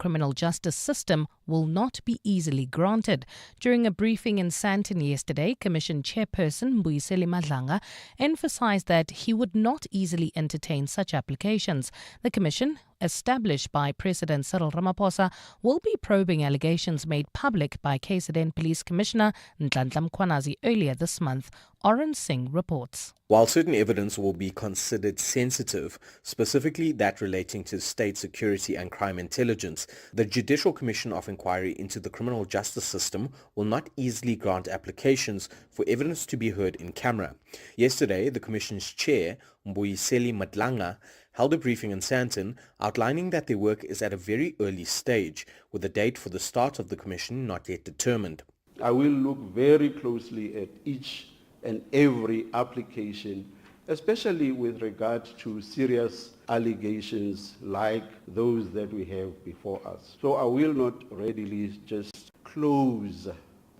criminal justice system will not be easily granted. During a briefing in Sandton yesterday, Commission Chairperson Mbuyiseli Madlanga emphasized that he would not easily entertain such applications. The Commission, established by President Cyril Ramaphosa, will be probing allegations made public by KZN Police Commissioner Nhlanhla Mkhwanazi earlier this month. Oren Singh reports. While certain evidence will be considered sensitive, specifically that relating to state security and crime intelligence, the Judicial Commission of Inquiry into the criminal justice system will not easily grant applications for evidence to be heard in camera. Yesterday, the Commission's chair, Mbuyiseli Madlanga, held a briefing in Sandton outlining that their work is at a very early stage, with the date for the start of the Commission not yet determined. I will look very closely at each and every application, especially with regard to serious allegations like those that we have before us. So I will not readily just close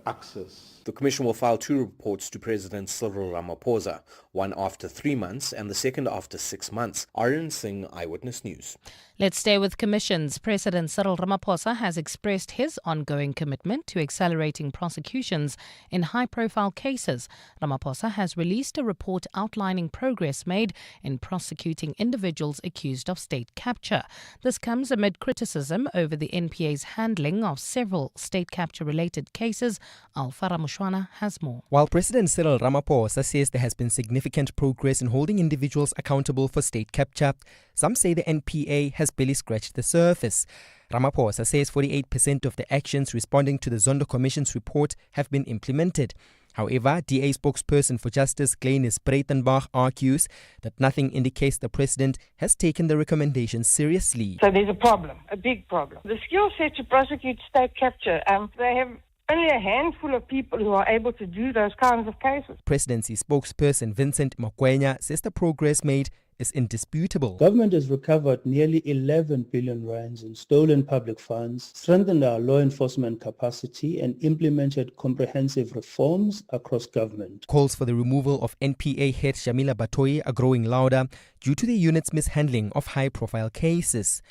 access. The Commission will file 2 reports to President Cyril Ramaphosa, one after 3 months and the second after 6 months. Aryan Singh, Eyewitness News. Let's stay with commissions. President Cyril Ramaphosa has expressed his ongoing commitment to accelerating prosecutions in high-profile cases. Ramaphosa has released a report outlining progress made in prosecuting individuals accused of state capture. This comes amid criticism over the NPA's handling of several state capture-related cases. Alfara Mushwana has more. While President Cyril Ramaphosa says there has been significant progress in holding individuals accountable for state capture, some say the NPA has barely scratched the surface. Ramaphosa says 48% of the actions responding to the Zondo Commission's report have been implemented. However, DA spokesperson for Justice Glenis Breitenbach argues that nothing indicates the president has taken the recommendations seriously. So there's a problem, a big problem. The skill set to prosecute state capture, they have only a handful of people who are able to do those kinds of cases. Presidency spokesperson Vincent Mokwena says the progress made is indisputable. Government has recovered nearly 11 billion rands in stolen public funds, strengthened our law enforcement capacity and implemented comprehensive reforms across government. Calls for the removal of NPA head Shamila Batoyi are growing louder due to the unit's mishandling of high-profile cases.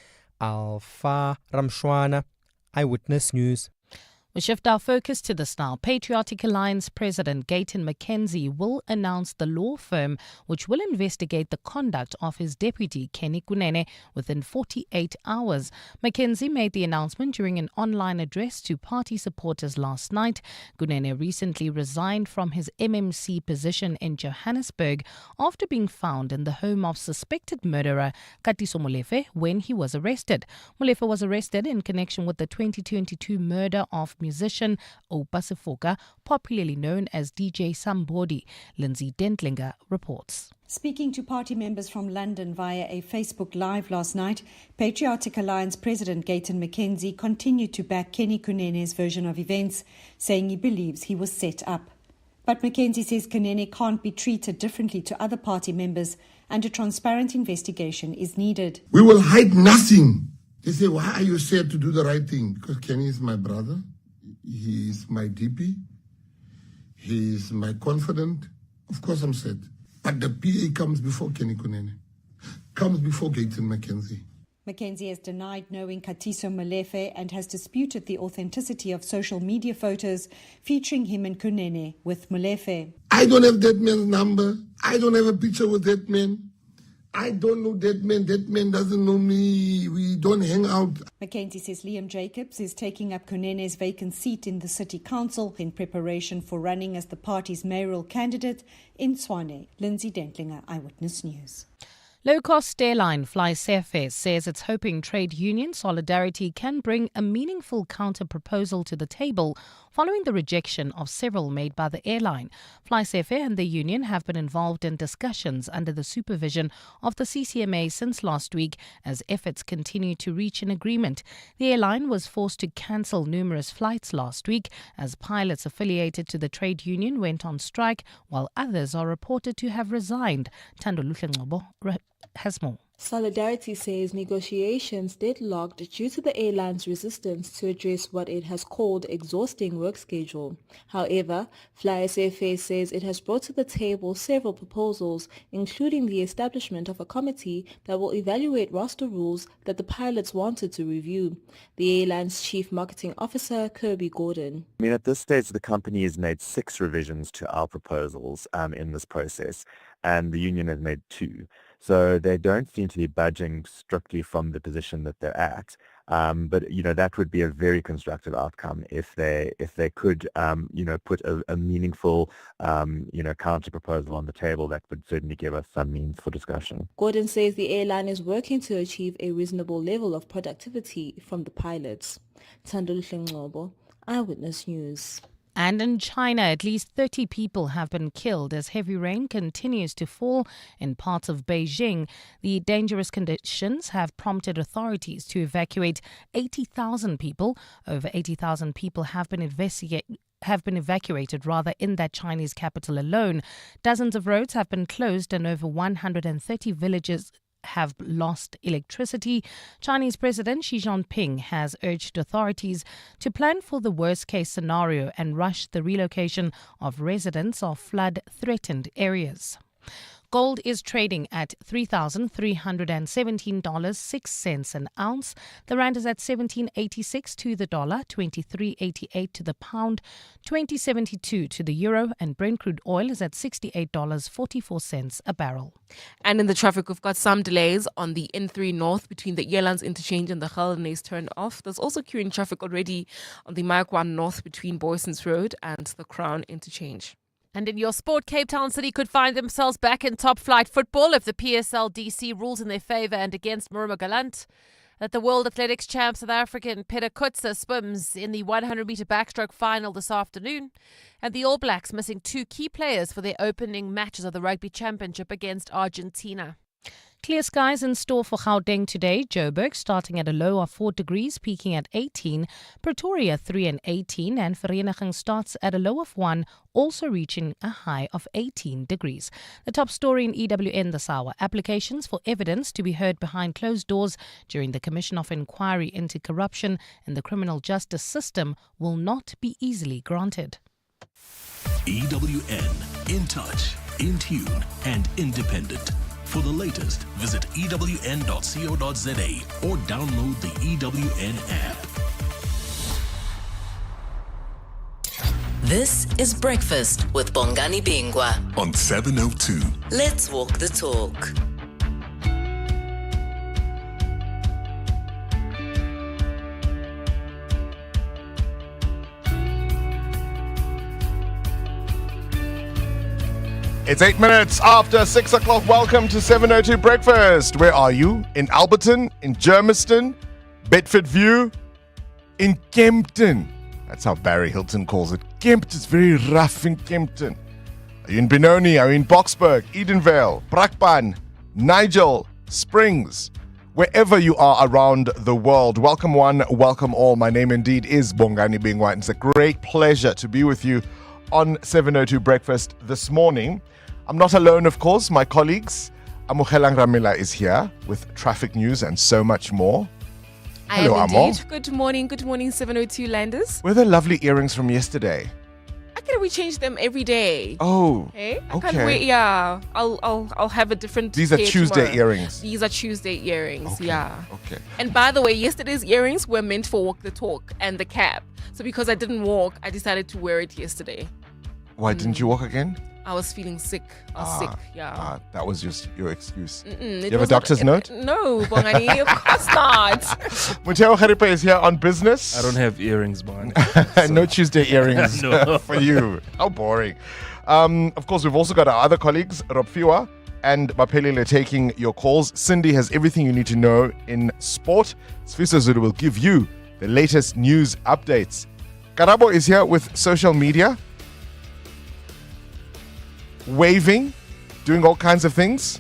Alfa Ramshwana, Eyewitness News. We shift our focus to this now. Patriotic Alliance President Gayton McKenzie will announce the law firm which will investigate the conduct of his deputy, Kenny Kunene, within 48 hours. McKenzie made the announcement during an online address to party supporters last night. Kunene recently resigned from his MMC position in Johannesburg after being found in the home of suspected murderer Katiso Molefe when he was arrested. Molefe was arrested in connection with the 2022 murder of musician Oupa Sefoka, popularly known as DJ Sambodi. Lindsay Dentlinger reports. Speaking to party members from London via a Facebook Live last night, Patriotic Alliance President Gayton McKenzie continued to back Kenny Kunene's version of events, saying he believes he was set up. But McKenzie says Kunene can't be treated differently to other party members and a transparent investigation is needed. We will hide nothing. They say, why are you scared to do the right thing? Because Kenny is my brother. He is my DP. He is my confidant. Of course I'm sad. But the PA comes before Kenny Kunene. Comes before Gayton McKenzie. McKenzie has denied knowing Katiso Molefe and has disputed the authenticity of social media photos featuring him and Kunene with Molefe. I don't have that man's number. I don't have a picture with that man. I don't know that man. That man doesn't know me. We don't hang out. McKenzie says Liam Jacobs is taking up Kunene's vacant seat in the city council in preparation for running as the party's mayoral candidate in Tshwane. Lindsay Dentlinger, Eyewitness News. Low-cost airline FlySafair says it's hoping trade union solidarity can bring a meaningful counter-proposal to the table following the rejection of several made by the airline. FlySafair and the union have been involved in discussions under the supervision of the CCMA since last week as efforts continue to reach an agreement. The airline was forced to cancel numerous flights last week as pilots affiliated to the trade union went on strike while others are reported to have resigned. Tando Luhle Ngcobo has more. Solidarity says negotiations deadlocked due to the airline's resistance to address what it has called exhausting work schedule. However, FlySFA says it has brought to the table several proposals, including the establishment of a committee that will evaluate roster rules that the pilots wanted to review. The airline's chief marketing officer, Kirby Gordon. I mean, at this stage, the company has made 6 revisions to our proposals in this process, and the union has made 2. So they don't seem to be budging strictly from the position that they're at. But, you know, that would be a very constructive outcome if they could, you know, put a meaningful, you know, counter proposal on the table that would certainly give us some means for discussion. Gordon says the airline is working to achieve a reasonable level of productivity from the pilots. Thandulu Ngcobo, Eyewitness News. And in China, at least 30 people have been killed as heavy rain continues to fall in parts of Beijing. The dangerous conditions have prompted authorities to evacuate 80,000 people. Over 80,000 people have been evacuated in that Chinese capital alone. Dozens of roads have been closed and over 130 villages have lost electricity. Chinese President Xi Jinping has urged authorities to plan for the worst-case scenario and rush the relocation of residents of flood-threatened areas. Gold is trading at $3,317.06 an ounce. The rand is at 17.86 to the dollar, 23.88 to the pound, 20.72 to the euro, and Brent crude oil is at $68.44 a barrel. And in the traffic, we've got some delays on the N3 North between the Airlines interchange and the Gaza turned off. There's also queuing traffic already on the Mayaguan North between Boysons Road and the Crown interchange. And in your sport, Cape Town City could find themselves back in top flight football if the PSL DC rules in their favour and against Muruma Galant. That the World Athletics champ South African Peter Kutsa swims in the 100-metre backstroke final this afternoon. And the All Blacks missing 2 key players for their opening matches of the Rugby Championship against Argentina. Clear skies in store for Gauteng today. Joburg starting at a low of 4 degrees, peaking at 18. Pretoria 3 and 18. And Vereniging starts at a low of 1, also reaching a high of 18 degrees. The top story in EWN this hour. Applications for evidence to be heard behind closed doors during the Commission of Inquiry into Corruption in the criminal justice system will not be easily granted. EWN, in touch, in tune and independent. For the latest, visit ewn.co.za or download the EWN app. This is Breakfast with Bongani Bingwa on 702. Let's walk the talk. It's 8 minutes after 6 o'clock. Welcome to 702 Breakfast. Where are you? In Alberton, in Germiston, Bedford View, in Kempton. That's how Barry Hilton calls it. Kempton's very rough in Kempton. Are you in Benoni? Are you in Boksburg, Edenvale, Brakpan, Nigel, Springs? Wherever you are around the world, welcome one, welcome all. My name indeed is Bongani Bingwa. It's a great pleasure to be with you on 702 Breakfast this morning. I'm not alone, of course. My colleagues, Amogelang Ramila is here with traffic news and so much more. Hello, Amo. Good morning, 702 Landers. Where are the lovely earrings from yesterday? We change them every day. Oh, okay. I okay. can't wait. Yeah, I'll have a different. These are Tuesday tomorrow. earrings. These are Tuesday earrings. Okay. Yeah. Okay. And by the way, yesterday's earrings were meant for walk the talk and the cap. So because I didn't walk, I decided to wear it yesterday. Why didn't you walk again? I was feeling sick. I was sick, yeah. That was just your excuse. You have a doctor's note? No, Bongani, of course not. Muteo Kharipa is here on business. I don't have earrings, man. No Tuesday earrings No. for you. How boring. Of course, we've also got our other colleagues, Rob Fiwa and Mapelile, taking your calls. Cindy has everything you need to know in sport. Sfiso Zulu will give you the latest news updates. Karabo is here with social media. Waving, doing all kinds of things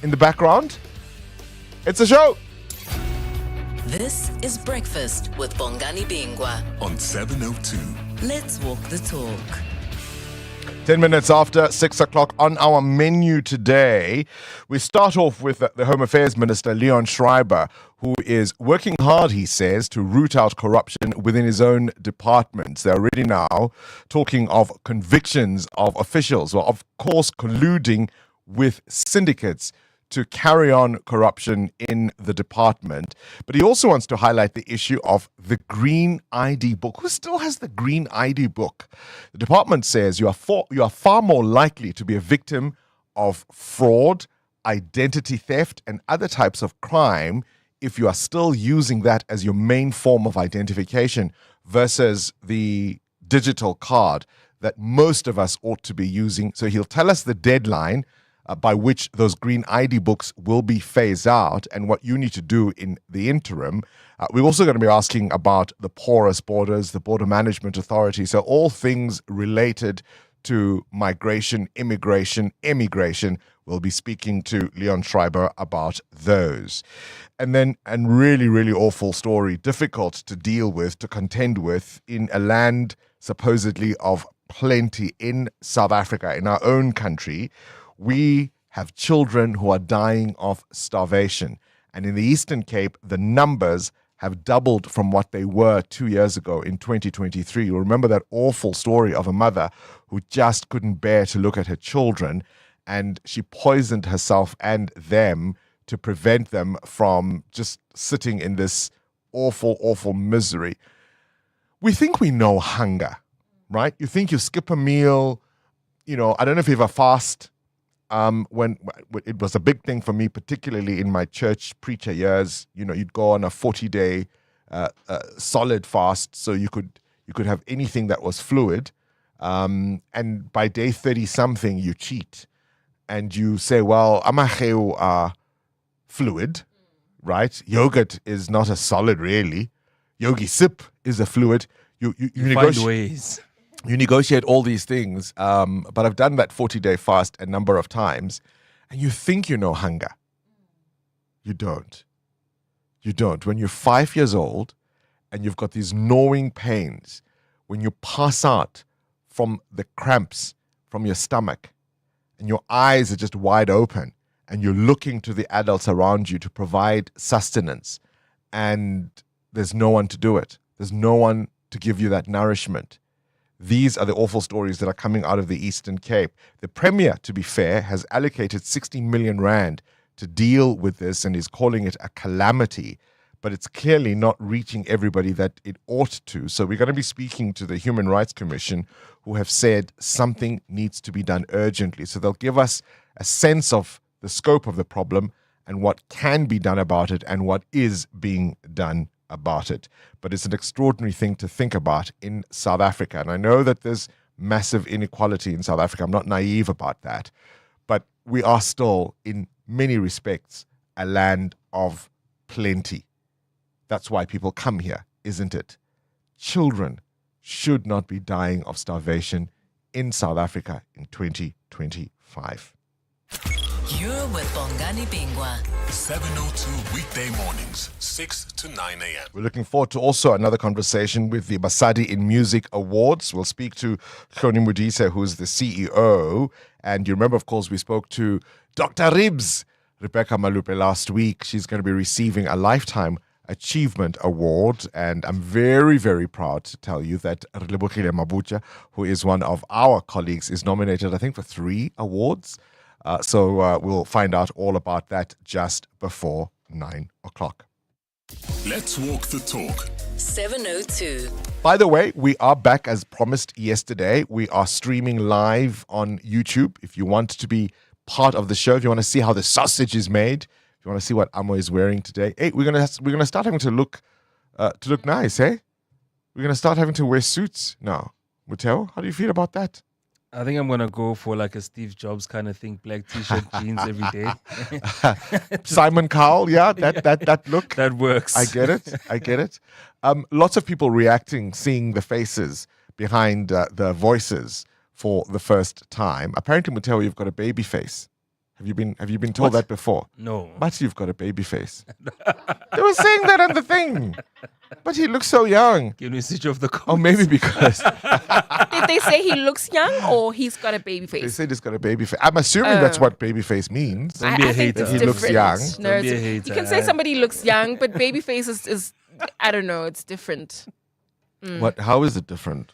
in the background. It's a show. This is Breakfast with Bongani Bingwa on 702. Let's walk the talk. 10 minutes after 6 o'clock on our menu today, we start off with the Home Affairs Minister, Leon Schreiber, who is working hard, he says, to root out corruption within his own departments. They're already now talking of convictions of officials, well, of course, colluding with syndicates to carry on corruption in the department. But he also wants to highlight the issue of the Green ID book. Who still has the Green ID book? The department says you are far more likely to be a victim of fraud, identity theft, and other types of crime if you are still using that as your main form of identification versus the digital card that most of us ought to be using. So he'll tell us the deadline by which those Green ID books will be phased out and what you need to do in the interim. We're also going to be asking about the porous borders, the Border Management Authority, so all things related to migration, immigration, emigration. We'll be speaking to Leon Schreiber about those. And then, and really, really awful story, difficult to deal with, to contend with in a land supposedly of plenty in South Africa, in our own country. We have children who are dying of starvation. And in the Eastern Cape, the numbers have doubled from what they were 2 years ago in 2023. You'll remember that awful story of a mother who just couldn't bear to look at her children, and she poisoned herself and them to prevent them from just sitting in this awful, awful misery. We think we know hunger, right? You think you skip a meal, I don't know if you have a fast. When it was a big thing for me, particularly in my church preacher years, you'd go on a 40-day solid fast, so you could have anything that was fluid, and by day 30-something you cheat, and you say, well, amaheu are fluid, right? Yogurt is not a solid, really. Yogi sip is a fluid. You find ways. You negotiate all these things, but I've done that 40-day fast a number of times, and you think you know hunger. You don't. You don't. When you're 5 years old and you've got these gnawing pains, when you pass out from the cramps from your stomach and your eyes are just wide open and you're looking to the adults around you to provide sustenance, and there's no one to do it. There's no one to give you that nourishment. These are the awful stories that are coming out of the Eastern Cape. The Premier, to be fair, has allocated 60 million rand to deal with this and is calling it a calamity, but it's clearly not reaching everybody that it ought to. So we're going to be speaking to the Human Rights Commission, who have said something needs to be done urgently. So they'll give us a sense of the scope of the problem and what can be done about it and what is being done about it. But it's an extraordinary thing to think about in South Africa. And I know that there's massive inequality in South Africa. I'm not naive about that. But we are still, in many respects, a land of plenty. That's why people come here, isn't it? Children should not be dying of starvation in South Africa in 2025. You're with Bongani Bingwa. 7:02 weekday mornings, 6 to 9 a.m. We're looking forward to also another conversation with the Basadi Music Awards. We'll speak to Hloni Modise, who's the CEO. And you remember, of course, we spoke to Dr. Ribs, Rebecca Malupe, last week. She's going to be receiving a Lifetime Achievement Award. And I'm very, very proud to tell you that Relebogile Mabucha, who is one of our colleagues, is nominated, I think, for 3 awards. So we'll find out all about that just before 9 o'clock. Let's walk the talk. 7:02. By the way, we are back as promised yesterday. We are streaming live on YouTube. If you want to be part of the show, if you want to see how the sausage is made, if you want to see what Amo is wearing today, hey, we're gonna start having to look nice, eh? We're gonna start having to wear suits now. Muteo, how do you feel about that? I think I'm going to go for like a Steve Jobs kind of thing, black t-shirt, jeans every day. Simon Cowell, yeah, that look. That works. I get it. Lots of people reacting, seeing the faces behind the voices for the first time. Apparently, Muteo, you've got a baby face. Have you been told that before? No. But you've got a baby face. They were saying that on the thing. But he looks so young. Can we switch off the comments? Oh, maybe because Did they say he looks young or he's got a baby they face? said he's got a baby face. I'm assuming that's what baby face means. Don't be a I think hater. it's He looks different. young. No, Don't be a it's- hater. You can say somebody looks young, but baby face is I don't know, it's different. What? How is it different?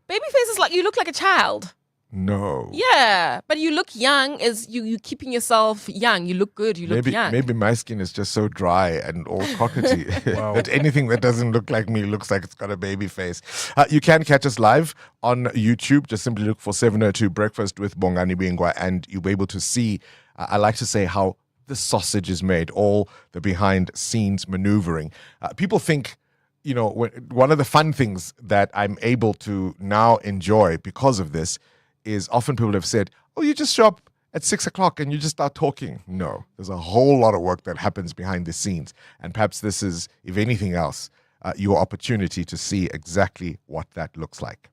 Baby face is like you look like a child. No. Yeah, but you look young is you keeping yourself young. You look good. You look young. Maybe my skin is just so dry and all crockety Wow. that anything that doesn't look like me looks like it's got a baby face. You can catch us live on YouTube. Just simply look for 702 Breakfast with Bongani Bingwa and you'll be able to see, I like to say, how the sausage is made, all the behind scenes maneuvering. People think, you know, one of the fun things that I'm able to now enjoy because of this is often people have said, oh, you just show up at 6 o'clock and you just start talking. No, there's a whole lot of work that happens behind the scenes. And perhaps this is, if anything else, your opportunity to see exactly what that looks like.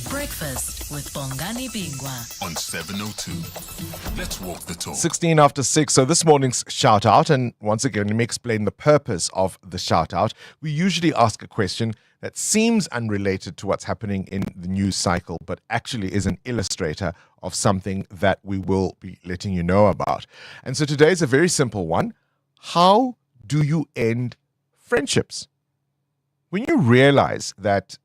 Breakfast with Bongani Bingwa on 702. Let's walk the talk. 16 after 6. So this morning's shout out, and once again, let me explain the purpose of the shout out. We usually ask a question that seems unrelated to what's happening in the news cycle, but actually is an illustrator of something that we will be letting you know about. And so today is a very simple one. How do you end friendships? When you realize that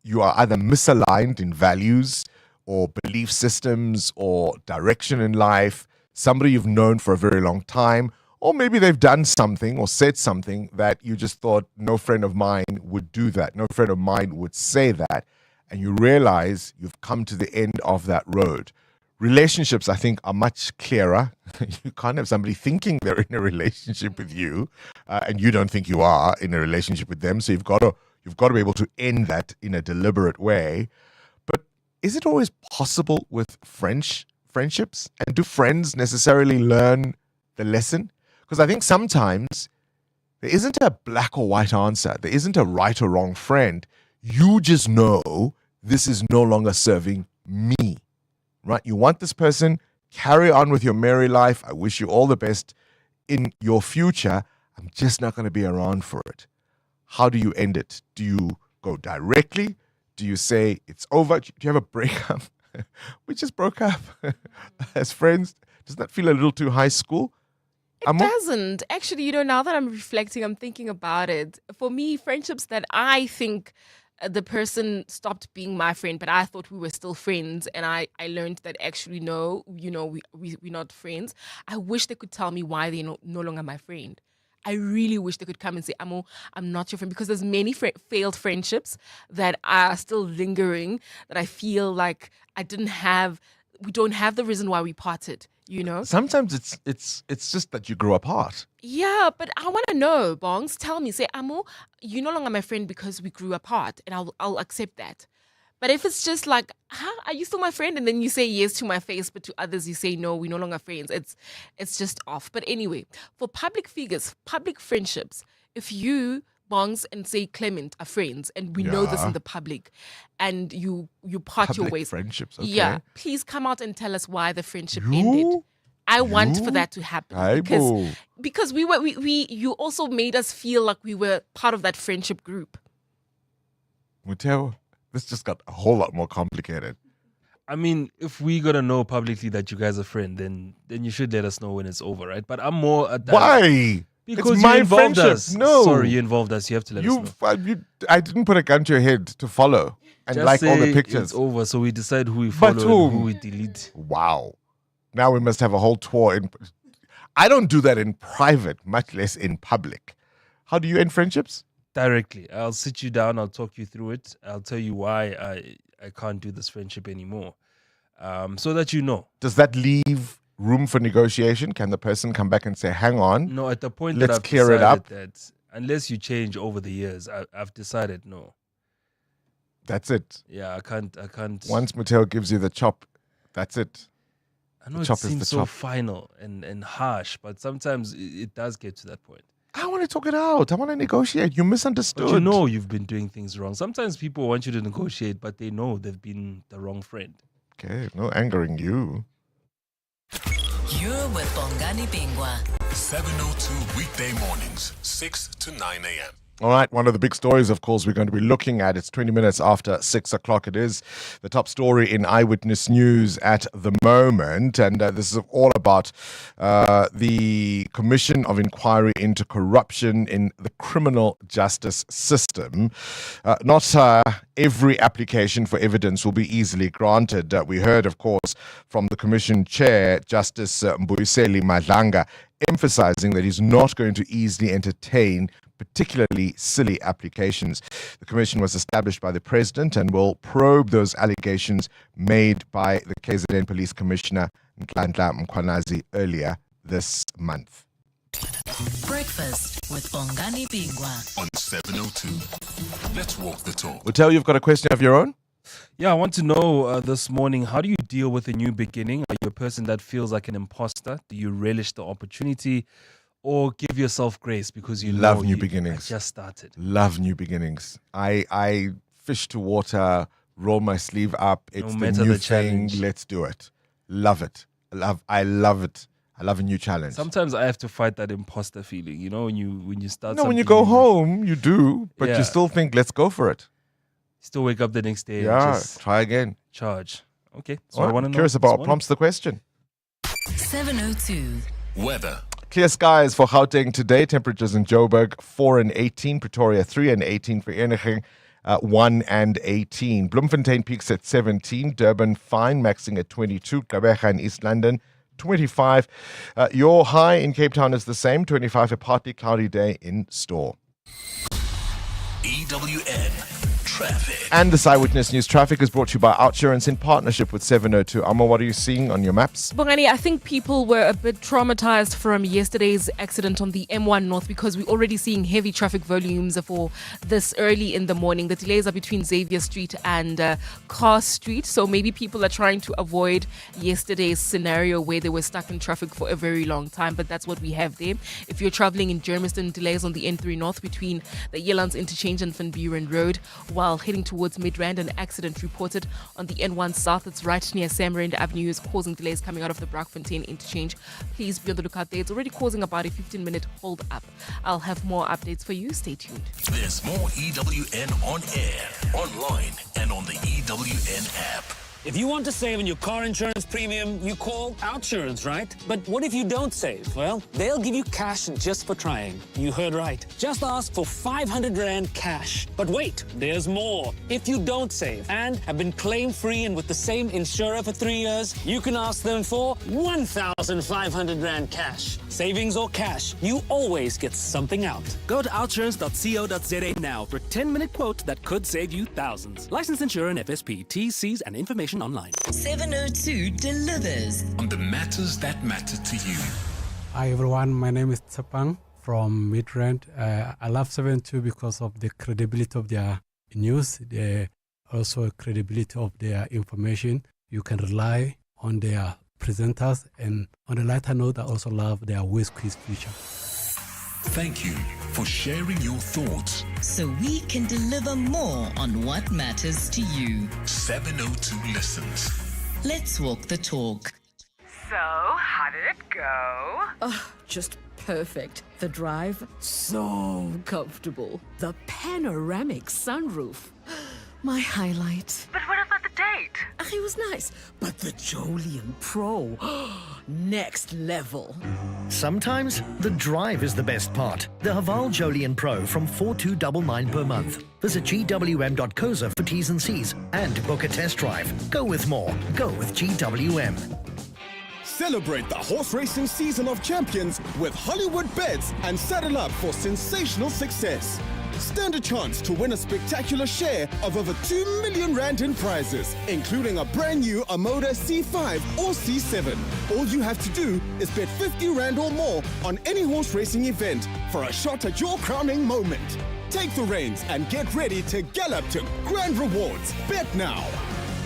you are either misaligned in values or belief systems or direction in life, somebody you've known for a very long time, or maybe they've done something or said something that you just thought no friend of mine would do that, no friend of mine would say that, and you realize you've come to the end of that road. Relationships, I think, are much clearer. You can't have somebody thinking they're in a relationship with you, and you don't think you are in a relationship with them, so you've got to be able to end that in a deliberate way. But is it always possible with friendships? And do friends necessarily learn the lesson? Because I think sometimes there isn't a black or white answer. There isn't a right or wrong friend. You just know this is no longer serving me, right? You want this person, carry on with your merry life. I wish you all the best in your future. I'm just not going to be around for it. How do you end it? Do you go directly? Do you say it's over? Do you have a breakup? We just broke up as friends. Does that feel a little too high school? It doesn't. Actually, you know, now that I'm reflecting, I'm thinking about it. For me, friendships that I think the person stopped being my friend, but I thought we were still friends, and I learned that actually, no, you know, we're not friends. I wish they could tell me why they're no longer my friend. I really wish they could come and say, Amo, I'm not your friend, because there's many failed friendships that are still lingering, that I feel like we don't have the reason why we parted, you know? Sometimes it's just that you grew apart. Yeah, but I want to know, Bongs, tell me, say, Amo, you're no longer my friend because we grew apart, and I'll accept that. But if it's just like, are you still my friend? And then you say yes to my face, but to others you say no, we're no longer friends. It's just off. But anyway, for public figures, public friendships, if you, Bongs and say Clement are friends, and we know this in the public, and you part your ways. Friendships, okay. Yeah, please come out and tell us why the friendship ended. I want for that to happen because you also made us feel like we were part of that friendship group. Muteo, this just got a whole lot more complicated. I mean, if we gotta know publicly that you guys are friends, then you should let us know when it's over, right? But I'm more at that. Why? Because it's you my involved friendship. us. No. Sorry, you involved us. You have to let us know. I didn't put a gun to your head to follow and Just like all the say pictures. It's over, so we decide who we But follow and who we delete. Wow. Now we must have a whole tour. I don't do that in private, much less in public. How do you end friendships? Directly. I'll sit you down. I'll talk you through it. I'll tell you why I can't do this friendship anymore. So that you know. Does that leave room for negotiation? Can the person come back and say, hang on? No, at the point let's that I've clear it up. That unless you change over the years, I've decided no. That's it. Yeah, I can't. Once Mateo gives you the chop, that's it. I know the chop it seems is the so chop. final and harsh, but sometimes it does get to that point. I want to talk it out. I want to negotiate. You misunderstood. But you know you've been doing things wrong. Sometimes people want you to negotiate, but they know they've been the wrong friend. Okay, no angering you. You're with Bongani Bingwa. 702 weekday mornings, 6 to 9 a.m. All right, one of the big stories, of course, we're going to be looking at. It's 20 minutes after 6 o'clock. It is the top story in Eyewitness News at the moment. And this is all about the Commission of Inquiry into Corruption in the Criminal Justice System. Not every application for evidence will be easily granted. We heard, of course, from the Commission Chair, Justice Mbuyiseli Madlanga, emphasizing that he's not going to easily entertain particularly silly applications. The commission was established by the president and will probe those allegations made by the KZN Police Commissioner Nhlanhla Mkhwanazi earlier this month. Breakfast with Bongani Bingwa on 702. Let's walk the talk. Utel, you've got a question of your own? Yeah, I want to know this morning, how do you deal with a new beginning? Are you a person that feels like an imposter? Do you relish the opportunity? Or give yourself grace because you love know new you beginnings. Just started. Love new beginnings. I fish to water, roll my sleeve up. It's No the matter new the thing. challenge. Let's do it. Love it. I love it. I love a new challenge. Sometimes I have to fight that imposter feeling. You know, when you start. No, when you something go new, home, you do, but Yeah. you still think, let's go for it. still wake up the next day. Yeah, and just try again. charge. Okay, so All I right, want to know. curious this about what morning. prompts the question. 702. Weather. Clear skies for Gauteng today. Temperatures in Joburg 4 and 18, Pretoria 3 and 18, Vereeniging 1 and 18. Bloemfontein peaks at 17, Durban fine, maxing at 22, Gqeberha in East London 25. Your high in Cape Town is the same, 25, a partly cloudy day in store. EWN Traffic. And this Eyewitness News traffic is brought to you by Outsurance in partnership with 702. Amma, what are you seeing on your maps? Bongani, I think people were a bit traumatized from yesterday's accident on the M1 North because we're already seeing heavy traffic volumes for this early in the morning. The delays are between Xavier Street and Carr Street, so maybe people are trying to avoid yesterday's scenario where they were stuck in traffic for a very long time, but that's what we have there. If you're traveling in Germiston, delays on the N3 North between the Yelands Interchange and Van Buren Road, while heading towards Midrand, an accident reported on the N1 South. It's right near Samarand Avenue, is causing delays coming out of the Brockfontein interchange. Please be on the lookout there. It's already causing about a 15-minute hold up. I'll have more updates for you. Stay tuned. There's more EWN on air, online, and on the EWN app. If you want to save on your car insurance premium, you call Outsurance, right? But what if you don't save? Well, they'll give you cash just for trying. You heard right. Just ask for 500 Rand cash. But wait, there's more. If you don't save and have been claim-free and with the same insurer for 3 years, you can ask them for 1,500 Rand cash. Savings or cash, you always get something out. Go to outsurance.co.za now for a 10-minute quote that could save you thousands. Licensed insurer and FSP, T's, C's, and information online. 702 delivers on the matters that matter to you. Hi everyone, my name is Tsapang from Midrand. I love 702 because of the credibility of their news, the also credibility of their information. You can rely on their presenters, and on a lighter note, I also love their Whiz Quiz feature. Thank you for sharing your thoughts. so we can deliver more on what matters to you. 702 listens. Let's walk the talk. So, how did it go? Oh, just perfect. The drive, so comfortable. The panoramic sunroof, my highlight. But what about the date? It was nice, but the Jolian Pro, next level. Sometimes the drive is the best part. The Haval Jolian Pro from 4,299 per month. Visit gwm.coza for T's and C's and book a test drive. Go with more. Go with GWM. Celebrate the horse racing season of champions with Hollywood Bets and saddle up for sensational success. Stand a chance to win a spectacular share of over 2 million rand in prizes, including a brand new Amoda C5 or C7. All you have to do is bet 50 rand or more on any horse racing event for a shot at your crowning moment. Take the reins and get ready to gallop to grand rewards. Bet now.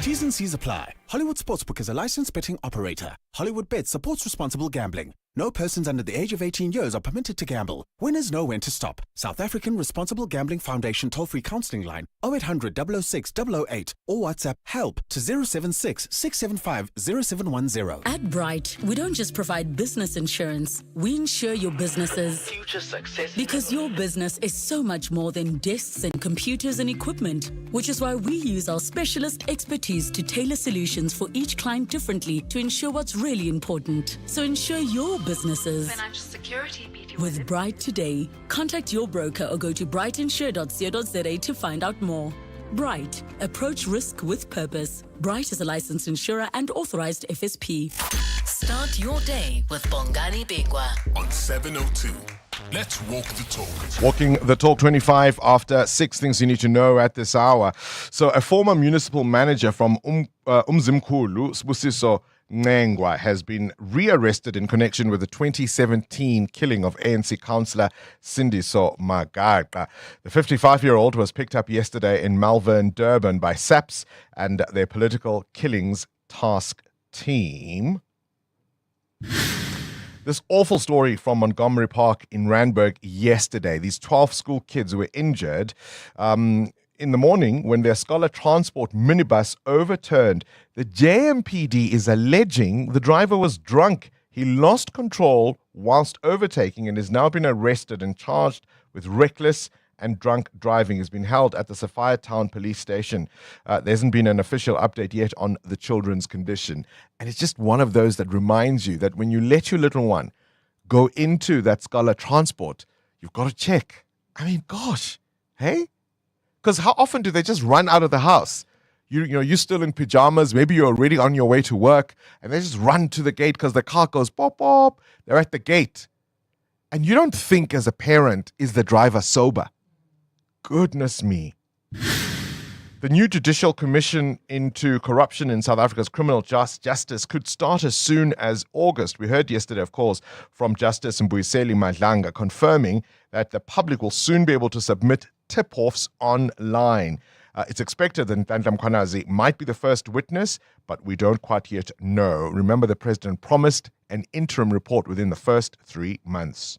T's and C's apply. Hollywood Sportsbook is a licensed betting operator. Hollywood Bet supports responsible gambling. No persons under the age of 18 years are permitted to gamble. Winners know when to stop. South African Responsible Gambling Foundation toll-free counselling line 0800 006 008 or WhatsApp HELP to 076 675 0710. At Bright, we don't just provide business insurance. We insure your businesses. Future success. Because your business is so much more than desks and computers and equipment, which is why we use our specialist expertise to tailor solutions for each client differently to ensure what's really important. So insure your businesses. Financial security, BD. With Bright today, contact your broker or go to brightinsure.co.za to find out more. Bright, approach risk with purpose. Bright is a licensed insurer and authorized FSP. Start your day with Bongani Bingwa on 702. Let's walk the talk. Walking the talk 25 after 6 things you need to know at this hour. So a former municipal manager from Umzimkhulu, Sbusiso Ngengwa, has been rearrested in connection with the 2017 killing of ANC councillor Sindiso Magaqa. The 55-year-old was picked up yesterday in Malvern, Durban by SAPS and their political killings task team. This awful story from Montgomery Park in Randburg yesterday. These 12 school kids were injured in the morning when their Scholar Transport minibus overturned. The JMPD is alleging the driver was drunk. He lost control whilst overtaking and has now been arrested and charged with reckless and drunk driving. Has been held at the Sophia Town Police Station. There hasn't been an official update yet on the children's condition. And it's just one of those that reminds you that when you let your little one go into that Scholar Transport, you've got to check. I mean, gosh, hey? Because how often do they just run out of the house? You're still in pajamas, maybe you're already on your way to work, and they just run to the gate because the car goes pop, pop. They're at the gate. And you don't think as a parent, is the driver sober? Goodness me. The new Judicial Commission into Corruption in South Africa's criminal justice could start as soon as August. We heard yesterday, of course, from Justice Mbuyiseli Madlanga confirming that the public will soon be able to submit tip-offs online. It's expected that Ntandla Mkhwanazi might be the first witness, but we don't quite yet know. Remember, the president promised an interim report within the first 3 months.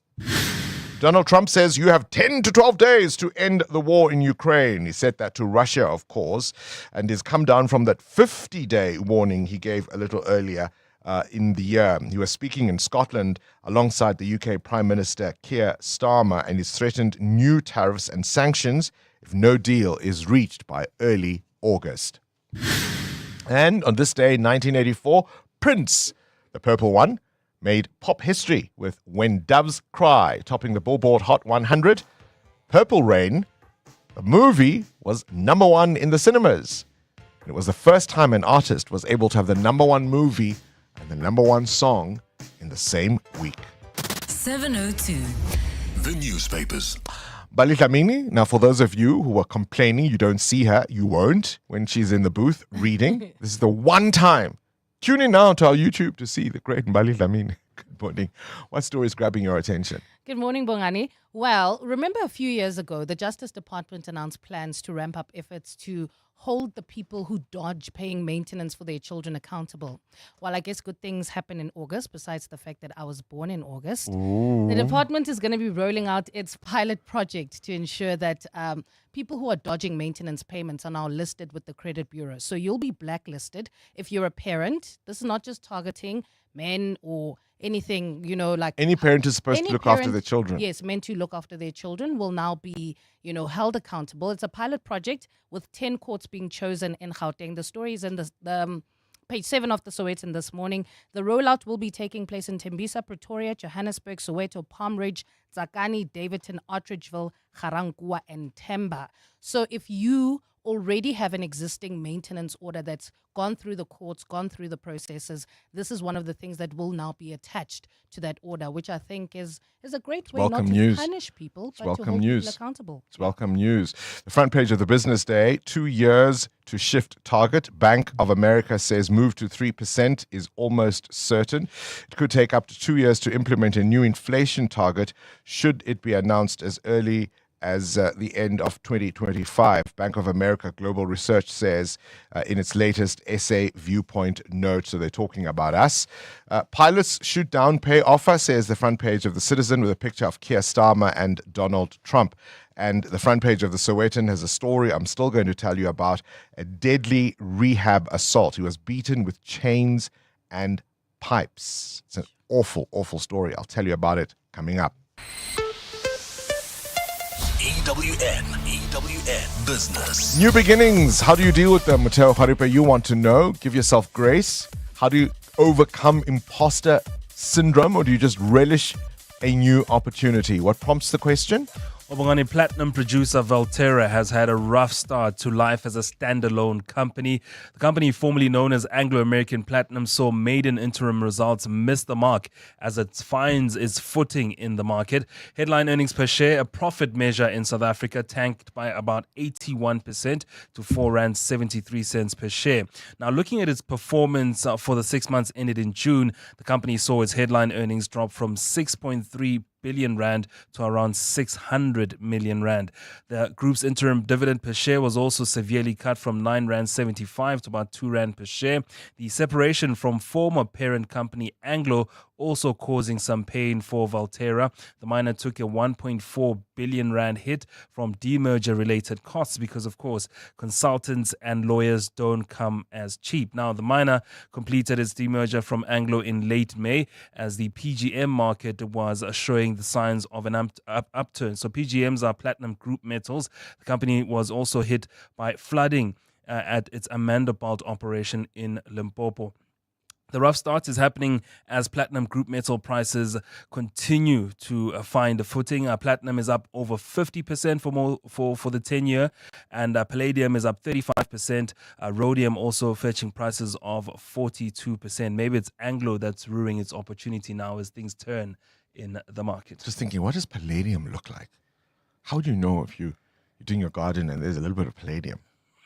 Donald Trump says you have 10 to 12 days to end the war in Ukraine. He said that to Russia, of course, and has come down from that 50-day warning he gave a little earlier in the year. He was speaking in Scotland alongside the UK Prime Minister Keir Starmer, and he's threatened new tariffs and sanctions if no deal is reached by early August. And on this day, 1984, Prince, the purple one, made pop history with When Doves Cry, topping the Billboard Hot 100. Purple Rain, the movie, was #1 in the cinemas. And it was the first time an artist was able to have the #1 movie and the #1 song in the same week. 702. The newspapers. Bali Dlamini, now for those of you who are complaining you don't see her, you won't when she's in the booth reading. This is the one time. Tune in now to our YouTube to see the great Bali Dlamini. Good morning. What story is grabbing your attention? Good morning, Bongani. Well, remember a few years ago, the Justice Department announced plans to ramp up efforts to hold the people who dodge paying maintenance for their children accountable. Well, I guess good things happen in August, besides the fact that I was born in August. Ooh. The department is going to be rolling out its pilot project to ensure that people who are dodging maintenance payments are now listed with the credit bureau. So you'll be blacklisted if you're a parent. This is not just targeting men or anything, like any parent is supposed to look after their children. Yes, meant to look after their children will now be, held accountable. It's a pilot project with 10 courts being chosen in Gauteng. The story is in the page 7 of the Sowetan this morning. The rollout will be taking place in Tembisa, Pretoria, Johannesburg, Soweto, Palm Ridge, Tsakani, Davidton, Outridgeville, Garankuwa, and Temba. So if you already have an existing maintenance order that's gone through the courts, gone through the processes, this is one of the things that will now be attached to that order, which I think is a great way not to punish people, but to hold people accountable. It's welcome news. The front page of the Business Day, 2 years to shift target. Bank of America says move to 3% is almost certain. It could take up to 2 years to implement a new inflation target should it be announced as early as the end of 2025. Bank of America Global Research says in its latest essay viewpoint note, so they're talking about us. Pilots shoot down pay offer, says the front page of The Citizen, with a picture of Keir Starmer and Donald Trump. And the front page of the Sowetan has a story I'm still going to tell you about, a deadly rehab assault. He was beaten with chains and pipes. It's an awful, awful story. I'll tell you about it coming up. EWN Business. New beginnings. How do you deal with them, Mateo Haripa? You want to know. Give yourself grace. How do you overcome imposter syndrome, or do you just relish a new opportunity? What prompts the question? Bongani platinum producer Valterra has had a rough start to life as a standalone company. The company, formerly known as Anglo-American Platinum, saw maiden interim results miss the mark as it finds its footing in the market. Headline earnings per share, a profit measure in South Africa, tanked by about 81% to R4.73 per share. Now, looking at its performance for the 6 months ended in June, the company saw its headline earnings drop from 6.3 billion rand to around 600 million rand. The group's interim dividend per share was also severely cut from 9.75 to about 2 rand per share. The separation from former parent company Anglo also causing some pain for Valterra. The miner took a 1.4 billion rand hit from demerger related costs because, of course, consultants and lawyers don't come as cheap. Now, the miner completed its demerger from Anglo in late May as the PGM market was showing the signs of an upturn. So PGMs are platinum group metals. The company was also hit by flooding at its Amandelbult operation in Limpopo. The rough start is happening as platinum group metal prices continue to find a footing. Platinum is up over 50% for the 10-year, and palladium is up 35%. Rhodium also fetching prices of 42%. Maybe it's Anglo that's ruining its opportunity now as things turn in the market. Just thinking, what does palladium look like? How do you know if you're doing your garden and there's a little bit of palladium?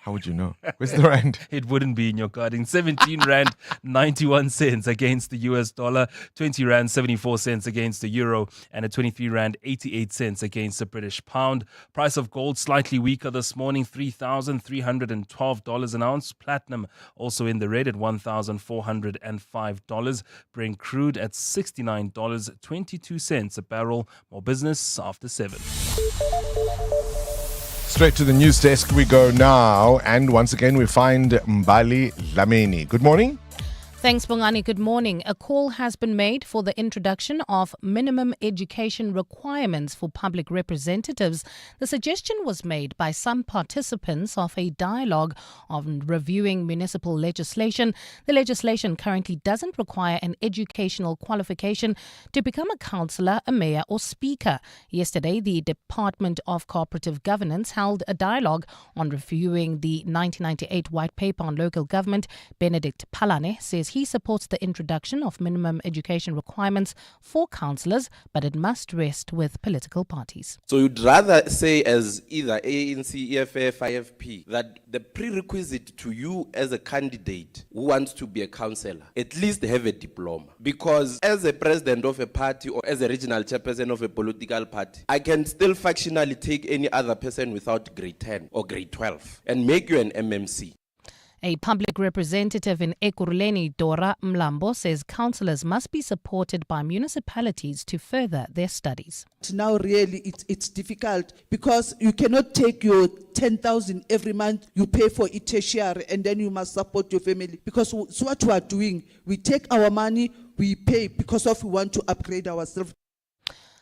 How would you know? Where's the rand? It wouldn't be in your garden. 17 rand 91 cents against the US dollar, 20 rand 74 cents against the euro, and a 23 rand 88 cents against the British pound. Price of gold slightly weaker this morning, $3,312 an ounce. Platinum also in the red at $1,405. Brent crude at $69.22 a barrel. More business after 7. Straight to the news desk we go now, and once again we find Mbali Lameni. Good morning. Thanks, Bongani. Good morning. A call has been made for the introduction of minimum education requirements for public representatives. The suggestion was made by some participants of a dialogue on reviewing municipal legislation. The legislation currently doesn't require an educational qualification to become a councillor, a mayor or speaker. Yesterday, the Department of Cooperative Governance held a dialogue on reviewing the 1998 White Paper on Local Government. Benedict Palane says he supports the introduction of minimum education requirements for councillors, but it must rest with political parties. So you'd rather say as either ANC, EFF, IFP, that the prerequisite to you as a candidate who wants to be a councillor, at least have a diploma. Because as a president of a party or as a regional chairperson of a political party, I can still factionally take any other person without grade 10 or grade 12 and make you an MMC. A public representative in Ekurhuleni, Dora Mlambo, says councillors must be supported by municipalities to further their studies. Now really it's difficult because you cannot take your 10,000 every month, you pay for it tertiary and then you must support your family. Because it's what we are doing. We take our money, we pay because we want to upgrade ourselves.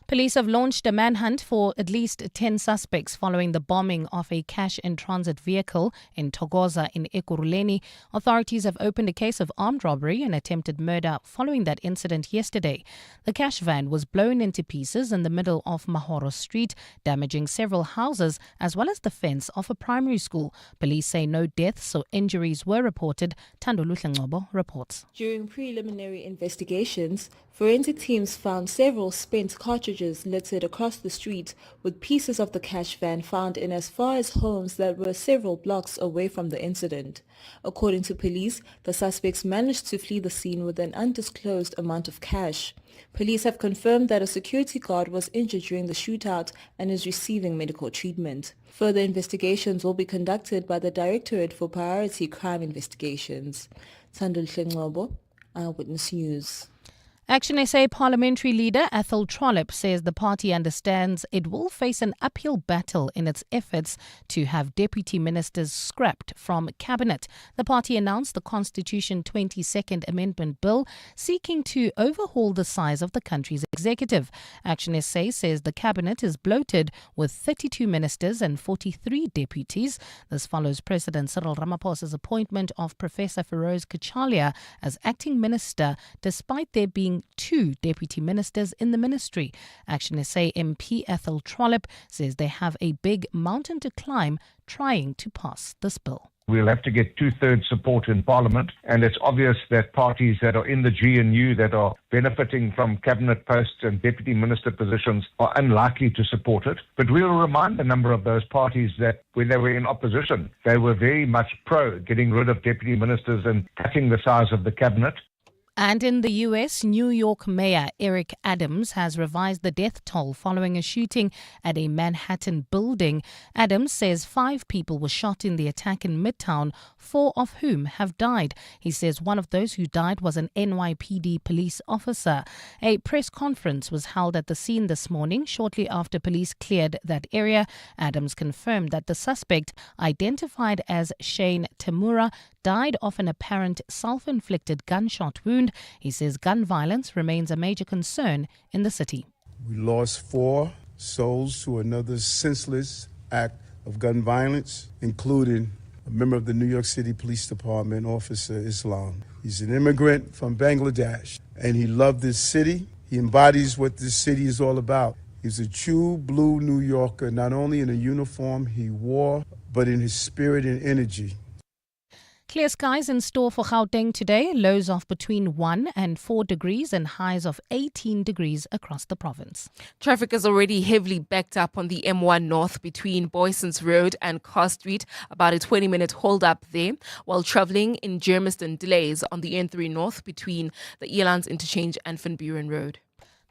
Police have launched a manhunt for at least 10 suspects following the bombing of a cash-in-transit vehicle in Thokoza in Ekurhuleni. Authorities have opened a case of armed robbery and attempted murder following that incident yesterday. The cash van was blown into pieces in the middle of Mahoro Street, damaging several houses as well as the fence of a primary school. Police say no deaths or injuries were reported. Tandoluhle Ngcobo reports. During preliminary investigations, forensic teams found several spent cartridges messages littered across the street, with pieces of the cash van found in as far as homes that were several blocks away from the incident. According to police, the suspects managed to flee the scene with an undisclosed amount of cash. Police have confirmed that a security guard was injured during the shootout and is receiving medical treatment. Further investigations will be conducted by the Directorate for Priority Crime Investigations. Thandul Hlengcobo, Eyewitness News. Action SA parliamentary leader Ethel Trollip says the party understands it will face an uphill battle in its efforts to have deputy ministers scrapped from cabinet. The party announced the Constitution 22nd Amendment Bill seeking to overhaul the size of the country's executive. Action SA says the cabinet is bloated with 32 ministers and 43 deputies. This follows President Cyril Ramaphosa's appointment of Professor Feroz Kachalia as acting minister, despite there being 2 deputy ministers in the ministry. Action SA MP Ethel Trollip says they have a big mountain to climb trying to pass this bill. We'll have to get 2/3 support in Parliament, and it's obvious that parties that are in the GNU that are benefiting from cabinet posts and deputy minister positions are unlikely to support it. But we'll remind a number of those parties that when they were in opposition, they were very much pro getting rid of deputy ministers and cutting the size of the cabinet. And in the US, New York Mayor Eric Adams has revised the death toll following a shooting at a Manhattan building. Adams says 5 people were shot in the attack in Midtown, 4 of whom have died. He says one of those who died was an NYPD police officer. A press conference was held at the scene this morning shortly after police cleared that area. Adams confirmed that the suspect, identified as Shane Tamura, died of an apparent self-inflicted gunshot wound. He says gun violence remains a major concern in the city. We lost 4 souls to another senseless act of gun violence, including a member of the New York City Police Department, Officer Islam. He's an immigrant from Bangladesh, and he loved this city. He embodies what this city is all about. He's a true blue New Yorker, not only in the uniform he wore, but in his spirit and energy. Clear skies in store for Gauteng today. Lows of between 1 and 4 degrees and highs of 18 degrees across the province. Traffic is already heavily backed up on the M1 North between Boysons Road and Carr Street. About a 20-minute hold up there. While travelling in Germiston, delays on the N3 North between the Airlines Interchange and Van Buren Road.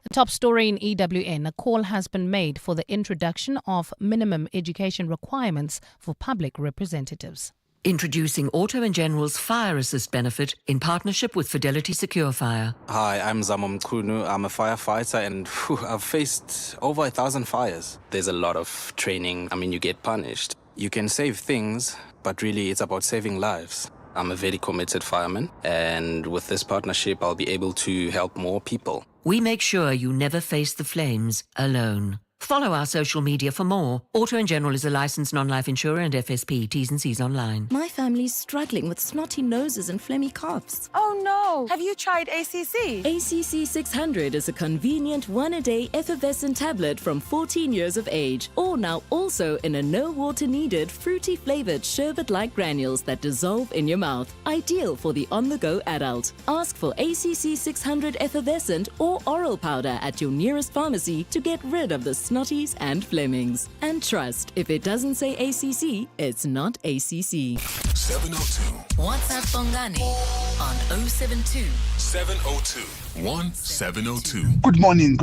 The top story in EWN, a call has been made for the introduction of minimum education requirements for public representatives. Introducing Auto & General's Fire Assist benefit in partnership with Fidelity Secure Fire. Hi, I'm Zamo Mkhunu. I'm a firefighter and I've faced over 1,000 fires. There's a lot of training. I mean, you get punished. You can save things, but really it's about saving lives. I'm a very committed fireman, and with this partnership, I'll be able to help more people. We make sure you never face the flames alone. Follow our social media for more. Auto & General is a licensed non-life insurer and FSP. T's and C's online. My family's struggling with snotty noses and phlegmy coughs. Oh no! Have you tried ACC? ACC 600 is a convenient one-a-day effervescent tablet from 14 years of age. Or now also in a no-water-needed, fruity-flavored sherbet-like granules that dissolve in your mouth. Ideal for the on-the-go adult. Ask for ACC 600 effervescent or oral powder at your nearest pharmacy to get rid of the snotties and flemmings. And trust, if it doesn't say ACC, it's not ACC. 702. WhatsApp Bongani on 072 702 1702. Good morning,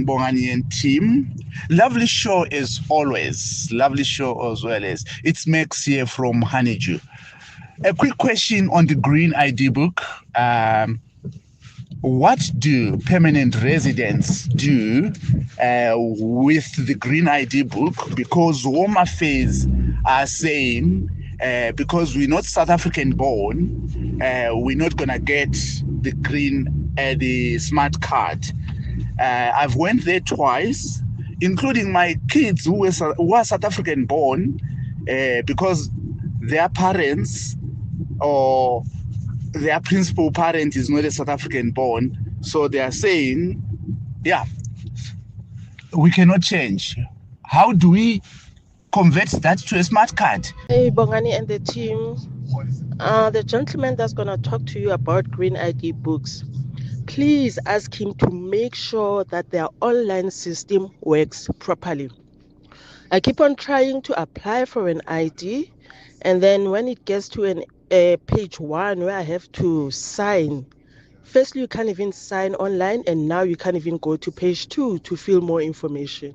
Bongani and team. Lovely show as always. Lovely show as well as. It's Max here from Honeydew. A quick question on the Green ID book. What do permanent residents do with the Green ID book? Because Home Affairs are saying because we're not South African born, we're not gonna get the smart card. I've went there twice, including my kids who are South African born, because their parents or their principal parent is not a South African born, so they are saying, yeah, we cannot change. How do we convert that to a smart card? Hey, Bongani and the team. The gentleman that's going to talk to you about Green ID books, please ask him to make sure that their online system works properly. I keep on trying to apply for an ID, and then when it gets to page 1 where I have to sign, firstly you can't even sign online, and now you can't even go to page 2 to fill more information.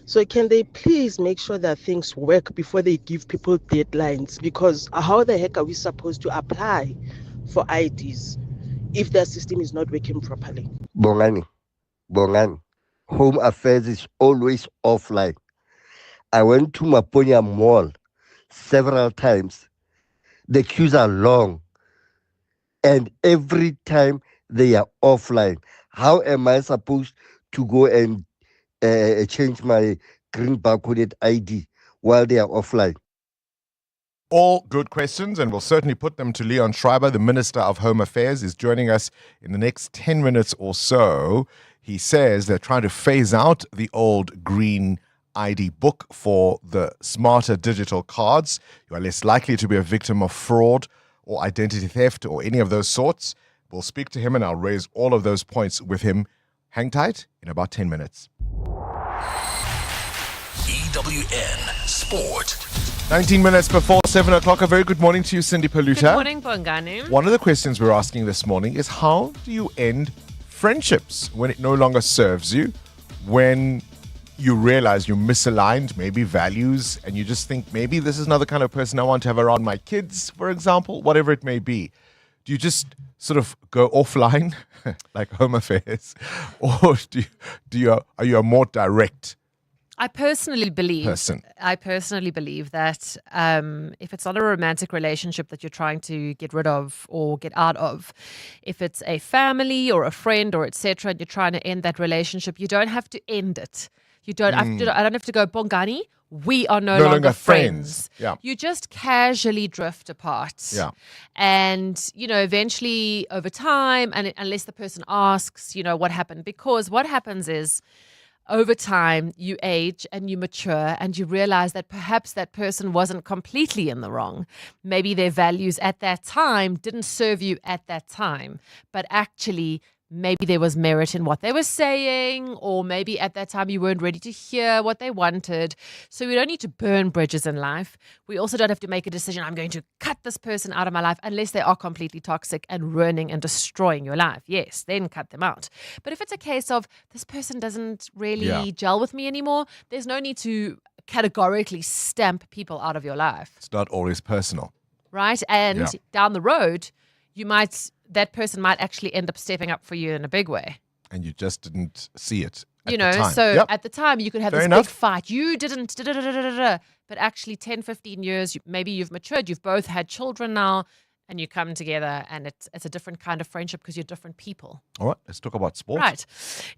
So can they please make sure that things work before they give people deadlines? Because how the heck are we supposed to apply for IDs if their system is not working properly? Bongani, Home Affairs is always offline. I went to Maponya Mall several times. The queues are long, and every time they are offline. How am I supposed to go and change my green barcoded ID while they are offline? All good questions, and we'll certainly put them to Leon Schreiber, the Minister of Home Affairs, is joining us in the next 10 minutes or so. He says they're trying to phase out the old green ID book for the smarter digital cards. You are less likely to be a victim of fraud or identity theft or any of those sorts. We'll speak to him and I'll raise all of those points with him. Hang tight in about 10 minutes. EWN Sport. 19 minutes before 7 o'clock. A very good morning to you, Cindy Paluta. Good morning, Bongani. One of the questions we're asking this morning is, how do you end friendships when it no longer serves you, when you realize you're misaligned, maybe values, and you just think maybe this is another kind of person I want to have around my kids, for example, whatever it may be? Do you just sort of go offline like Home Affairs, or are you a more direct I personally believe person? I personally believe that if it's not a romantic relationship that you're trying to get rid of or get out of, if it's a family or a friend or etc., and you're trying to end that relationship, you don't have to end it. You don't have to. I don't have to go, Bongani, we are no longer friends. Yeah. You just casually drift apart. Yeah. And, eventually over time, and unless the person asks, what happened, because what happens is, over time, you age and you mature and you realize that perhaps that person wasn't completely in the wrong. Maybe their values at that time didn't serve you at that time, but actually maybe there was merit in what they were saying, or maybe at that time you weren't ready to hear what they wanted. So we don't need to burn bridges in life. We also don't have to make a decision, I'm going to cut this person out of my life, unless they are completely toxic and ruining and destroying your life. Yes, then cut them out. But if it's a case of this person doesn't really gel with me anymore, there's no need to categorically stamp people out of your life. It's not always personal. Right? And down the road, that person might actually end up stepping up for you in a big way. And you just didn't see it at the time. So at the time you could have Fair this enough. big fight. You didn't, but actually 10, 15 years, maybe you've matured. You've both had children now, and you come together, and it's a different kind of friendship because you're different people. All right, let's talk about sports. Right.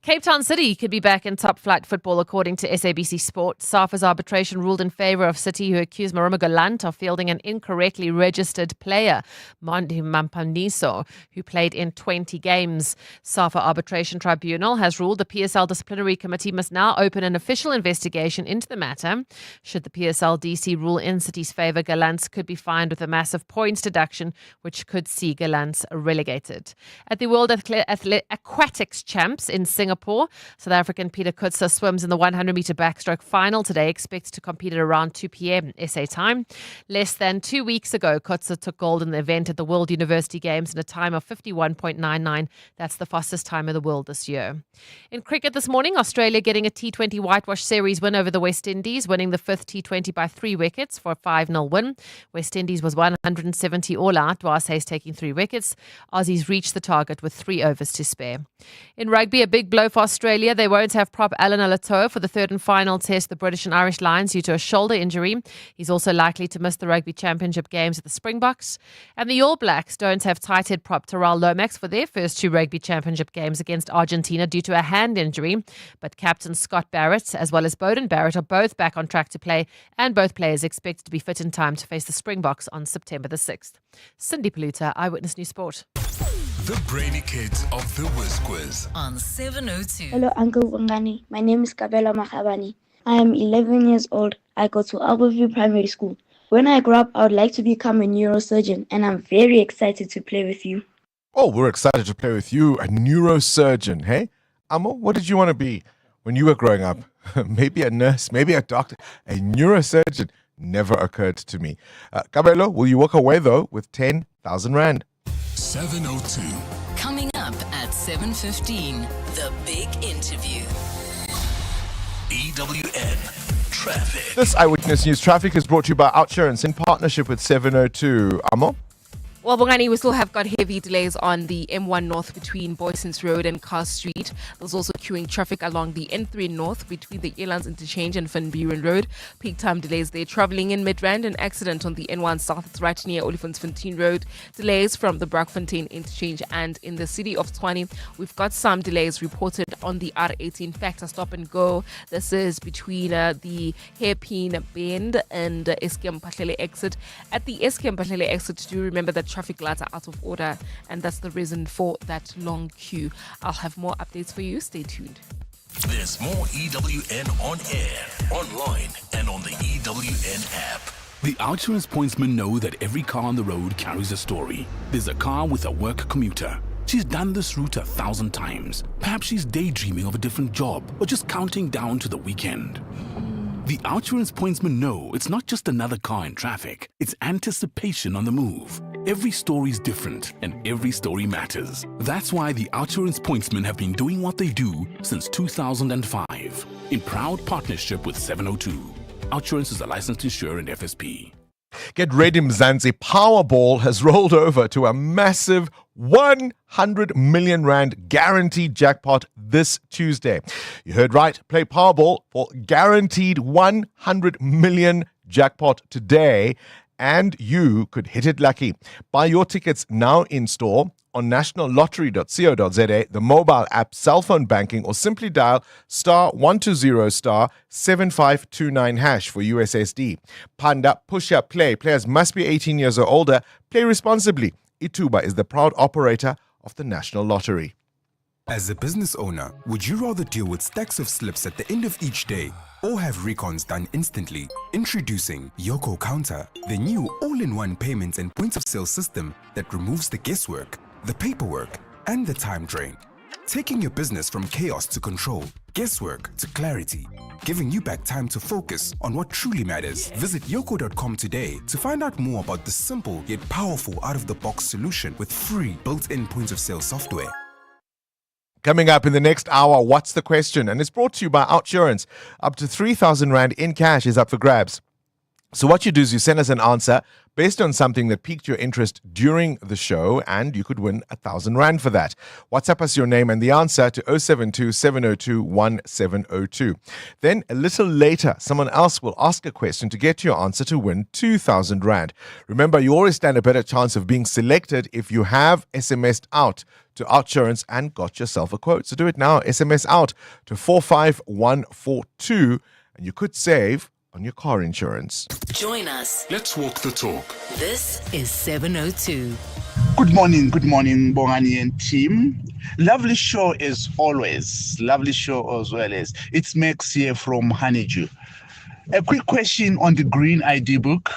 Cape Town City could be back in top flight football, according to SABC Sport. SAFA's arbitration ruled in favour of City, who accused Maruma Galant of fielding an incorrectly registered player, Mondi Mampaniso, who played in 20 games. SAFA Arbitration Tribunal has ruled the PSL Disciplinary Committee must now open an official investigation into the matter. Should the PSL DC rule in City's favour, Galant could be fined with a massive points deduction, which could see Galants relegated. At the World Aquatics Champs in Singapore, South African Peter Kutzer swims in the 100-meter backstroke final today, expects to compete at around 2 p.m. SA time. Less than 2 weeks ago, Kutzer took gold in the event at the World University Games in a time of 51.99. That's the fastest time of the world this year. In cricket this morning, Australia getting a T20 whitewash series win over the West Indies, winning the fifth T20 by 3 wickets for a 5-0 win. West Indies was 170 all out, whilst Hayes taking 3 wickets. Aussies reached the target with 3 overs to spare. In rugby, a big blow for Australia. They won't have prop Alan Alatoa for the third and final test, the British and Irish Lions, due to a shoulder injury. He's also likely to miss the Rugby Championship games at the Springboks. And the All Blacks don't have tight head prop Terrell Lomax for their first 2 Rugby Championship games against Argentina due to a hand injury. But captain Scott Barrett as well as Bowden Barrett are both back on track to play, and both players expected to be fit in time to face the Springboks on September the 6th. Cindy Paluta, Eyewitness News Sport. The Brainy Kids of the Whiz Quiz. On 702. Hello, Uncle Bongani. My name is Kabela Mahabani. I am 11 years old. I go to Albertview Primary School. When I grow up, I would like to become a neurosurgeon, and I'm very excited to play with you. Oh, we're excited to play with you, a neurosurgeon. Hey, Amo, what did you want to be when you were growing up? Maybe a nurse, maybe a doctor. A neurosurgeon never occurred to me. Kabelo, will you walk away, though, with 10,000 Rand? 702. Coming up at 7:15, the big interview. EWN Traffic. This Eyewitness News Traffic is brought to you by Outsurance in partnership with 702. Amo? Well, Bongani, we still have got heavy delays on the M1 North between Boysons Road and Carr Street. There's also queuing traffic along the N3 North between the Airlines Interchange and Van Buren Road. Peak time delays there. Traveling in Midrand, an accident on the N1 South. It's right near Olifantsfontein Road. Delays from the Brakfontein Interchange and in the city of Tshwane. We've got some delays reported on the R18 Factor Stop and Go. This is between the Hairpin Bend and Eskom Patlele exit. At the Eskom Patlele exit, do remember that traffic lights are out of order, and that's the reason for that long queue. I'll have more updates for you. Stay tuned. There's more EWN on air, online, and on the EWN app. The Outsurance pointsmen know that every car on the road carries a story. There's a car with a work commuter. She's done this route 1,000 times. Perhaps she's daydreaming of a different job or just counting down to the weekend. The Outsurance pointsmen know it's not just another car in traffic, it's anticipation on the move. Every story's different and every story matters. That's why the Outsurance pointsmen have been doing what they do since 2005, in proud partnership with 702. Outsurance is a licensed insurer and FSP. Get ready, Mzansi. Powerball has rolled over to a massive 100 million Rand guaranteed jackpot this Tuesday. You heard right. Play Powerball for guaranteed 100 million jackpot today, and you could hit it lucky. Buy your tickets now in store on nationallottery.co.za, the mobile app, cell phone banking, or simply dial *120 *7529 hash for USSD. Panda, push up, play. Players must be 18 years or older. Play responsibly. Ituba is the proud operator of the National Lottery. As a business owner, would you rather deal with stacks of slips at the end of each day or have recons done instantly? Introducing Yoko Counter, the new all-in-one payments and points of sale system that removes the guesswork, the paperwork, and the time drain. Taking your business from chaos to control, guesswork to clarity, giving you back time to focus on what truly matters. Visit yoko.com today to find out more about the simple yet powerful out-of-the-box solution with free built-in points of sale software. Coming up in the next hour, What's the Question? And it's brought to you by Outsurance. Up to 3,000 Rand in cash is up for grabs. So what you do is you send us an answer based on something that piqued your interest during the show, and you could win 1,000 Rand for that. WhatsApp us your name and the answer to 072 702 1702. Then a little later, someone else will ask a question to get your answer to win 2,000 Rand. Remember, you always stand a better chance of being selected if you have SMS'd out to Outsurance and got yourself a quote. So do it now. SMS out to 45142 and you could save on your car insurance. Join us. Let's walk the talk. This is 702. Good morning, Bongani and team. Lovely show as always. Lovely show as well as. It's Max here from Honeydew. A quick question on the Green ID book.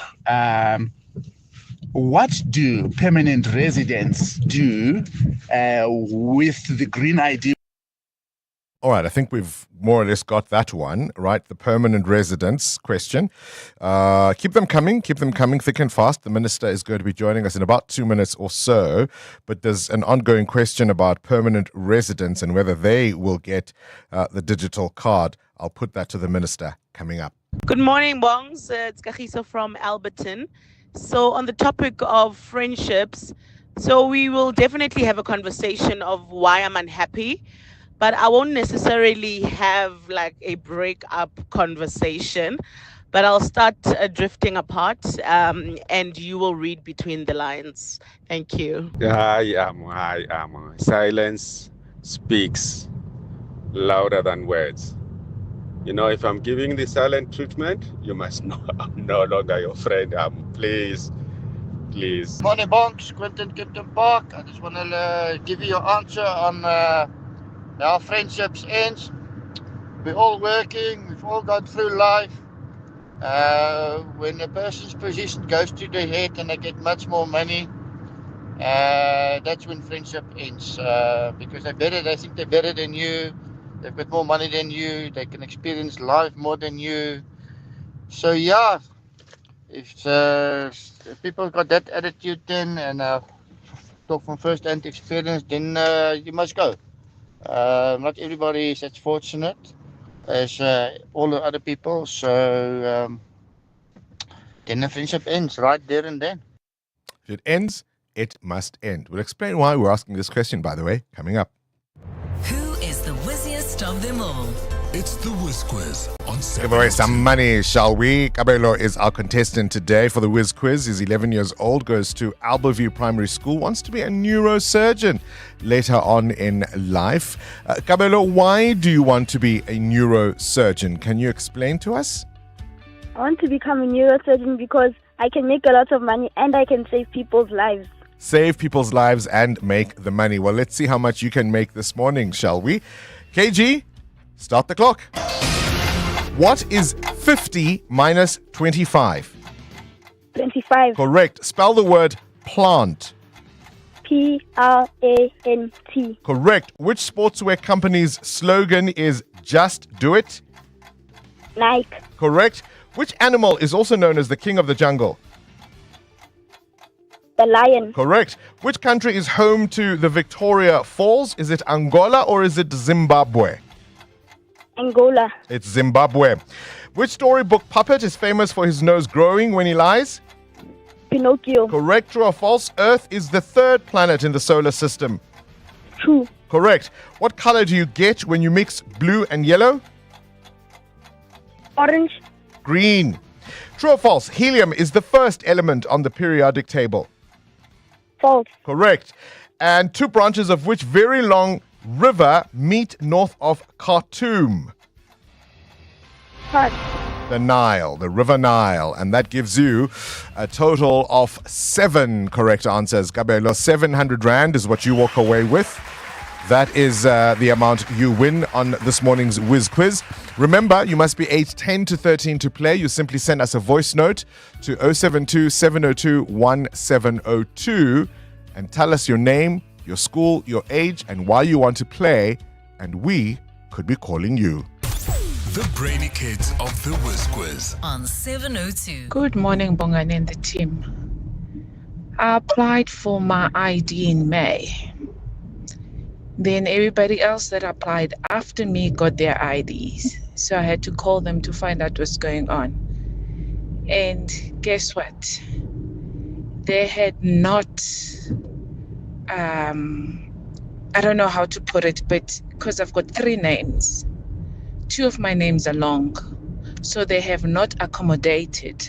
What do permanent residents do with the Green ID? All right, I think we've more or less got that one, right? The permanent residents question. Keep them coming thick and fast. The minister is going to be joining us in about 2 minutes or so. But there's an ongoing question about permanent residents and whether they will get the digital card. I'll put that to the minister coming up. Good morning, Bongs. It's Kagiso from Alberton. So on the topic of friendships, so we will definitely have a conversation of why I'm unhappy. But I won't necessarily have like a break-up conversation, but I'll start drifting apart and you will read between the lines. Thank you. Hi, silence speaks louder than words. You know, if I'm giving the silent treatment, you must know I'm no longer your friend. Please. Morning, Bonks. Quentin Kempton Park. I just want to give you your answer on how friendships ends. We're all working. We've all gone through life. When a person's position goes to their head and they get much more money, that's when friendship ends. Because they think they're better than you. They've got more money than you. They can experience life more than you. So yeah, if people got that attitude then, and talk from first-hand experience, then you must go. Not everybody is as fortunate as all the other people. So then the friendship ends right there and then. If it ends, it must end. We'll explain why we're asking this question, by the way, coming up. Who is the whizziest of them all? It's the Whiz Quiz on Give away some money, shall we? Kabelo is our contestant today for the Whiz Quiz. He's 11 years old, goes to Albertview Primary School, wants to be a neurosurgeon later on in life. Kabelo, why do you want to be a neurosurgeon? Can you explain to us? I want to become a neurosurgeon because I can make a lot of money and I can save people's lives. Save people's lives and make the money. Well, let's see how much you can make this morning, shall we? KG, start the clock. What is 50 minus 25? 25. Correct. Spell the word plant. P-R-A-N-T. Correct. Which sportswear company's slogan is just do it? Nike. Correct. Which animal is also known as the king of the jungle? The lion. Correct. Which country is home to the Victoria Falls? Is it Angola or is it Zimbabwe? Angola. It's Zimbabwe. Which storybook puppet is famous for his nose growing when he lies? Pinocchio. Correct. True or false? Earth is the third planet in the solar system. True. Correct. What color do you get when you mix blue and yellow? Orange. Green. True or false? Helium is the first element on the periodic table. False. Correct. And two branches of which very long river meet north of Khartoum? False. The Nile, the River Nile. And that gives you a total of 7 correct answers. Kabelo, 700 Rand is what you walk away with. That is the amount you win on this morning's Whiz Quiz. Remember, you must be aged 10 to 13 to play. You simply send us a voice note to 072 702 1702 and tell us your name, your school, your age, and why you want to play, and we could be calling you. The brainy kids of the Whiz Quiz On 702. Good morning, Bongani and the team. I applied for my ID in May. Then everybody else that applied after me got their IDs. So I had to call them to find out what's going on. And guess what? They had not, I don't know how to put it, but because I've got 3 names, 2 of my names are long. So they have not accommodated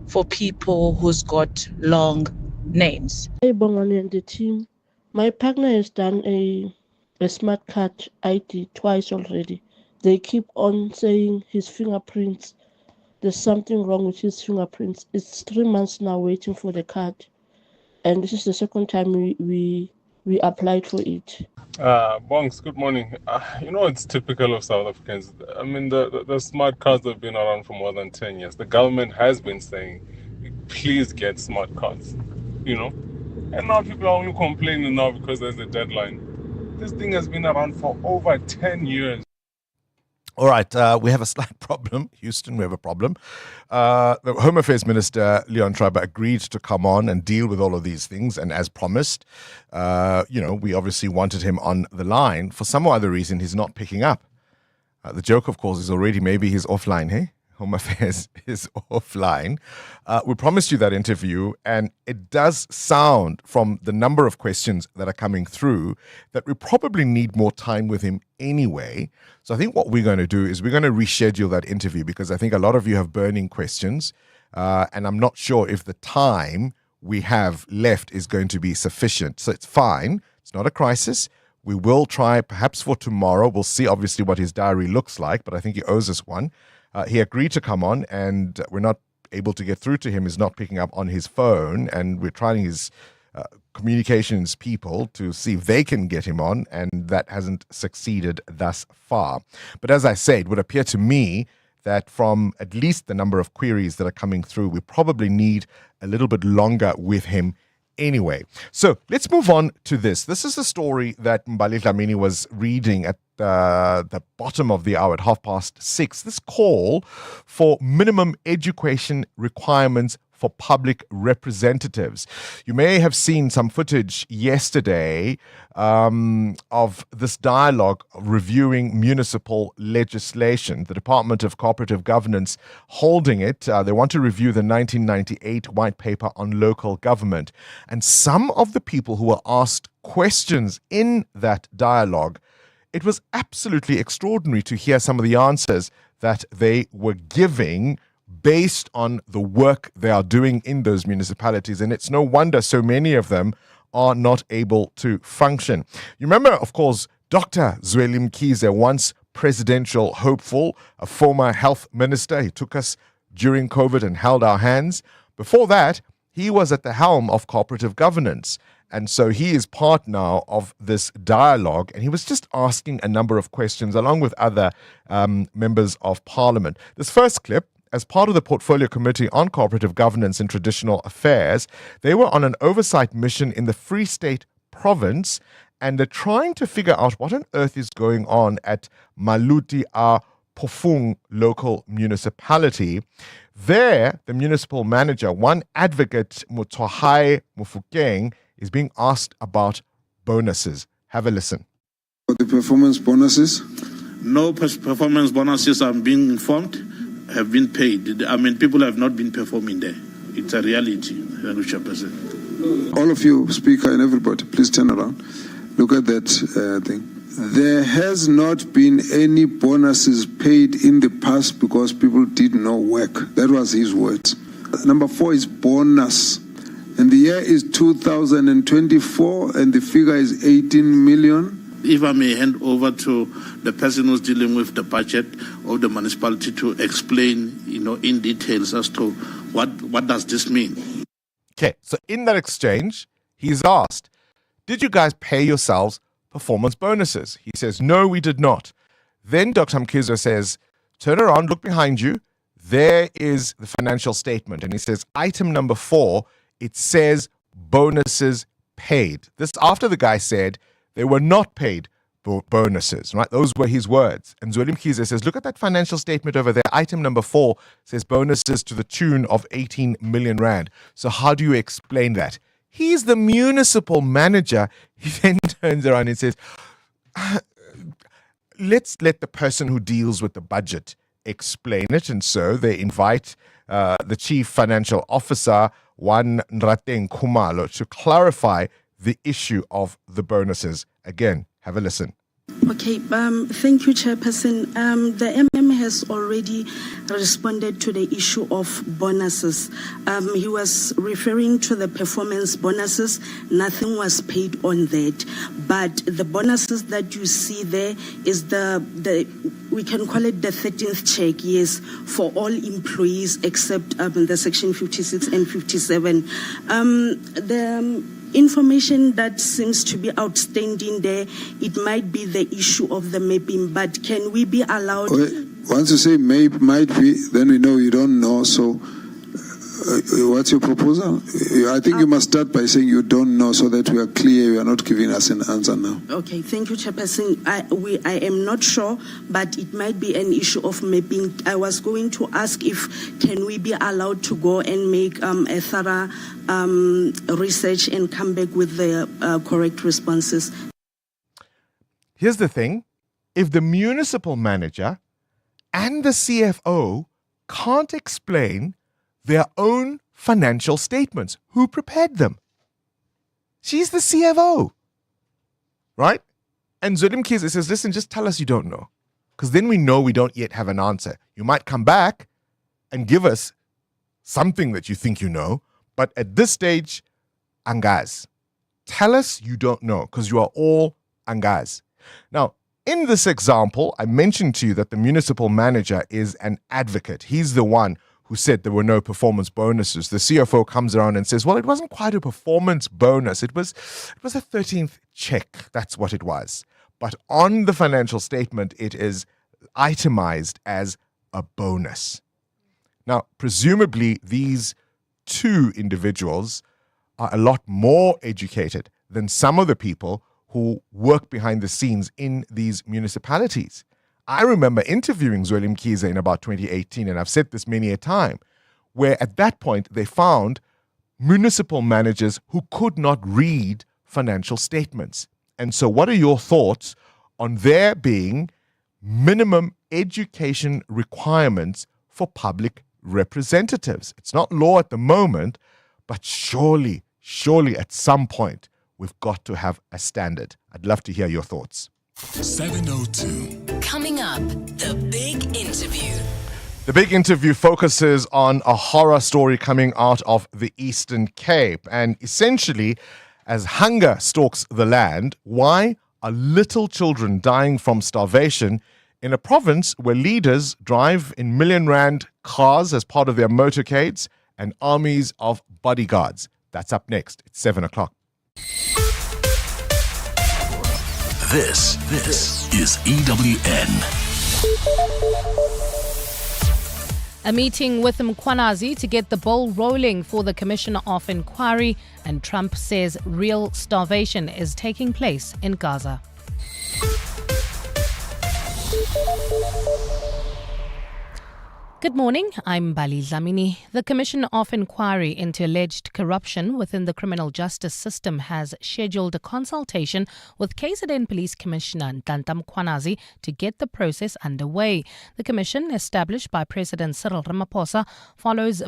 for people who's got long names. Hey, Bongani and the team. My partner has done a smart card ID twice already. They keep on saying his fingerprints. There's something wrong with his fingerprints. It's 3 months now waiting for the card. And this is the second time we applied for it. Bongs, good morning. It's typical of South Africans. I mean, the smart cards have been around for more than 10 years. The government has been saying, please get smart cards, And now people are only complaining now because there's a deadline. This thing has been around for over 10 years. All right, we have a slight problem. Houston, we have a problem. The Home Affairs Minister, Leon Schreiber, agreed to come on and deal with all of these things. And as promised, we obviously wanted him on the line. For some other reason, he's not picking up. The joke, of course, is already maybe he's offline, hey? Home Affairs is offline. We promised you that interview, and it does sound from the number of questions that are coming through that we probably need more time with him anyway. So I think what we're going to do is we're going to reschedule that interview because I think a lot of you have burning questions, and I'm not sure if the time we have left is going to be sufficient. So it's fine. It's not a crisis. We will try perhaps for tomorrow. We'll see obviously what his diary looks like, but I think he owes us one. He agreed to come on, and we're not able to get through to him. He's not picking up on his phone, and we're trying his communications people to see if they can get him on, and that hasn't succeeded thus far. But as I said, it would appear to me that from at least the number of queries that are coming through, we probably need a little bit longer with him Anyway, so let's move on to this. This is the story that Mbali Dlamini was reading at the bottom of the hour at 6:30. This call for minimum education requirements for public representatives. You may have seen some footage yesterday of this dialogue reviewing municipal legislation. The Department of Cooperative Governance holding it. They want to review the 1998 White Paper on Local Government. And some of the people who were asked questions in that dialogue, it was absolutely extraordinary to hear some of the answers that they were giving based on the work they are doing in those municipalities. And it's no wonder so many of them are not able to function. You remember, of course, Dr. Zweli Mkhize, once presidential hopeful, a former health minister. He took us during COVID and held our hands. Before that, he was at the helm of cooperative governance. And so he is part now of this dialogue, and he was just asking a number of questions along with other members of parliament. This first clip, as part of the Portfolio Committee on Cooperative Governance and Traditional Affairs, they were on an oversight mission in the Free State province, and they're trying to figure out what on earth is going on at Maluti a Pofung local municipality. There, the municipal manager, one advocate, Mutsohai Mufukeng, is being asked about bonuses. Have a listen. The performance bonuses? No performance bonuses, I'm being informed, have been paid. I mean, people have not been performing there. It's a reality, Chairperson. All of you, Speaker, and everybody, please turn around. Look at that thing. There has not been any bonuses paid in the past because people did no work. That was his words. Number 4 is bonus. And the year is 2024, and the figure is 18 million. If I may hand over to the person who's dealing with the budget of the municipality to explain, in details as to what does this mean. Okay, so in that exchange, he's asked, did you guys pay yourselves performance bonuses? He says, no, we did not. Then Dr. Mkhize says, turn around, look behind you. There is the financial statement. And he says, item number 4, it says bonuses paid. This after the guy said they were not paid bonuses, right? Those were his words. And Zweli Mkhize says, look at that financial statement over there. Item number 4 says bonuses to the tune of 18 million rand. So how do you explain that? He's the municipal manager. He then turns around and says, let's let the person who deals with the budget explain it. And so they invite the chief financial officer, Wan Nrateng Khumalo, to clarify the issue of the bonuses. Again, have a listen. Okay, thank you, Chairperson. The MM has already responded to the issue of bonuses. He was referring to the performance bonuses. Nothing was paid on that. But the bonuses that you see there is we can call it the 13th check, yes, for all employees except the section 56 and 57. The information that seems to be outstanding there, it might be the issue of the mapping, but can we be allowed... Once you say might be, then we know you don't know, so what's your proposal? I think you must start by saying you don't know so that we are clear, you are not giving us an answer now. Okay, thank you, Chairperson. I am not sure, but it might be an issue of mapping. I was going to ask can we be allowed to go and make a thorough research and come back with the correct responses. Here's the thing. If the municipal manager and the CFO can't explain their own financial statements, who prepared them? She's the CFO, right? And Zweli Mkhize says, listen, just tell us you don't know, because then we know we don't yet have an answer. You might come back and give us something that you think you know, but at this stage, angaz. Tell us you don't know, because you are all angaz. Now, in this example, I mentioned to you that the municipal manager is an advocate. He's the one who said there were no performance bonuses. The CFO comes around and says, well, it wasn't quite a performance bonus. It was a 13th check. That's what it was. But on the financial statement, it is itemized as a bonus. Now, presumably, these two individuals are a lot more educated than some of the people who work behind the scenes in these municipalities. I remember interviewing Zweli Mkhize in about 2018, and I've said this many a time, where at that point they found municipal managers who could not read financial statements. And so what are your thoughts on there being minimum education requirements for public representatives? It's not law at the moment, but surely at some point, we've got to have a standard. I'd love to hear your thoughts. 702. Coming up, the big interview. The big interview focuses on a horror story coming out of the Eastern Cape. And essentially, as hunger stalks the land, why are little children dying from starvation in a province where leaders drive in million-rand cars as part of their motorcades and armies of bodyguards? That's up next. It's 7 o'clock. This is EWN. A meeting with Mkhwanazi to get the ball rolling for the Commission of Inquiry, and Trump says real starvation is taking place in Gaza. Good morning, I'm Bali Dlamini. The Commission of Inquiry into alleged corruption within the criminal justice system has scheduled a consultation with KZN Police Commissioner Nhlanhla Mkhwanazi to get the process underway. The commission, established by President Cyril Ramaphosa, follows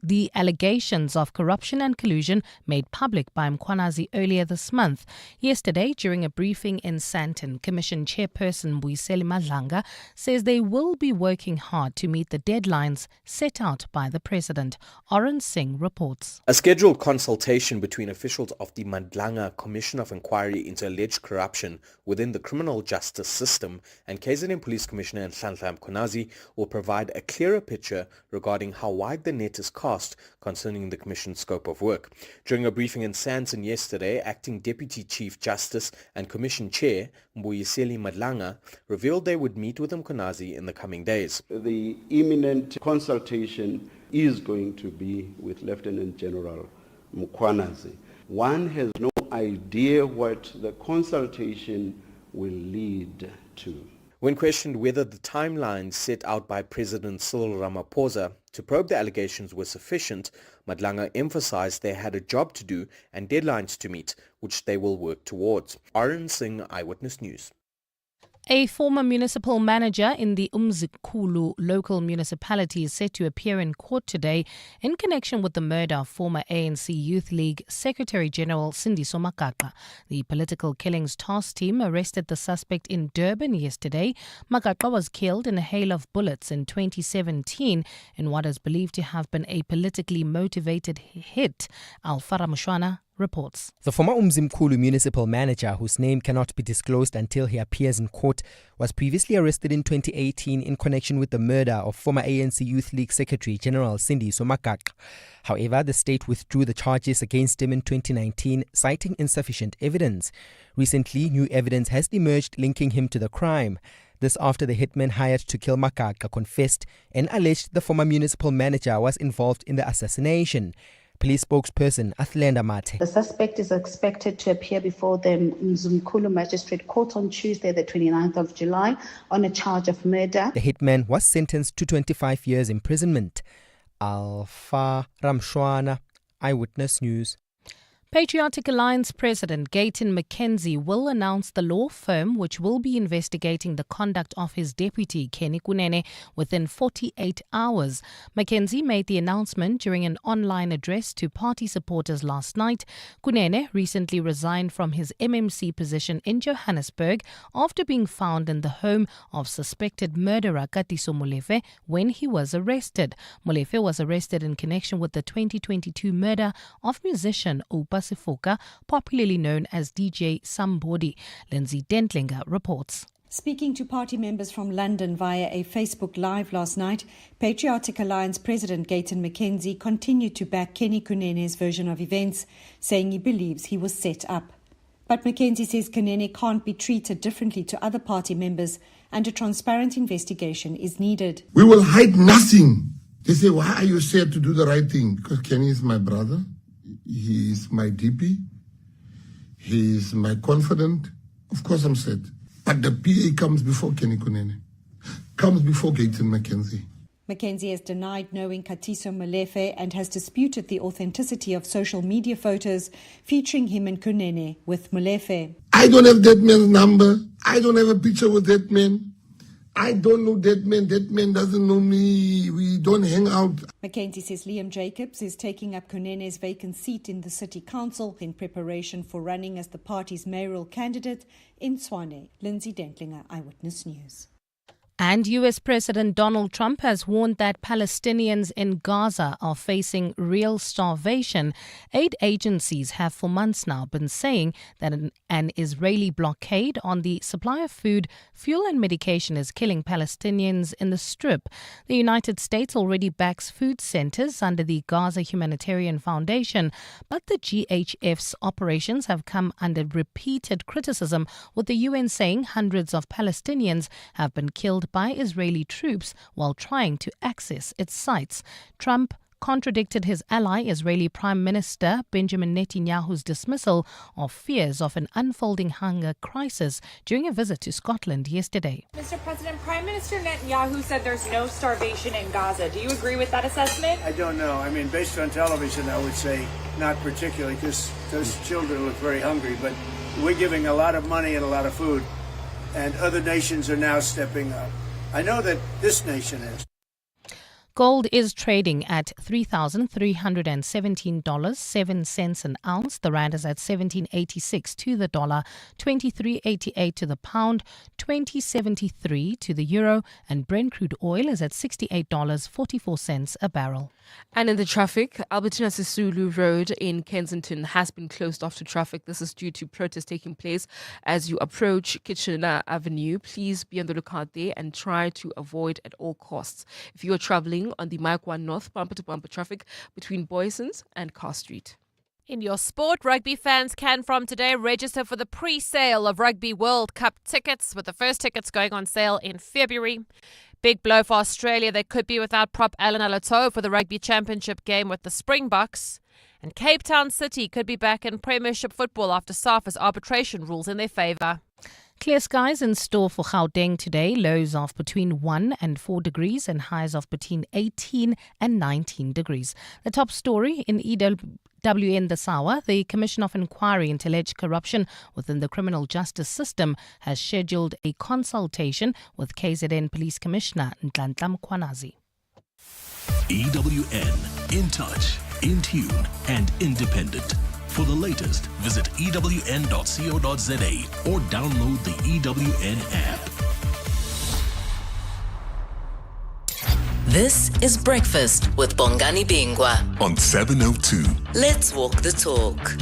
the allegations of corruption and collusion made public by Mkhwanazi earlier this month. Yesterday, during a briefing in Sandton, Commission Chairperson Mbuyiseli Madlanga says they will be working hard to meet the deadlines set out by the President. Oren Singh reports. A scheduled consultation between officials of the Madlanga Commission of Inquiry into alleged corruption within the criminal justice system and KZN Police Commissioner Nhlanhla Mkhwanazi will provide a clearer picture regarding how wide the net is cast concerning the Commission's scope of work. During a briefing in Sandton yesterday, Acting Deputy Chief Justice and Commission Chair Mbuyiseli Madlanga revealed they would meet with Mkhwanazi in the coming days. The imminent consultation is going to be with Lieutenant General Mkhwanazi. One has no idea what the consultation will lead to. When questioned whether the timelines set out by President Cyril Ramaphosa to probe the allegations were sufficient, Madlanga emphasized they had a job to do and deadlines to meet, which they will work towards. Arun Singh, Eyewitness News. A former municipal manager in the Umzikulu local municipality is set to appear in court today in connection with the murder of former ANC Youth League Secretary-General Sindiso Makaqha. The Political Killings Task Team arrested the suspect in Durban yesterday. Makaqha was killed in a hail of bullets in 2017 in what is believed to have been a politically motivated hit. Alfara Mushwana reports. The former Umzimkhulu municipal manager, whose name cannot be disclosed until he appears in court, was previously arrested in 2018 in connection with the murder of former ANC Youth League Secretary General Sindiso Makaqha. However, the state withdrew the charges against him in 2019, citing insufficient evidence. Recently, new evidence has emerged linking him to the crime. This after the hitman hired to kill Makaqha confessed and alleged the former municipal manager was involved in the assassination. Police spokesperson Athlenda Mate. The suspect is expected to appear before the Mzumkhulu Magistrate Court on Tuesday, the 29th of July, on a charge of murder. The hitman was sentenced to 25 years imprisonment. Alfa Ramshwana, Eyewitness News. Patriotic Alliance President Gayton McKenzie will announce the law firm which will be investigating the conduct of his deputy, Kenny Kunene, within 48 hours. McKenzie made the announcement during an online address to party supporters last night. Kunene recently resigned from his MMC position in Johannesburg after being found in the home of suspected murderer Katiso Molefe when he was arrested. Molefe was arrested in connection with the 2022 murder of musician Oupa Sifoka, popularly known as DJ Somebody. Lindsay Dentlinger reports. Speaking to party members from London via a Facebook Live last night, Patriotic Alliance President Gayton McKenzie continued to back Kenny Kunene's version of events, saying he believes he was set up. But McKenzie says Kunene can't be treated differently to other party members and a transparent investigation is needed. We will hide nothing. They say, why are you scared to do the right thing? Because Kenny is my brother. He is my DP. He is my confidant. Of course I'm sad. But the PA comes before Kenny Kunene. Comes before Gayton McKenzie. McKenzie has denied knowing Katiso Molefe and has disputed the authenticity of social media photos featuring him and Kunene with Molefe. I don't have that man's number. I don't have a picture with that man. I don't know that man. That man doesn't know me. We don't hang out. McKenzie says Liam Jacobs is taking up Kunene's vacant seat in the city council in preparation for running as the party's mayoral candidate in Tshwane. Lindsay Dentlinger, Eyewitness News. And US President Donald Trump has warned that Palestinians in Gaza are facing real starvation. Aid agencies have for months now been saying that an Israeli blockade on the supply of food, fuel and medication is killing Palestinians in the Strip. The United States already backs food centers under the Gaza Humanitarian Foundation, but the GHF's operations have come under repeated criticism, with the UN saying hundreds of Palestinians have been killed by Israeli troops while trying to access its sites. Trump contradicted his ally, Israeli Prime Minister Benjamin Netanyahu's dismissal of fears of an unfolding hunger crisis during a visit to Scotland yesterday. Mr. President, Prime Minister Netanyahu said there's no starvation in Gaza. Do you agree with that assessment? I don't know. I mean, based on television, I would say not particularly, because those children look very hungry, but we're giving a lot of money and a lot of food, and other nations are now stepping up. I know that this nation is. Gold is trading at $3,317.07 an ounce. The rand is at 17.86 to the dollar, 23.88 to the pound, 20.73 to the euro, and Brent crude oil is at $68.44 a barrel. And in the traffic, Albertina Sisulu Road in Kensington has been closed off to traffic. This is due to protests taking place as you approach Kitchener Avenue. Please be on the lookout there and try to avoid at all costs. If you are traveling on the Mike 1 North bumper-to-bumper traffic between Boysons and Carr Street. In your sport, rugby fans can from today register for the pre-sale of Rugby World Cup tickets, with the first tickets going on sale in February. Big blow for Australia. They could be without prop Alan Alato for the Rugby Championship game with the Springboks. And Cape Town City could be back in Premiership football after SAFA's arbitration rules in their favour. Clear skies in store for Gauteng today. Lows of between 1 and 4 degrees and highs of between 18 and 19 degrees. The top story in EWN this hour: the Commission of Inquiry into alleged corruption within the criminal justice system has scheduled a consultation with KZN Police Commissioner Nhlanhla Mkhwanazi. EWN, in touch, in tune and independent. For the latest, visit ewn.co.za or download the EWN app. This is Breakfast with Bongani Bingwa On 702. Let's walk the talk.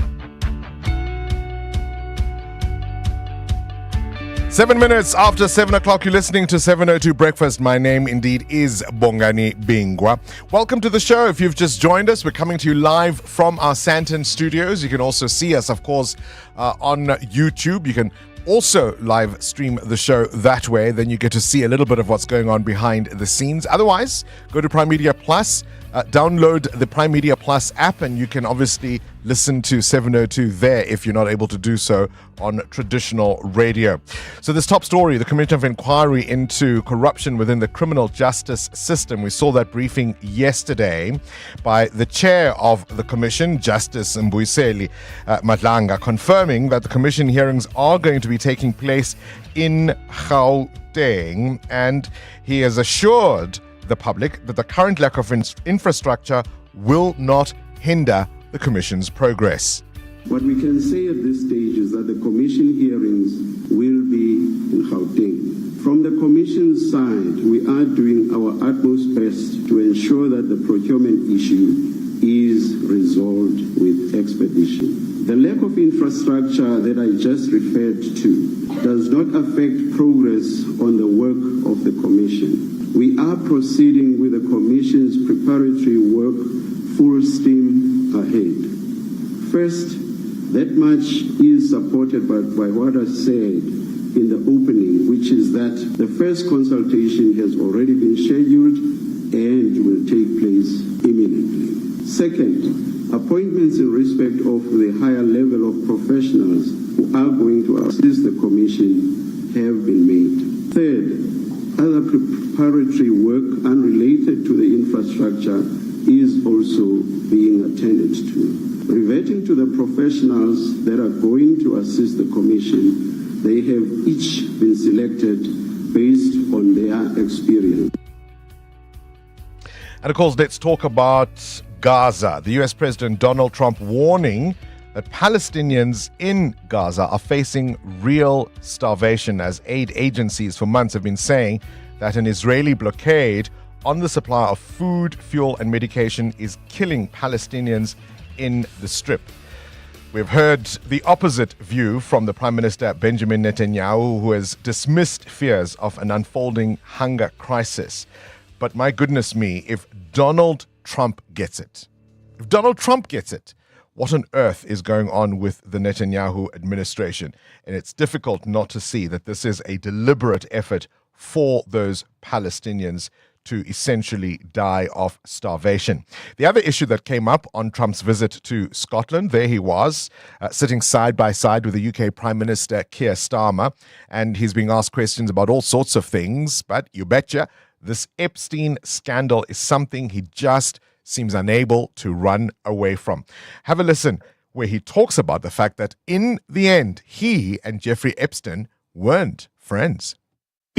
7 minutes after 7 o'clock, you're listening to 702 Breakfast. My name indeed is Bongani Bingwa. Welcome to the show. If you've just joined us, we're coming to you live from our Sandton studios. You can also see us, of course, on YouTube. You can also live stream the show that way. Then you get to see a little bit of what's going on behind the scenes. Otherwise, go to Prime Media Plus, download the Prime Media Plus app, and you can obviously listen to 702 there if you're not able to do so on traditional radio. So this top story, the Commission of Inquiry into corruption within the criminal justice system. We saw that briefing yesterday by the chair of the commission, Justice Mbuyiseli Madlanga, confirming that the commission hearings are going to be taking place in Gauteng, and he has assured the public that the current lack of infrastructure will not hinder the Commission's progress. What we can say at this stage is that the Commission hearings will be in Gauteng. From the Commission's side, we are doing our utmost best to ensure that the procurement issue is resolved with expedition. The lack of infrastructure that I just referred to does not affect progress on the work of the Commission. We are proceeding with the Commission's preparatory work full steam ahead. First, that much is supported by what I said in the opening, which is that the first consultation has already been scheduled and will take place imminently. Second, Appointments in respect of the higher level of professionals who are going to assist the Commission have been made. Third, other preparatory work unrelated to the infrastructure is also being attended to. Reverting to the professionals that are going to assist the Commission, they have each been selected based on their experience. And of course, let's talk about Gaza. The US President Donald Trump warning that Palestinians in Gaza are facing real starvation, as aid agencies for months have been saying that an Israeli blockade on the supply of food, fuel, and medication is killing Palestinians in the Strip. We've heard the opposite view from the Prime Minister Benjamin Netanyahu, who has dismissed fears of an unfolding hunger crisis. But my goodness me, if Donald Trump gets it, what on earth is going on with the Netanyahu administration? And it's difficult not to see that this is a deliberate effort for those Palestinians to essentially die of starvation. The other issue that came up on Trump's visit to Scotland, there he was, sitting side by side with the UK Prime Minister Keir Starmer, and he's being asked questions about all sorts of things, but you betcha, this Epstein scandal is something he just seems unable to run away from. Have a listen where he talks about the fact that in the end, he and Jeffrey Epstein weren't friends.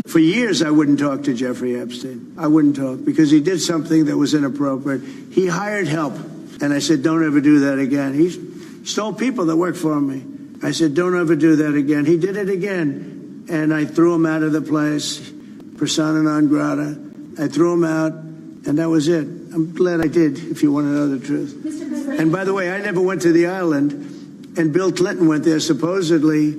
For years, I wouldn't talk to Jeffrey Epstein. I wouldn't talk because he did something that was inappropriate. He hired help, and I said, don't ever do that again. He stole people that worked for me. I said, don't ever do that again. He did it again, and I threw him out of the place, persona non grata. I threw him out, and that was it. I'm glad I did, if you want to know the truth. And by the way, I never went to the island, and Bill Clinton went there supposedly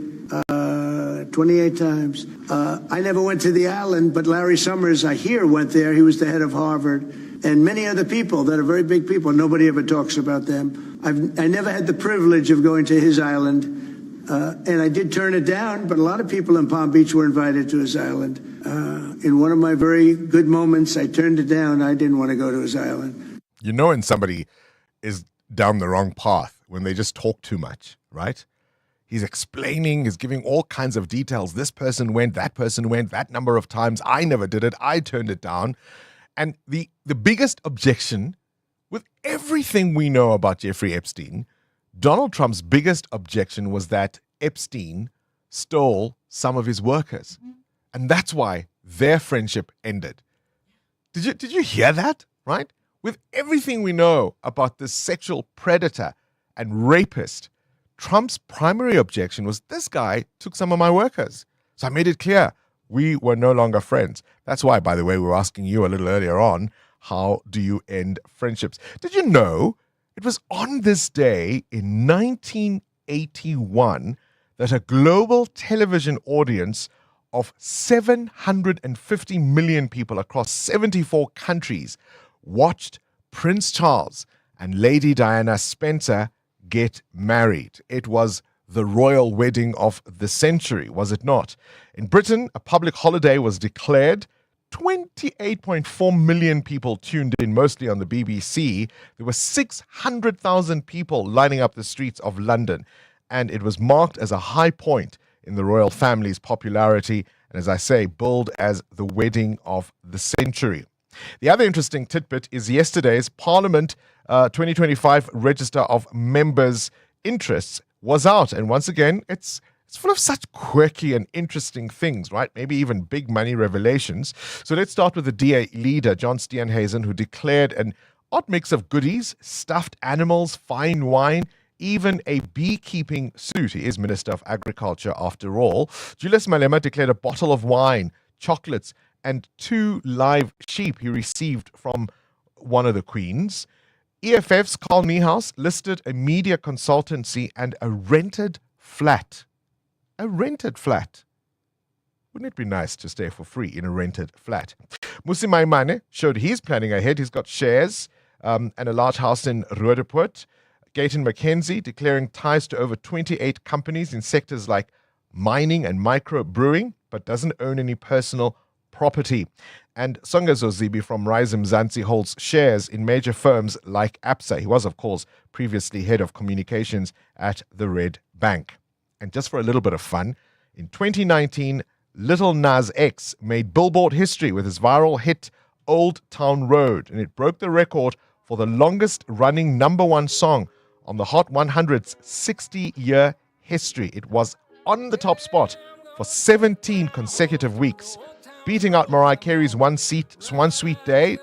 28 times. I never went to the island, but Larry Summers, I hear, went there. He was the head of Harvard. And many other people that are very big people. Nobody ever talks about them. I never had the privilege of going to his island. And I did turn it down, but a lot of people in Palm Beach were invited to his island. In one of my very good moments, I turned it down. I didn't want to go to his island. You know when somebody is down the wrong path, when they just talk too much, right? He's explaining, he's giving all kinds of details. This person went, that number of times. I never did it. I turned it down. And the biggest objection, with everything we know about Jeffrey Epstein, Donald Trump's biggest objection was that Epstein stole some of his workers. And that's why their friendship ended. Did you hear that, right? With everything we know about this sexual predator and rapist, Trump's primary objection was this guy took some of my workers. So I made it clear we were no longer friends. That's why, by the way, we were asking you a little earlier on, how do you end friendships? Did you know it was on this day in 1981 that a global television audience of 750 million people across 74 countries watched Prince Charles and Lady Diana Spencer get married? It was the royal wedding of the century, was it not? In Britain, a public holiday was declared. 28.4 million people tuned in, mostly on the BBC. There were 600,000 people lining up the streets of London, and it was marked as a high point in the royal family's popularity, and as I say, billed as the wedding of the century. The other interesting tidbit is yesterday's Parliament 2025 Register of Members' Interests was out. And once again, it's full of such quirky and interesting things, right? Maybe even big money revelations. So let's start with the DA leader, John Steenhuisen, who declared an odd mix of goodies, stuffed animals, fine wine, even a beekeeping suit. He is Minister of Agriculture after all. Julius Malema declared a bottle of wine, chocolates, and 2 live sheep he received from one of the queens. EFF's Carl Niehaus listed a media consultancy and a rented flat. A rented flat. Wouldn't it be nice to stay for free in a rented flat? Musi Maimane showed he's planning ahead. He's got shares and a large house in Roodepoort. Gayton McKenzie declaring ties to over 28 companies in sectors like mining and micro brewing, but doesn't own any personal property. And Songezo Zibi from Rise Mzansi holds shares in major firms like Absa. He was, of course, previously head of communications at the Red Bank. And just for a little bit of fun, in 2019, Lil Nas X made Billboard history with his viral hit Old Town Road, and it broke the record for the longest running #1 song on the Hot 100's 60-year history. It was on the top spot for 17 consecutive weeks, beating out Mariah Carey's One Sweet Day.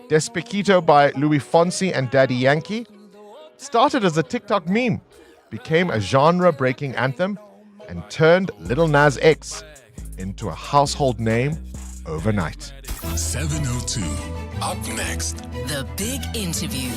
Despacito by Louis Fonsi and Daddy Yankee started as a TikTok meme, became a genre-breaking anthem, and turned Lil Nas X into a household name overnight. 702. Up next, The Big Interview.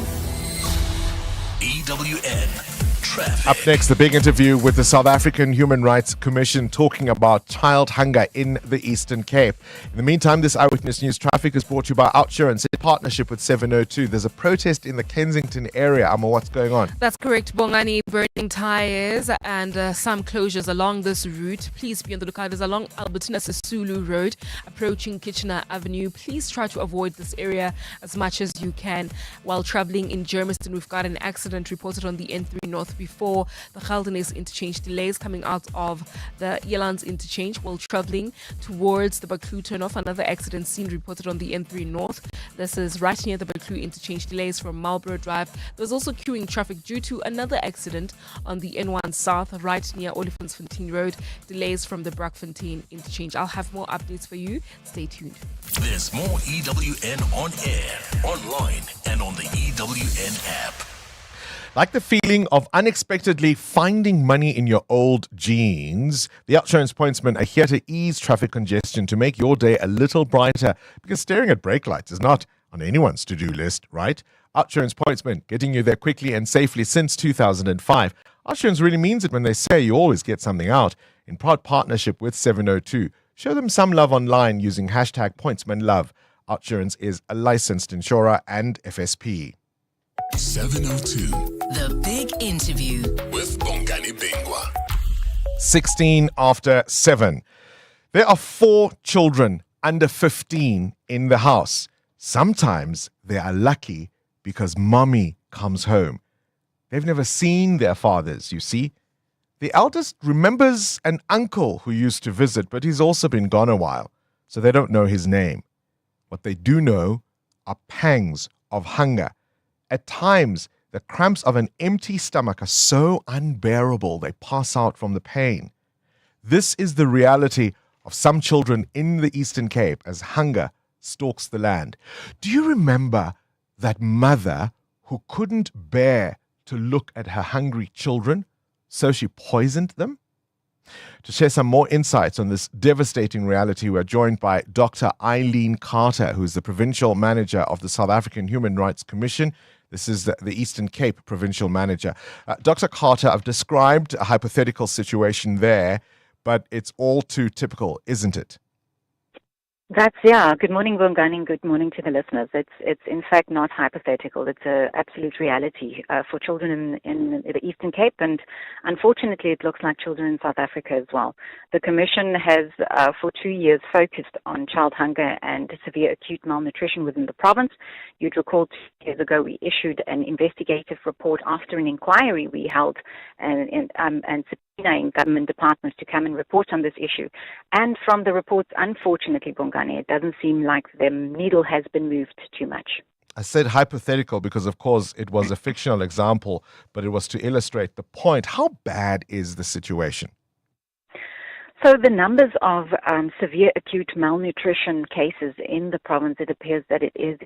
EWN Traffic. Up next, the big interview with the South African Human Rights Commission talking about child hunger in the Eastern Cape. In the meantime, this Eyewitness News traffic is brought to you by Outsurance in partnership with 702. There's a protest in the Kensington area. Amma, what's going on? That's correct, Bongani. Burning tires and some closures along this route. Please be on the lookout. There's along Albertina Sisulu Road, approaching Kitchener Avenue. Please try to avoid this area as much as you can. While traveling in Germiston, we've got an accident reported on the N3 North before the Geldenes interchange. Delays coming out of the Yelands interchange while traveling towards the Baklu turnoff. Another accident scene reported on the N3 North. This is right near the Baklu interchange. Delays from Marlborough Drive. There's also queuing traffic due to another accident on the N1 South right near Olifantsfontein Road. Delays from the Brackfontein interchange. I'll have more updates for you. Stay tuned. There's more EWN on air, online, and on the EWN app. Like the feeling of unexpectedly finding money in your old jeans, the Outsurance pointsmen are here to ease traffic congestion to make your day a little brighter, because staring at brake lights is not on anyone's to-do list, right? Outsurance pointsmen, getting you there quickly and safely since 2005. Outsurance really means it when they say you always get something out. In proud partnership with 702, show them some love online using hashtag pointsmanlove. Outsurance is a licensed insurer and FSP. 702. The Big Interview with Bongani Bingwa. 16 after 7. There are 4 children under 15 in the house. Sometimes they are lucky because mommy comes home. They've never seen their fathers, you see. The eldest remembers an uncle who used to visit, but he's also been gone a while, so they don't know his name. What they do know are pangs of hunger. At times, the cramps of an empty stomach are so unbearable they pass out from the pain. This is the reality of some children in the Eastern Cape as hunger stalks the land. Do you remember that mother who couldn't bear to look at her hungry children, so she poisoned them? To share some more insights on this devastating reality, we're joined by Dr. Eileen Carter, who is the Provincial Manager of the South African Human Rights Commission. This is the Eastern Cape Provincial Manager. Dr. Carter, I've described a hypothetical situation there, but it's all too typical, isn't it? Yeah. Good morning, Bongani. Good morning to the listeners. It's in fact not hypothetical. It's an absolute reality for children in the Eastern Cape, and unfortunately, it looks like children in South Africa as well. The Commission has, for 2 years, focused on child hunger and severe acute malnutrition within the province. You'd recall 2 years ago we issued an investigative report after an inquiry we held and subpoenaing government departments to come and report on this issue. And from the reports, unfortunately, Bongani, it doesn't seem like the needle has been moved too much. I said hypothetical because, of course, it was a fictional example, but it was to illustrate the point. How bad is the situation? So the numbers of severe acute malnutrition cases in the province, it appears that it is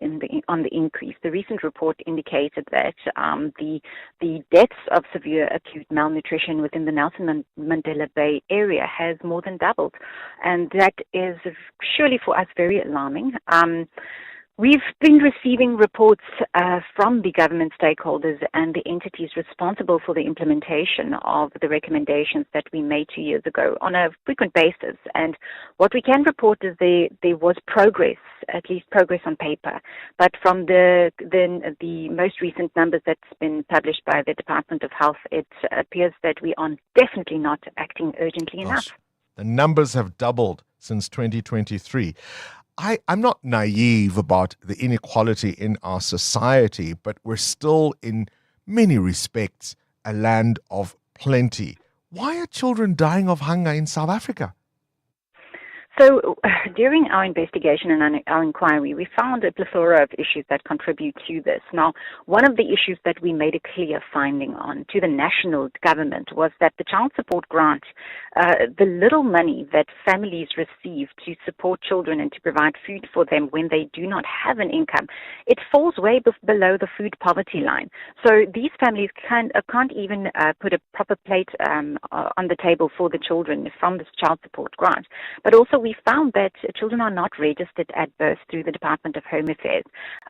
on the increase. The recent report indicated that the deaths of severe acute malnutrition within the Nelson Mandela Bay area has more than doubled, and that is surely for us very alarming. We've been receiving reports from the government stakeholders and the entities responsible for the implementation of the recommendations that we made 2 years ago on a frequent basis. And what we can report is there was progress, at least progress on paper. But from the most recent numbers that's been published by the Department of Health, it appears that we are definitely not acting urgently enough. The numbers have doubled since 2023. I'm not naive about the inequality in our society, but we're still, in many respects, a land of plenty. Why are children dying of hunger in South Africa? So during our investigation and our inquiry, we found a plethora of issues that contribute to this. Now, one of the issues that we made a clear finding on to the national government was that the child support grant, the little money that families receive to support children and to provide food for them when they do not have an income, it falls way below the food poverty line. So these families can't even put a proper plate on the table for the children from this child support grant. But also we found that children are not registered at birth through the Department of Home Affairs,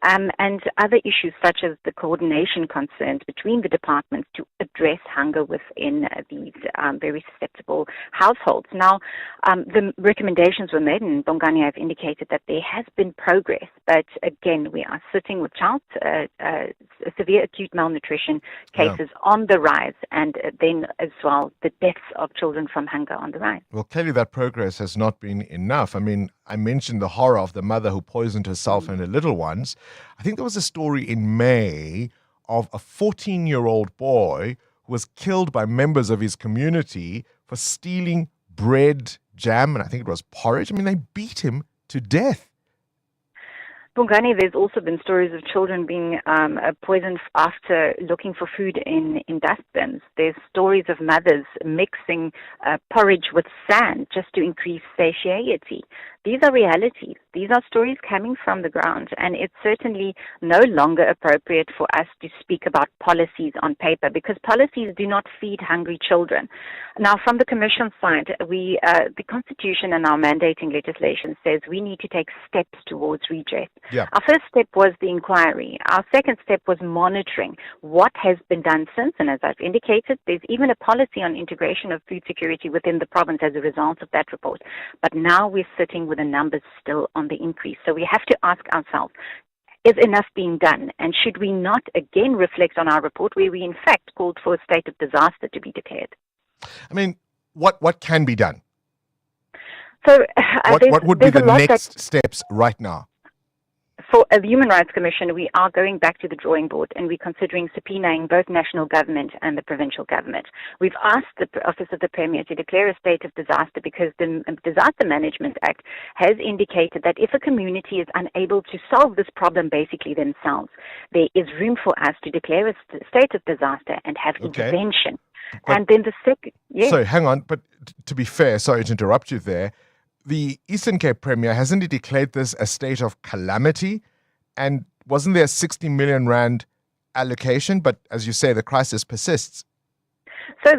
and other issues such as the coordination concerns between the departments to address hunger within these very susceptible households. Now, the recommendations were made, and Bongani have indicated that there has been progress, but again, we are sitting with severe acute malnutrition cases on the rise, and then as well the deaths of children from hunger on the rise. Well, clearly that progress has not been enough. I mean, I mentioned the horror of the mother who poisoned herself and her little ones. I think there was a story in May of a 14-year-old boy who was killed by members of his community for stealing bread, jam, and I think it was porridge. I mean, they beat him to death. Bongani, there's also been stories of children being poisoned after looking for food in dustbins. There's stories of mothers mixing porridge with sand just to increase satiety. These are realities. These are stories coming from the ground, and it's certainly no longer appropriate for us to speak about policies on paper because policies do not feed hungry children. Now, from the Commission side, the Constitution and our mandating legislation says we need to take steps towards redress. Yeah. Our first step was the inquiry. Our second step was monitoring what has been done since, and as I've indicated, there's even a policy on integration of food security within the province as a result of that report. But now we're sitting with the numbers still on the increase. So we have to ask ourselves, is enough being done? And should we not again reflect on our report where we in fact called for a state of disaster to be declared? I mean, what can be done? So what would be the next steps right now? For the Human Rights Commission, we are going back to the drawing board and we're considering subpoenaing both national government and the provincial government. We've asked the Office of the Premier to declare a state of disaster because the Disaster Management Act has indicated that if a community is unable to solve this problem basically themselves, there is room for us to declare a state of disaster and have intervention. But, and then the second... Yes. So hang on, but to be fair, sorry to interrupt you there, the Eastern Cape Premier, hasn't he declared this a state of calamity? And wasn't there a 60 million rand allocation? But as you say, the crisis persists. So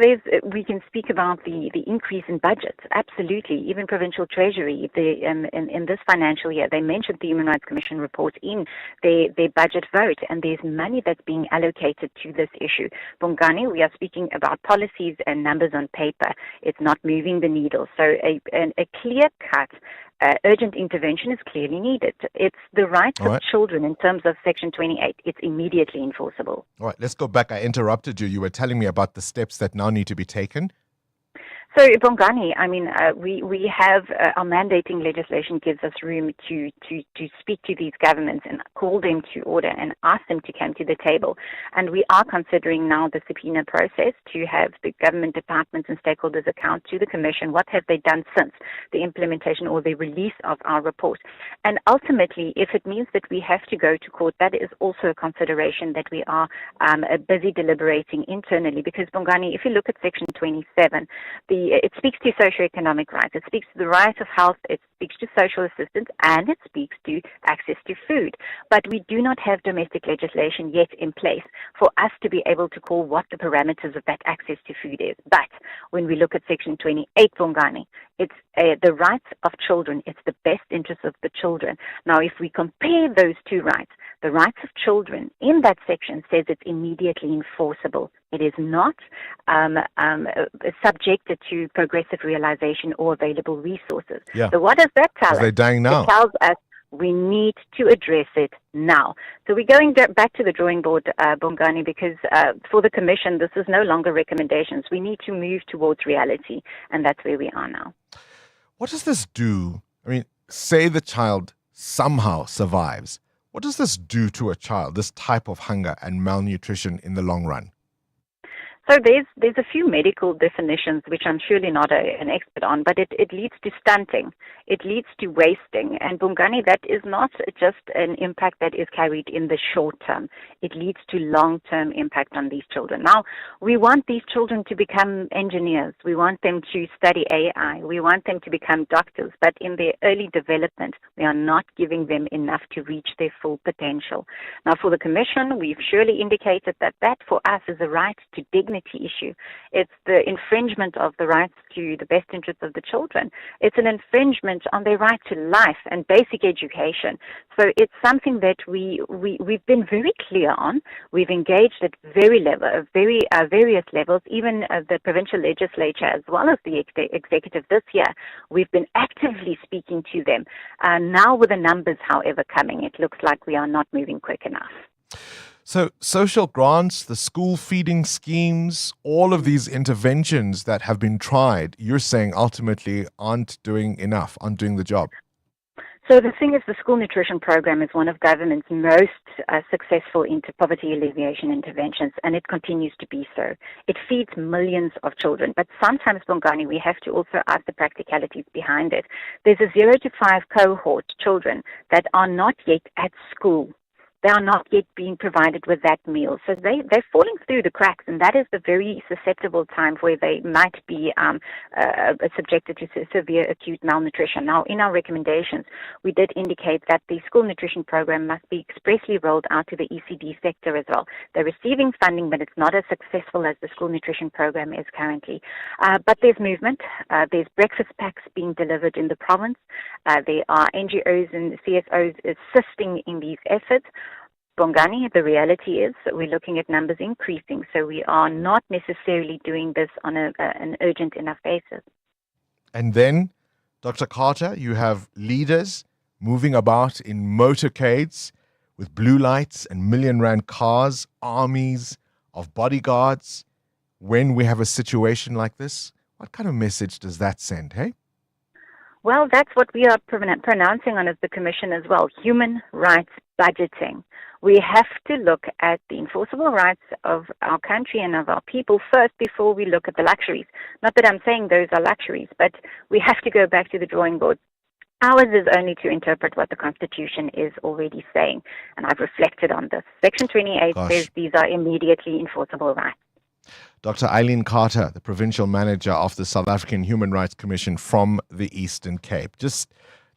we can speak about the increase in budgets, absolutely. Even provincial treasury, in this financial year, they mentioned the Human Rights Commission report in their budget vote, and there's money that's being allocated to this issue. Bongani, we are speaking about policies and numbers on paper. It's not moving the needle. So a clear-cut urgent intervention is clearly needed. It's the rights of children in terms of Section 28. It's immediately enforceable. All right, let's go back. I interrupted you. You were telling me about the steps that now need to be taken. So, Bongani, I mean, we have our mandating legislation gives us room to speak to these governments and call them to order and ask them to come to the table. And we are considering now the subpoena process to have the government departments and stakeholders account to the Commission. What have they done since the implementation or the release of our report? And ultimately, if it means that we have to go to court, that is also a consideration that we are busy deliberating internally. Because, Bongani, if you look at Section 27, it speaks to socioeconomic rights, it speaks to the right of health, it speaks to social assistance, and it speaks to access to food. But we do not have domestic legislation yet in place for us to be able to call what the parameters of that access to food is. But when we look at Section 28, Bongani, it's the rights of children. It's the best interest of the children. Now, if we compare those two rights, the rights of children in that section says it's immediately enforceable. It is not subjected to progressive realization or available resources. Yeah. So what does that tell us? They're dying now. It tells us we need to address it now. So we're going back to the drawing board, Bongani, because for the Commission, this is no longer recommendations. We need to move towards reality, and that's where we are now. What does this do? I mean, say the child somehow survives. What does this do to a child, this type of hunger and malnutrition in the long run? So there's a few medical definitions which I'm surely not an expert on, but it leads to stunting. It leads to wasting. And Bongani, that is not just an impact that is carried in the short term. It leads to long-term impact on these children. Now, we want these children to become engineers. We want them to study AI. We want them to become doctors. But in their early development, we are not giving them enough to reach their full potential. Now, for the Commission, we've surely indicated that for us is a right to dignity issue. It's the infringement of the rights to the best interests of the children. It's an infringement on their right to life and basic education. So it's something that we've been very clear on. We've engaged at various levels, even the provincial legislature as well as the executive this year. We've been actively speaking to them. Now with the numbers, however, coming, it looks like we are not moving quick enough. So social grants, the school feeding schemes, all of these interventions that have been tried, you're saying ultimately aren't doing enough, aren't doing the job. So the thing is, the school nutrition program is one of government's most successful poverty alleviation interventions, and it continues to be so. It feeds millions of children, but sometimes, Bongani, we have to also ask the practicalities behind it. There's a 0 to 5 cohort children that are not yet at school. They are not yet being provided with that meal. So they're falling through the cracks, and that is the very susceptible time where they might be subjected to severe acute malnutrition. Now, in our recommendations, we did indicate that the school nutrition program must be expressly rolled out to the ECD sector as well. They're receiving funding, but it's not as successful as the school nutrition program is currently. But there's movement. There's breakfast packs being delivered in the province. There are NGOs and CSOs assisting in these efforts. Bongani, the reality is that we're looking at numbers increasing, so we are not necessarily doing this on an urgent enough basis. And then, Dr. Carter, you have leaders moving about in motorcades with blue lights and million-rand cars, armies of bodyguards. When we have a situation like this, what kind of message does that send, hey? Well, that's what we are pronouncing on as the Commission as well, human rights budgeting. We have to look at the enforceable rights of our country and of our people first before we look at the luxuries. Not that I'm saying those are luxuries, but we have to go back to the drawing board. Ours is only to interpret what the Constitution is already saying, and I've reflected on this. Section 28 says these are immediately enforceable rights. Dr. Eileen Carter, the provincial manager of the South African Human Rights Commission from the Eastern Cape. Just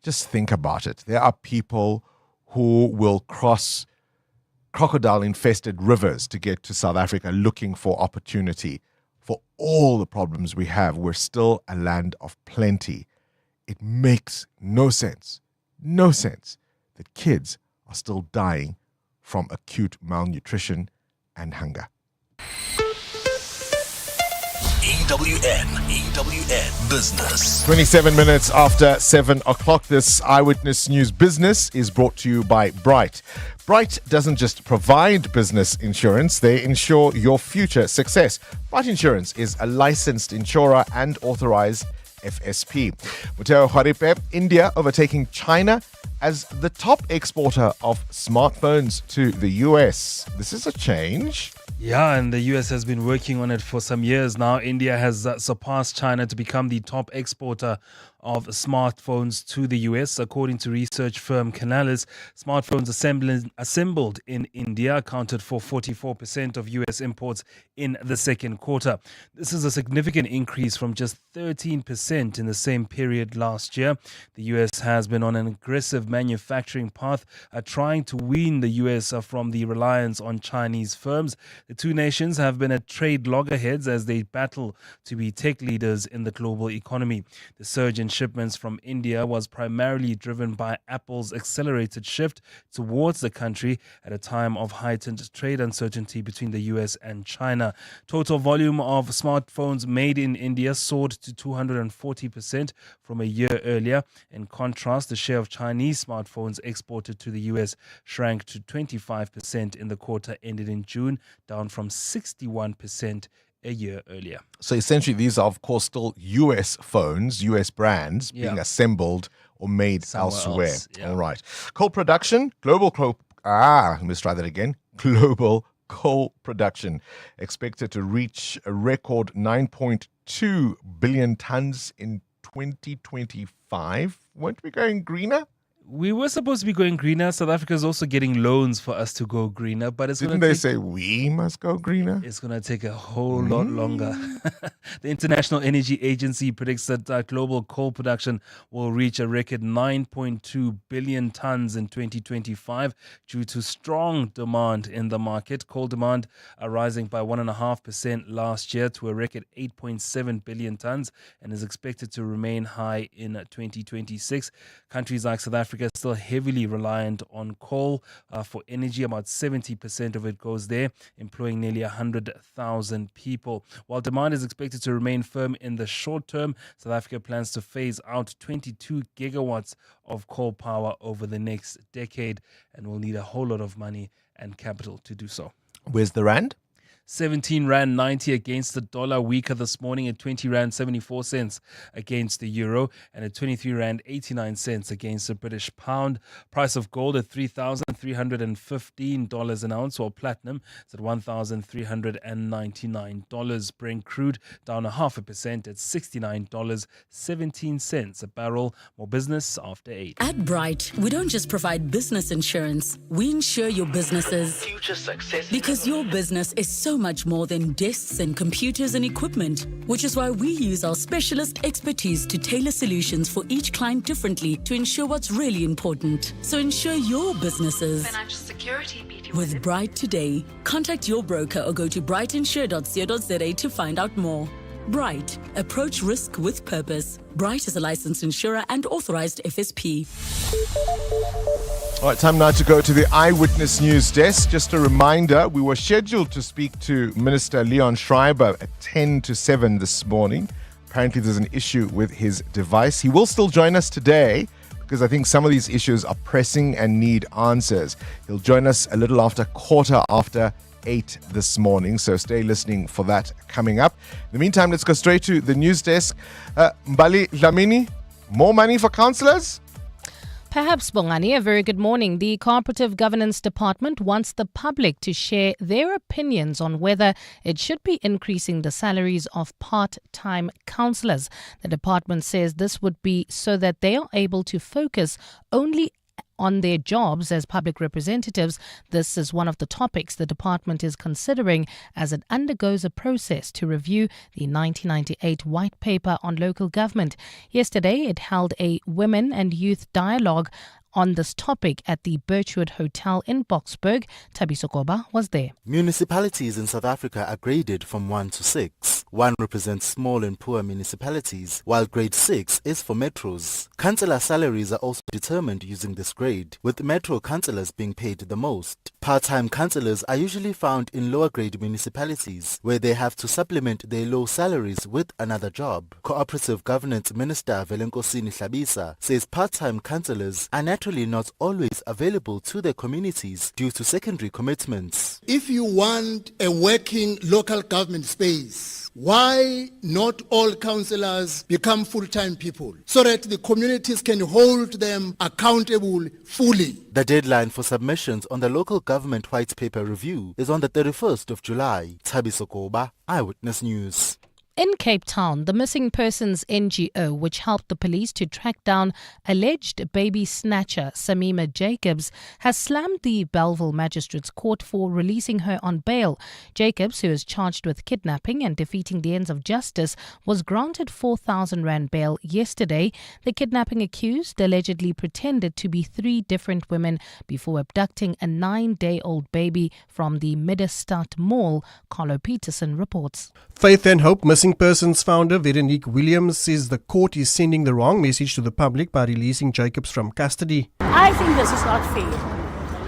think about it. There are people who will cross crocodile-infested rivers to get to South Africa looking for opportunity. For all the problems we have, we're still a land of plenty. It makes no sense that kids are still dying from acute malnutrition and hunger. EWN Business. 27 minutes after 7 o'clock, this Eyewitness News Business is brought to you by Bright. Bright doesn't just provide business insurance, they ensure your future success. Bright Insurance is a licensed insurer and authorized FSP. Muteo Haripe, India overtaking China as the top exporter of smartphones to the US. This is a change. Yeah, and the US has been working on it for some years now. India has surpassed China to become the top exporter of smartphones to the US. According to research firm Canalys, smartphones assembled in India accounted for 44% of US imports in the second quarter. This is a significant increase from just 13% in the same period last year. The US has been on an aggressive manufacturing path, trying to wean the US from the reliance on Chinese firms. The two nations have been at trade loggerheads as they battle to be tech leaders in the global economy. The surge in shipments from India was primarily driven by Apple's accelerated shift towards the country at a time of heightened trade uncertainty between the US and China. Total volume of smartphones made in India soared to 240% from a year earlier. In contrast, the share of Chinese smartphones exported to the US shrank to 25% in the quarter ended in June, down from 61% a year earlier. So essentially, these are, of course, still US phones, US brands being assembled or made Somewhere elsewhere. else, yeah. All right. Coal production, let me try that again. Global coal production expected to reach a record 9.2 billion tons in 2025. Weren't we going greener? We were supposed to be going greener. South Africa is also getting loans for us to go greener, but Didn't they say we must go greener? It's going to take a whole lot longer. The International Energy Agency predicts that global coal production will reach a record 9.2 billion tons in 2025 due to strong demand in the market. Coal demand rising by 1.5% last year to a record 8.7 billion tons and is expected to remain high in 2026. Countries like South Africa are still heavily reliant on coal for energy. About 70% of it goes there, employing nearly 100,000 people. While demand is expected to remain firm in the short term, South Africa plans to phase out 22 gigawatts of coal power over the next decade and will need a whole lot of money and capital to do so. Where's the rand? 17 Rand 90 against the dollar, weaker this morning at 20 Rand 74 cents against the euro and at 23 Rand 89 cents against the British pound. Price of gold at $3,315 an ounce, while platinum is at $1,399. Brent crude down 0.5% at $69.17 a barrel. More business after 8. At Bright, we don't just provide business insurance, we insure your businesses. Future success. Because your business is so much more than desks and computers and equipment, which is why we use our specialist expertise to tailor solutions for each client differently to ensure what's really important. So ensure your businesses. Financial security. With Bright today, contact your broker or go to brightinsure.co.za to find out more. Bright, approach risk with purpose. Bright is a licensed insurer and authorized FSP. All right, time now to go to the Eyewitness News Desk. Just a reminder, we were scheduled to speak to Minister Leon Schreiber at 10 to 7 this morning. Apparently there's an issue with his device. He will still join us today because I think some of these issues are pressing and need answers. He'll join us a little after 8:15 this morning, so stay listening for that coming up. In the meantime, let's go straight to the news desk. Mbali Dlamini, more money for councillors? Perhaps, Bongani, a very good morning. The Cooperative Governance Department wants the public to share their opinions on whether it should be increasing the salaries of part-time councillors. The department says this would be so that they are able to focus only on their jobs as public representatives. This is one of the topics the department is considering as it undergoes a process to review the 1998 White Paper on Local Government. Yesterday, it held a women and youth dialogue on this topic at the Birchwood Hotel in Boksburg. Thabiso Koba was there. Municipalities in South Africa are graded from 1 to 6. 1 represents small and poor municipalities, while grade 6 is for metros. Councillor salaries are also determined using this grade, with metro councillors being paid the most. Part-time councillors are usually found in lower grade municipalities, where they have to supplement their low salaries with another job. Cooperative Governance Minister Velenkosini Hlabisa says part-time councillors are naturally not always available to their communities due to secondary commitments. If you want a working local government space, why not all councillors become full-time people so that the communities can hold them accountable fully? The deadline for submissions on the Local Government White Paper review is on the 31st of July. Thabiso Koba, Eyewitness News. In Cape Town, the Missing Persons NGO, which helped the police to track down alleged baby snatcher Samima Jacobs, has slammed the Bellville Magistrates Court for releasing her on bail. Jacobs, who is charged with kidnapping and defeating the ends of justice, was granted 4,000 Rand bail yesterday. The kidnapping accused allegedly pretended to be 3 different women before abducting a 9-day-old baby from the Middestad Mall, Carlo Peterson reports. Faith and Hope Missing Persons founder Veronique Williams says the court is sending the wrong message to the public by releasing Jacobs from custody. I think this is not fair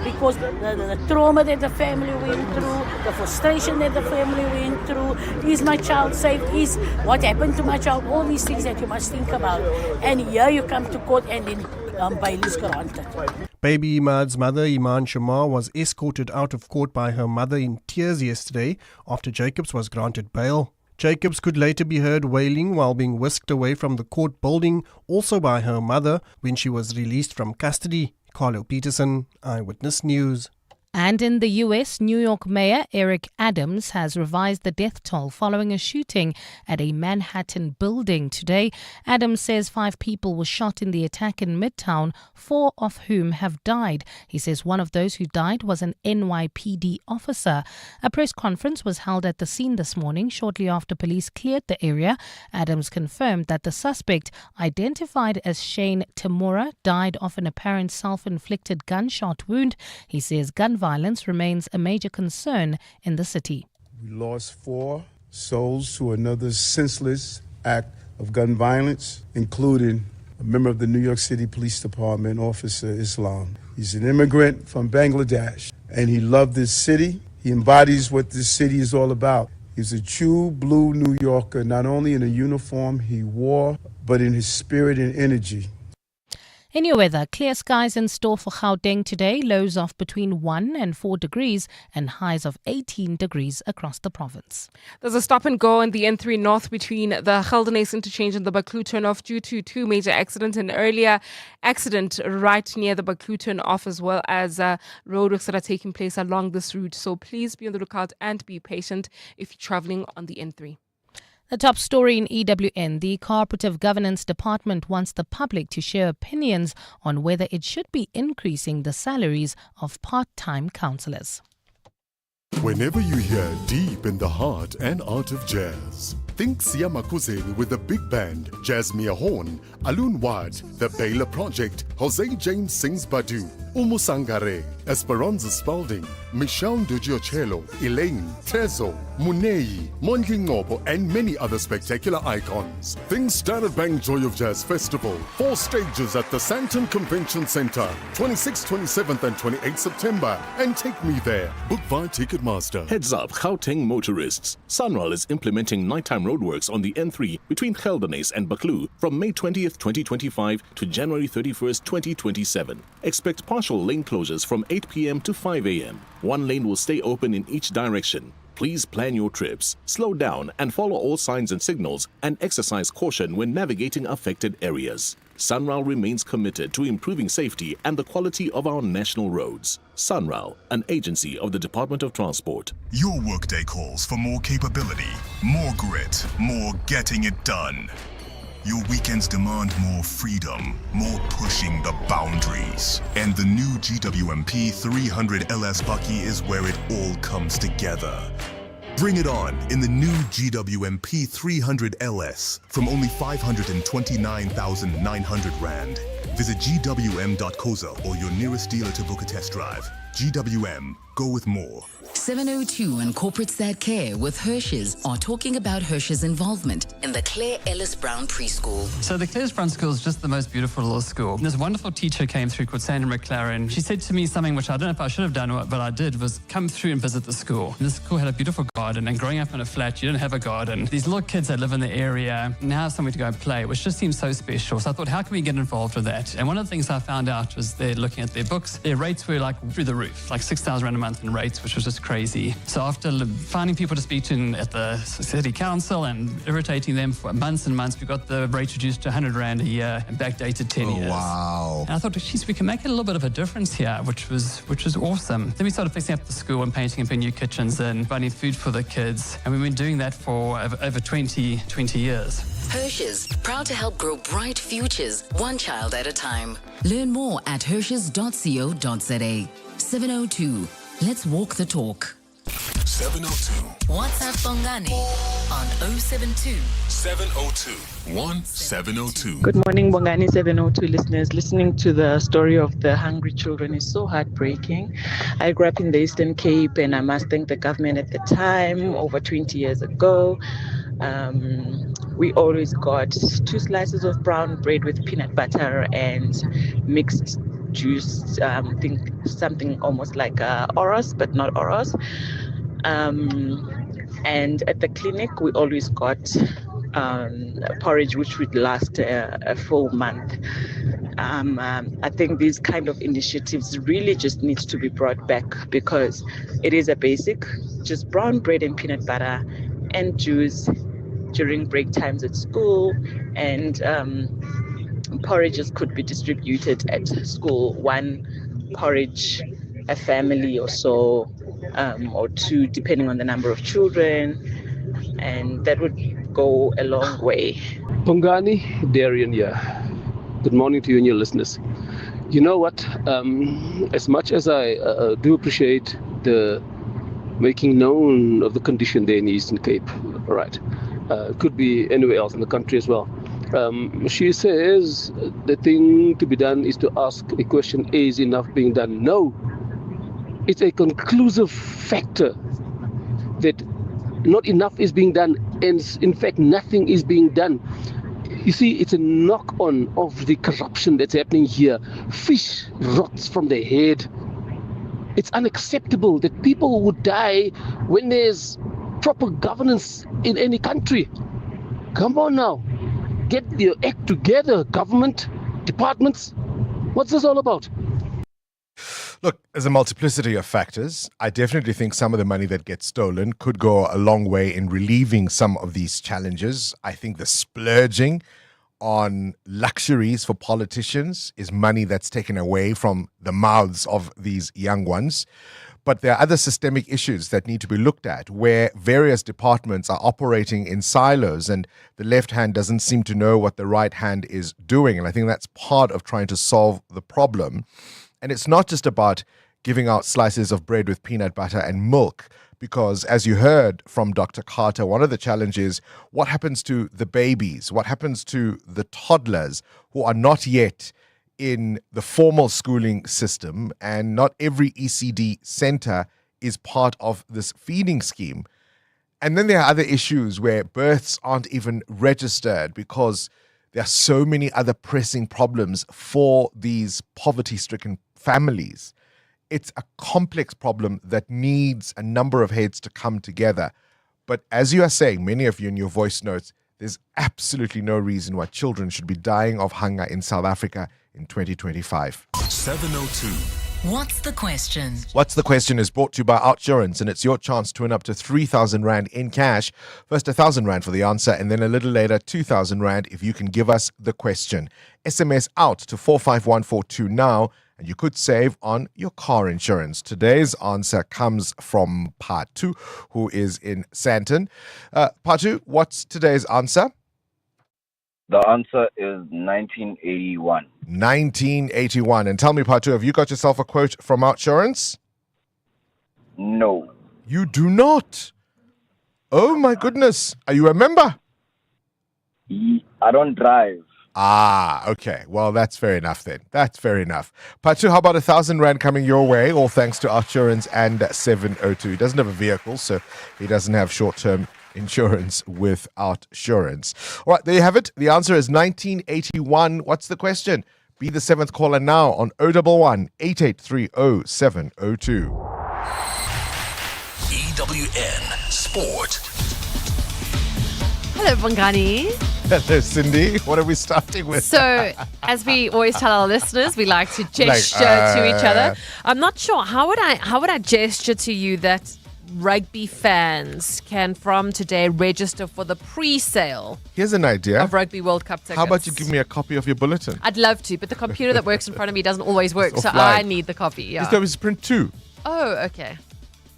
because the trauma that the family went through, the frustration that the family went through, is my child safe, is what happened to my child, all these things that you must think about. And here you come to court and then bail is granted. Baby Imad's mother, Iman Shamar, was escorted out of court by her mother in tears yesterday after Jacobs was granted bail. Jacobs could later be heard wailing while being whisked away from the court building, also by her mother, when she was released from custody. Carlo Peterson, Eyewitness News. And in the U.S., New York Mayor Eric Adams has revised the death toll following a shooting at a Manhattan building today. Adams says 5 people were shot in the attack in Midtown, 4 of whom have died. He says one of those who died was an NYPD officer. A press conference was held at the scene this morning shortly after police cleared the area. Adams confirmed that the suspect, identified as Shane Tamura, died of an apparent self-inflicted gunshot wound. He says gun violence remains a major concern in the city. We lost 4 souls to another senseless act of gun violence, including a member of the New York City Police Department, Officer Islam. He's an immigrant from Bangladesh, and he loved this city. He embodies what this city is all about. He's a true blue New Yorker, not only in the uniform he wore, but in his spirit and energy. In your weather, clear skies in store for Gauteng today, lows of between 1 and 4 degrees and highs of 18 degrees across the province. There's a stop and go in the N3 North between the Geldenhuys interchange and the Baklu turn-off due to 2 major accidents. An earlier accident right near the Baklu turn-off, as well as roadworks that are taking place along this route. So please be on the lookout and be patient if you're traveling on the N3. The top story in EWN, the Cooperative Governance Department wants the public to share opinions on whether it should be increasing the salaries of part-time councillors. Whenever you hear deep in the heart and art of jazz, think Sia Makuzeni with the big band, Jasmine Horn, Alun Wad, the Baylor Project, Jose James sings Badu, Umusangare, Esperanza Spalding, Michelle Dugiocello, Elaine, Tezo, Munei, Mondli Ngobo, and many other spectacular icons. Think Standard Bank Joy of Jazz Festival, 4 stages at the Sandton Convention Center, 26th, 27th and 28th September, and take me there. Book via Ticketmaster. Heads up, Gauteng motorists. Sunral is implementing nighttime roadworks on the N3 between Geldenhuys and Baklu from May 20th, 2025 to January 31st, 2027. Expect partial lane closures from 8 p.m. to 5 a.m. 1 lane will stay open in each direction. Please plan your trips, slow down and follow all signs and signals, and exercise caution when navigating affected areas. Sunral remains committed to improving safety and the quality of our national roads. Sunral, an agency of the Department of Transport. Your workday calls for more capability, more grit, more getting it done. Your weekends demand more freedom, more pushing the boundaries. And the new GWMP 300 LS Bucky is where it all comes together. Bring it on in the new GWMP 300 LS from only 529,900 Rand. Visit gwm.coza or your nearest dealer to book a test drive. GWM, go with more. 702 and Corporate Sad Care with Hirsch's are talking about Hirsch's involvement in the Claire Ellis Brown Preschool. So the Claire's Brown School is just the most beautiful little school. This wonderful teacher came through called Sandra McLaren. She said to me something which I don't know if I should have done, but I did, was come through and visit the school. And the school had a beautiful garden, and growing up in a flat, you didn't have a garden. These little kids that live in the area now have somewhere to go and play, which just seems so special. So I thought, how can we get involved with that? And one of the things I found out was they're looking at their books. Their rates were like through the roof, like 6,000 Rand a month in rates, which was just crazy. So after finding people to speak to at the city council and irritating them for months and months, we got the rate reduced to 100 Rand a year and backdated 10 years. Wow. And I thought, geez, we can make it a little bit of a difference here, which was awesome. Then we started fixing up the school and painting and putting new kitchens and finding food for the kids. And we've been doing that for over 20 years. Hirsch's, proud to help grow bright futures, one child at a time. Learn more at hirsches.co.za. 702. Let's walk the talk. 702. WhatsApp Bongani on 072 702 1702. Good morning, Bongani 702 listeners. Listening to the story of the hungry children is so heartbreaking. I grew up in the Eastern Cape, and I must thank the government at the time, over 20 years ago. We always got 2 slices of brown bread with peanut butter and mixed juice, think something almost like Oros, but not Oros. And at the clinic, we always got porridge, which would last a full month. I think these kind of initiatives really just needs to be brought back, because it is a basic, just brown bread and peanut butter and juice during break times at school, and porridges could be distributed at school. One porridge a family or so, or two, depending on the number of children, and that would go a long way. Bongani, Darian here. Good morning to you and your listeners. You know what? As much as I do appreciate the making known of the condition there in the Eastern Cape, right? Could be anywhere else in the country as well. She says the thing to be done is to ask a question, is enough being done? No. It's a conclusive factor that not enough is being done, and in fact nothing is being done. You see, it's a knock-on of the corruption that's happening here. Fish rots from the head. It's unacceptable that people would die when there's proper governance in any country. Come on now. Get your act together, government, departments. What's this all about? Look, there's a multiplicity of factors. I definitely think some of the money that gets stolen could go a long way in relieving some of these challenges. I think the splurging on luxuries for politicians is money that's taken away from the mouths of these young ones. But there are other systemic issues that need to be looked at where various departments are operating in silos and the left hand doesn't seem to know what the right hand is doing. And I think that's part of trying to solve the problem. And it's not just about giving out slices of bread with peanut butter and milk, because as you heard from Dr. Carter, one of the challenges, what happens to the babies? What happens to the toddlers who are not yet in the formal schooling system, and not every ECD center is part of this feeding scheme? And then there are other issues where births aren't even registered because there are so many other pressing problems for these poverty-stricken families. It's a complex problem that needs a number of heads to come together. But as you are saying, many of you in your voice notes, there's absolutely no reason why children should be dying of hunger in South Africa in 2025. 702. What's the question? What's the question is brought to you by Outsurance, and it's your chance to win up to 3,000 Rand in cash. First 1,000 Rand for the answer, and then a little later 2,000 Rand if you can give us the question. SMS out to 45142 now, and you could save on your car insurance. Today's answer comes from Patu, who is in Sandton. Patu, what's today's answer? The answer is 1981. 1981. And tell me, Patu, have you got yourself a quote from Outsurance? No. You do not? Oh, my goodness. Are you a member? I don't drive. Ah, okay. Well, that's fair enough then. That's fair enough. Patu, how about 1,000 Rand coming your way, all thanks to Outsurance and 702. He doesn't have a vehicle, so he doesn't have short-term insurance with Outsurance. All right, there you have it. The answer is 1981. What's the question? Be the seventh caller now on 011 8830 702. EWN Sport. Hello, Bongani. Hello, Cindy. What are we starting with? So, as we always tell our listeners, we like to gesture to each other. I'm not sure. How would I gesture to you that rugby fans can from today register for the pre-sale? Here's an idea of Rugby World Cup tickets. How about you give me a copy of your bulletin? I'd love to, but the computer that works in front of me doesn't always work, so offline. I need the copy. Yeah. There was print 2. Oh, okay.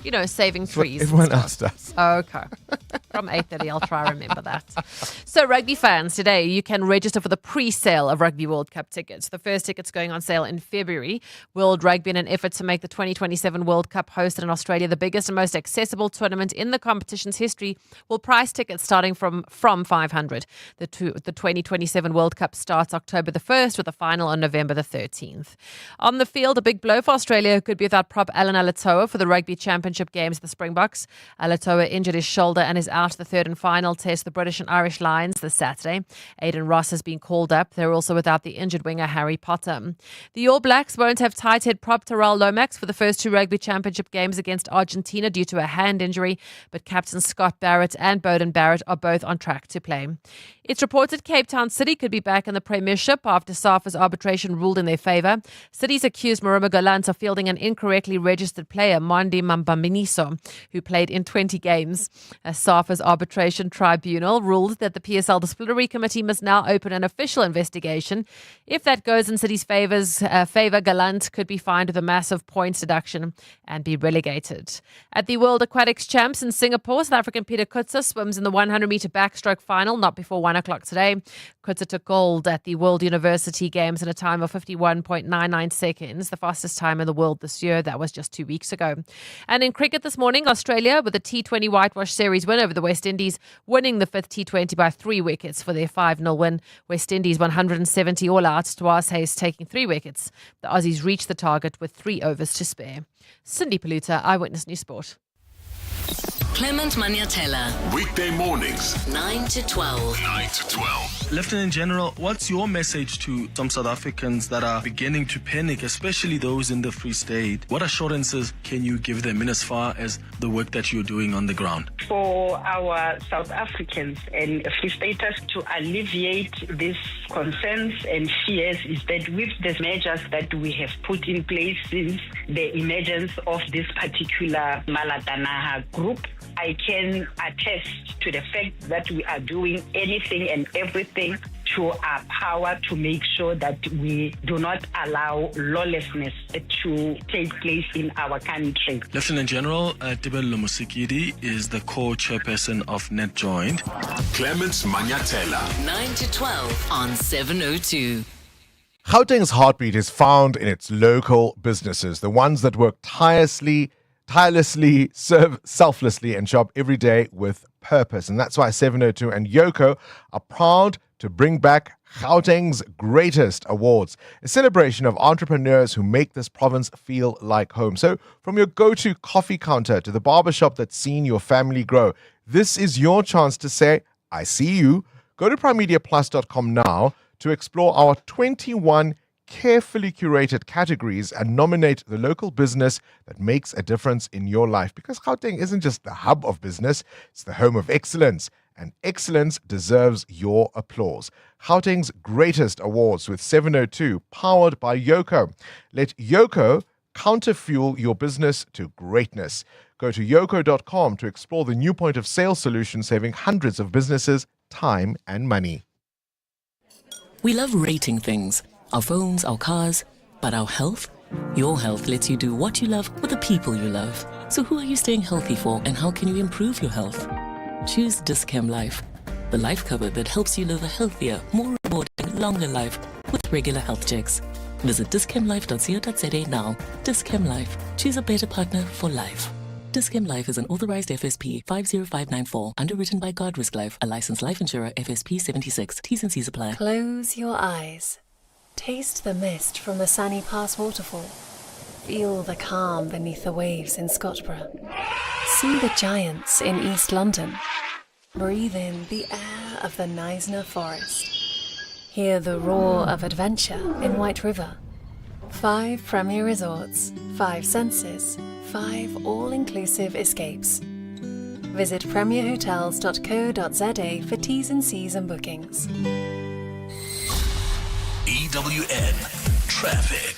You know, saving trees. Everyone else does. Okay. From 8:30, I'll try to remember that. So, rugby fans, today you can register for the pre-sale of Rugby World Cup tickets. The first tickets going on sale in February. World Rugby, in an effort to make the 2027 World Cup hosted in Australia the biggest and most accessible tournament in the competition's history, will price tickets starting from 500. The 2027 World Cup starts October the 1st with a final on November the 13th. On the field, a big blow for Australia, who could be without prop Alan Alatoa for the Rugby Championship games, the Springboks. Alatoa injured his shoulder and is out the third and final test, the British and Irish Lions, this Saturday. Aidan Ross has been called up. They're also without the injured winger Harry Potter. The All Blacks won't have tight head prop Terrell Lomax for the first 2 Rugby Championship games against Argentina due to a hand injury, but captain Scott Barrett and Bowden Barrett are both on track to play. It's reported Cape Town City could be back in the Premiership after SAFA's arbitration ruled in their favour. City's accused Maruma Gallant of fielding an incorrectly registered player, Mondi Mambamela, Miniso, who played in 20 games. SAFA's arbitration tribunal ruled that the PSL disciplinary committee must now open an official investigation. If that goes in City's favour, Gallant could be fined with a massive points deduction and be relegated. At the World Aquatics Champs in Singapore, South African Peter Kutzer swims in the 100-metre backstroke final, not before 1 o'clock today. Kutzer took gold at the World University Games in a time of 51.99 seconds, the fastest time in the world this year. That was just 2 weeks ago. And in cricket this morning, Australia with a T20 whitewash series win over the West Indies, winning the 5th T20 by 3 wickets for their 5-0 win. West Indies 170 all out, Dwas Hayes taking 3 wickets. The Aussies reached the target with 3 overs to spare. Cindy Paluta, Eyewitness News Sport. Clement Maniatella. Weekday mornings, 9 to 12. 9 to 12. Lieutenant General, what's your message to some South Africans that are beginning to panic, especially those in the Free State? What assurances can you give them in as far as the work that you're doing on the ground? For our South Africans and Free Staters to alleviate these concerns and fears is that with the measures that we have put in place since the emergence of this particular Malatanaha group, I can attest to the fact that we are doing anything and everything to our power to make sure that we do not allow lawlessness to take place in our country. Lieutenant General Tibelo Musikidi is the co-chairperson of NetJoint. Clements Maniatella. 9 to 12 on 702. Gauteng's heartbeat is found in its local businesses, the ones that work tirelessly, serve selflessly, and shop every day with purpose. And that's why 702 and Yoko are proud to bring back Gauteng's Greatest Awards, a celebration of entrepreneurs who make this province feel like home. So from your go-to coffee counter to the barbershop that's seen your family grow, this is your chance to say, I see you. Go to primemediaplus.com now to explore our 21 carefully curated categories and nominate the local business that makes a difference in your life. Because Gauteng isn't just the hub of business, it's the home of excellence. And excellence deserves your applause. Gauteng's Greatest Awards with 702, powered by Yoko. Let Yoko counterfuel your business to greatness. Go to yoko.com to explore the new point of sale solution, saving hundreds of businesses time and money. We love rating things. Our phones, our cars, but our health? Your health lets you do what you love with the people you love. So who are you staying healthy for, and how can you improve your health? Choose Dis-Chem Life, the life cover that helps you live a healthier, more rewarding, longer life with regular health checks. Visit dischemlife.co.za now. Dis-Chem Life. Choose a better partner for life. Dis-Chem Life is an authorized FSP 50594, underwritten by Guardrisk Life, a licensed life insurer, FSP 76. T's and C's apply. Close your eyes. Taste the mist from the Sunny Pass waterfall. Feel the calm beneath the waves in Scottsboro. See the giants in East London. Breathe in the air of the Knysna Forest. Hear the roar of adventure in White River. 5 premier resorts, 5 senses, 5 all-inclusive escapes. Visit premierhotels.co.za for T's and C's and bookings. EWN Traffic.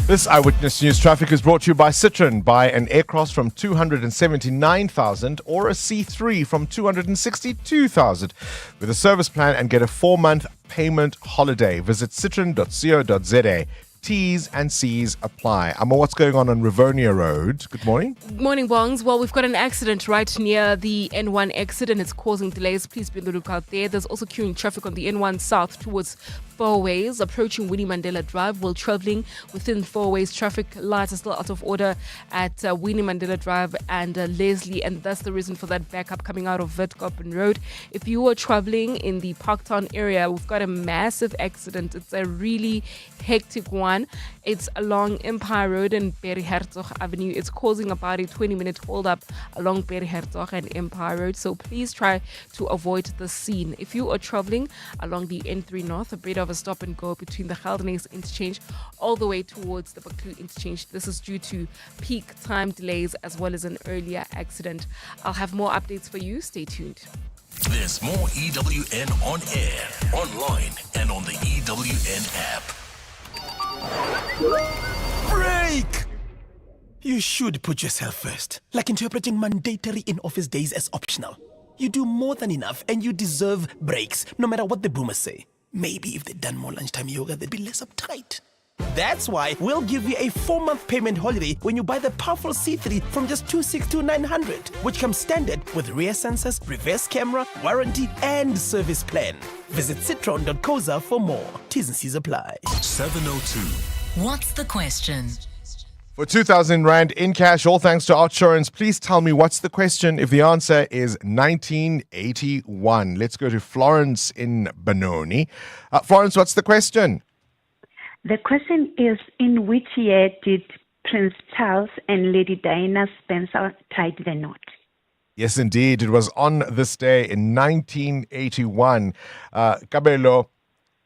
This Eyewitness News Traffic is brought to you by Citroen. Buy an Aircross from 279,000 or a C3 from 262,000 with a service plan and get a 4-month payment holiday. Visit citroen.co.za. T's and C's apply. Amma, what's going on Rivonia Road? Good morning. Good morning, Bongs. Well, we've got an accident right near the N1 exit and it's causing delays. Please be on the lookout there. There's also queuing traffic on the N1 south towards Fourways, approaching Winnie Mandela Drive while traveling within Fourways. Traffic lights are still out of order at Winnie Mandela Drive and Leslie, and that's the reason for that backup coming out of Witkoppen Road. If you are traveling in the Parktown area, we've got a massive accident. It's a really hectic one. It's along Empire Road and Perry Herzog Avenue. It's causing about a 20-minute hold-up along Perry Herzog and Empire Road, so please try to avoid the scene. If you are traveling along the N3 North, a bit of a stop and go between the Geldenhuys interchange all the way towards the Baklou interchange. This is due to peak time delays as well as an earlier accident. I'll have more updates for you. Stay tuned. There's more EWN on air, online, and on the EWN app. Break! You should put yourself first, like interpreting mandatory in-office days as optional. You do more than enough and you deserve breaks, no matter what the boomers say. Maybe if they'd done more lunchtime yoga, they'd be less uptight. That's why we'll give you a 4-month payment holiday when you buy the powerful C3 from just $262,900, which comes standard with rear sensors, reverse camera, warranty, and service plan. Visit citron.coza for more. T's and C's apply. 702. What's the question? For 2,000 Rand in cash, all thanks to Outsurance, please tell me what's the question if the answer is 1981. Let's go to Florence in Benoni. Florence, what's the question? The question is, in which year did Prince Charles and Lady Diana Spencer tie the knot? Yes, indeed. It was on this day in 1981. Kabelo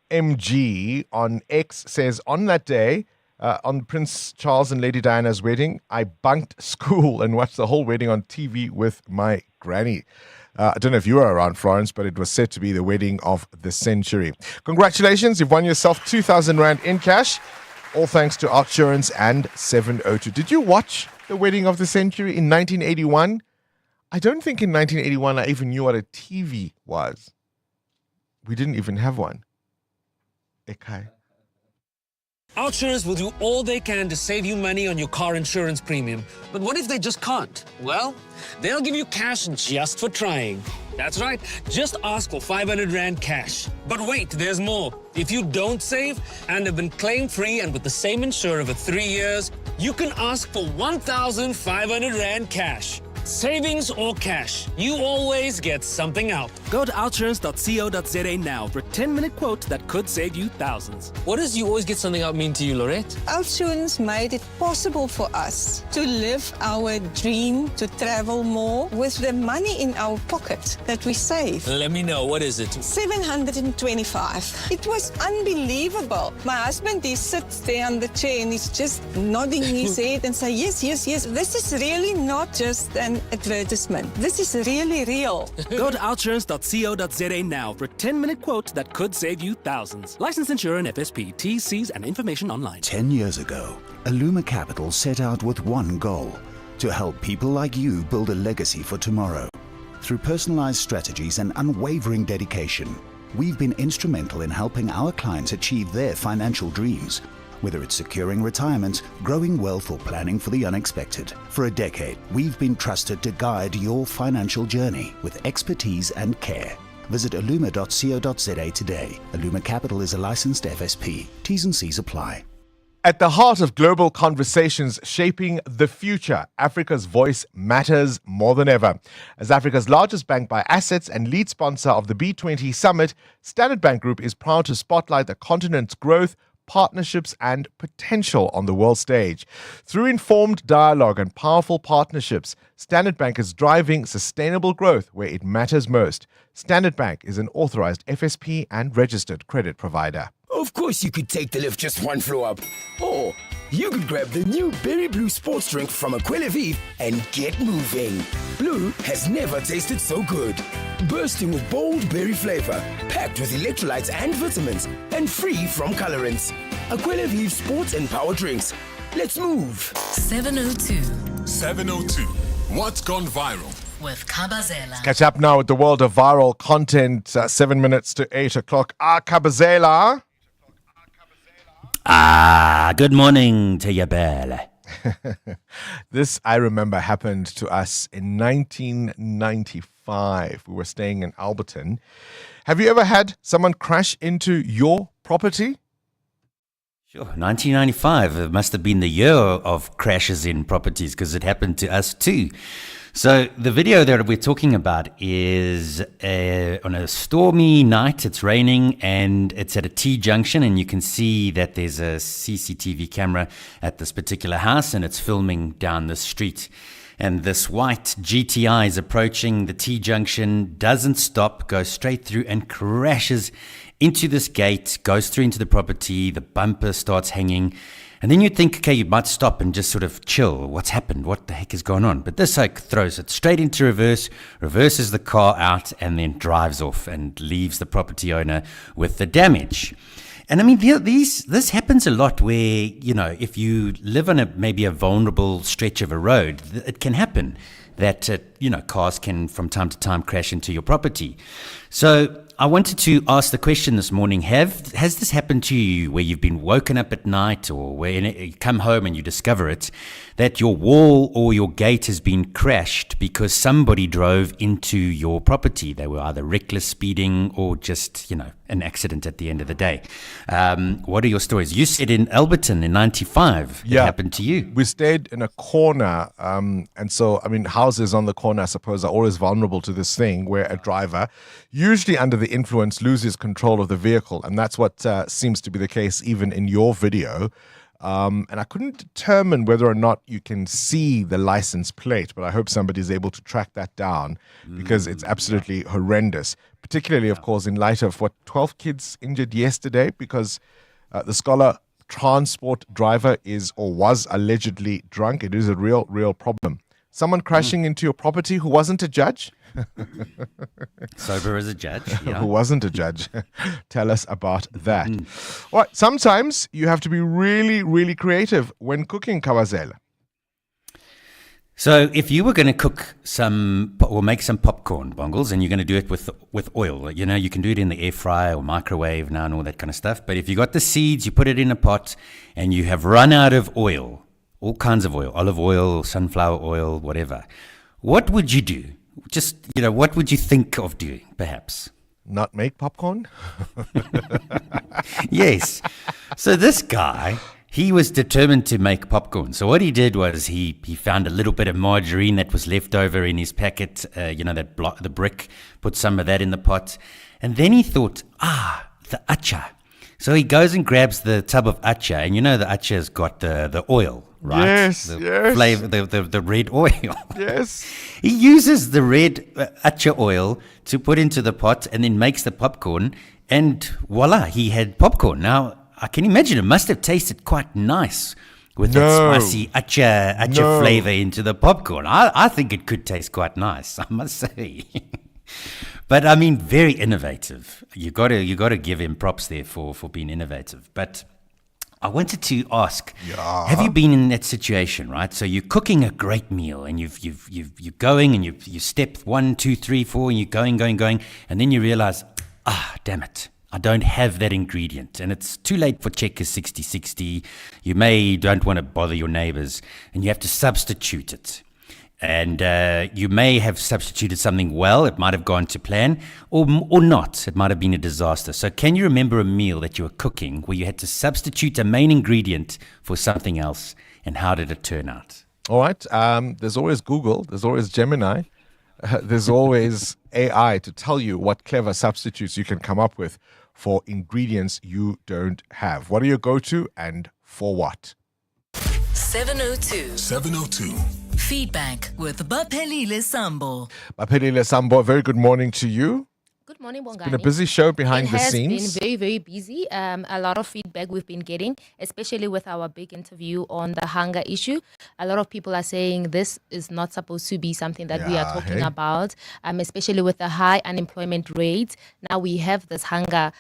MG on X says, on that day, on Prince Charles and Lady Diana's wedding, I bunked school and watched the whole wedding on TV with my granny. I don't know if you were around, Florence, but it was said to be the wedding of the century. Congratulations, you've won yourself 2,000 Rand in cash, all thanks to Outsurance and 702. Did you watch the wedding of the century in 1981? I don't think in 1981 I even knew what a TV was. We didn't even have one. Okay. Outsurance will do all they can to save you money on your car insurance premium. But what if they just can't? Well, they'll give you cash just for trying. That's right, just ask for 500 Rand cash. But wait, there's more. If you don't save and have been claim-free and with the same insurer for 3 years, you can ask for 1,500 Rand cash. Savings or cash, you always get something out. Go to outsurance.co.za now for a 10-minute quote that could save you thousands. What does you always get something out mean to you, Lorette? Outsurance made it possible for us to live our dream to travel more with the money in our pocket that we save. Let me know, what is it? 725. It was unbelievable. My husband, he sits there on the chair and he's just nodding his head and say, yes, yes, yes. This is really not just an advertisement. This is really real. Go to outsurance.co.za now for a 10-minute quote that could save you thousands. Licensed insurer and FSP, T's, C's and information online. 10 years ago, Illuma Capital set out with one goal: to help people like you build a legacy for tomorrow. Through personalized strategies and unwavering dedication, we've been instrumental in helping our clients achieve their financial dreams. Whether it's securing retirement, growing wealth, or planning for the unexpected. For a decade, we've been trusted to guide your financial journey with expertise and care. Visit illuma.co.za today. Illuma Capital is a licensed FSP. T's and C's apply. At the heart of global conversations shaping the future, Africa's voice matters more than ever. As Africa's largest bank by assets and lead sponsor of the B20 Summit, Standard Bank Group is proud to spotlight the continent's growth, partnerships and potential on the world stage. Through informed dialogue and powerful partnerships, Standard Bank is driving sustainable growth where it matters most. Standard Bank is an authorized FSP and registered credit provider. Of course you could take the lift just one floor up. Or you could grab the new Berry Blue sports drink from Aquila Vive and get moving. Blue has never tasted so good. Bursting with bold berry flavor, packed with electrolytes and vitamins, and free from colorants. Aquila Vive sports and power drinks. Let's move. 702. 702. What's gone viral? With Kabazela. Catch up now with the world of viral content. 7 minutes to 8 o'clock. Kabazela. Good morning to you, Belle. This, I remember, happened to us in 1995. We were staying in Alberton. Have you ever had someone crash into your property? Sure, 1995. It must have been the year of crashes in properties because it happened to us too. So the video that we're talking about is on a stormy night. It's raining and it's at a T-junction, and you can see that there's a CCTV camera at this particular house and it's filming down the street. And this white GTI is approaching the T-junction, doesn't stop, goes straight through and crashes into this gate, goes through into the property, the bumper starts hanging. And then you'd think, okay, you might stop and just sort of chill. What's happened? What the heck is going on? But this throws it straight into reverse, reverses the car out, and then drives off and leaves the property owner with the damage. And I mean, this happens a lot where, you know, if you live on maybe a vulnerable stretch of a road, it can happen that, you know, cars can from time to time crash into your property. So I wanted to ask the question this morning, has this happened to you where you've been woken up at night or where you come home and you discover it, that your wall or your gate has been crashed because somebody drove into your property? They were either reckless speeding or just, you know, an accident at the end of the day. What are your stories? You said in Alberton in 95, it happened to you. We stayed in a corner. And so, I mean, houses on the corner, I suppose, are always vulnerable to this thing where a driver, usually under the influence, loses control of the vehicle. And that's what seems to be the case even in your video. And I couldn't determine whether or not you can see the license plate, but I hope somebody's able to track that down because it's absolutely horrendous, particularly, of course, in light of 12 kids injured yesterday because the Scholar transport driver is or was allegedly drunk. It is a real problem. Someone crashing into your property who wasn't a judge? Sober as a judge. Yeah. Who wasn't a judge. Tell us about that. All right, sometimes you have to be really creative when cooking, Kawazela. So if you were going to cook make some popcorn, Bongles, and you're going to do it with oil, you know, you can do it in the air fryer or microwave now and all that kind of stuff. But if you got the seeds, you put it in a pot and you have run out of oil, all kinds of oil, olive oil, sunflower oil, whatever. What would you do? Just, you know, what would you think of doing, perhaps? Not make popcorn? Yes. So this guy, he was determined to make popcorn. So what he did was he found a little bit of margarine that was left over in his packet, you know, the brick, put some of that in the pot. And then he thought, the acha. So he goes and grabs the tub of acha, and you know the acha's got the oil, right? Yes, the flavor, the red oil. Yes. He uses the red acha oil to put into the pot and then makes the popcorn, and voila, he had popcorn. Now, I can imagine it must have tasted quite nice with that spicy acha flavor into the popcorn. I think it could taste quite nice, I must say. But I mean, very innovative. You got to give him props there for being innovative. But I wanted to ask, have you been in that situation, right? So you're cooking a great meal and you're going and you step 1, 2, 3, 4 and you're going, and then you realize, damn it, I don't have that ingredient, and it's too late for Checkers 60/60. You don't want to bother your neighbors, and you have to substitute it. And you may have substituted something well. It might have gone to plan, or not. It might have been a disaster. So can you remember a meal that you were cooking where you had to substitute a main ingredient for something else, and how did it turn out? All right. There's always Google. There's always Gemini. There's always AI to tell you what clever substitutes you can come up with for ingredients you don't have. What are your go-to and for what? 702. Feedback with Baphelile Sambo. Baphelile Sambo, very good morning to you. Good morning, Bongani. It's been a busy show behind the scenes. It has been very, very busy. A lot of feedback we've been getting, especially with our big interview on the hunger issue. A lot of people are saying this is not supposed to be something that we are talking about, especially with the high unemployment rate. Now we have this hunger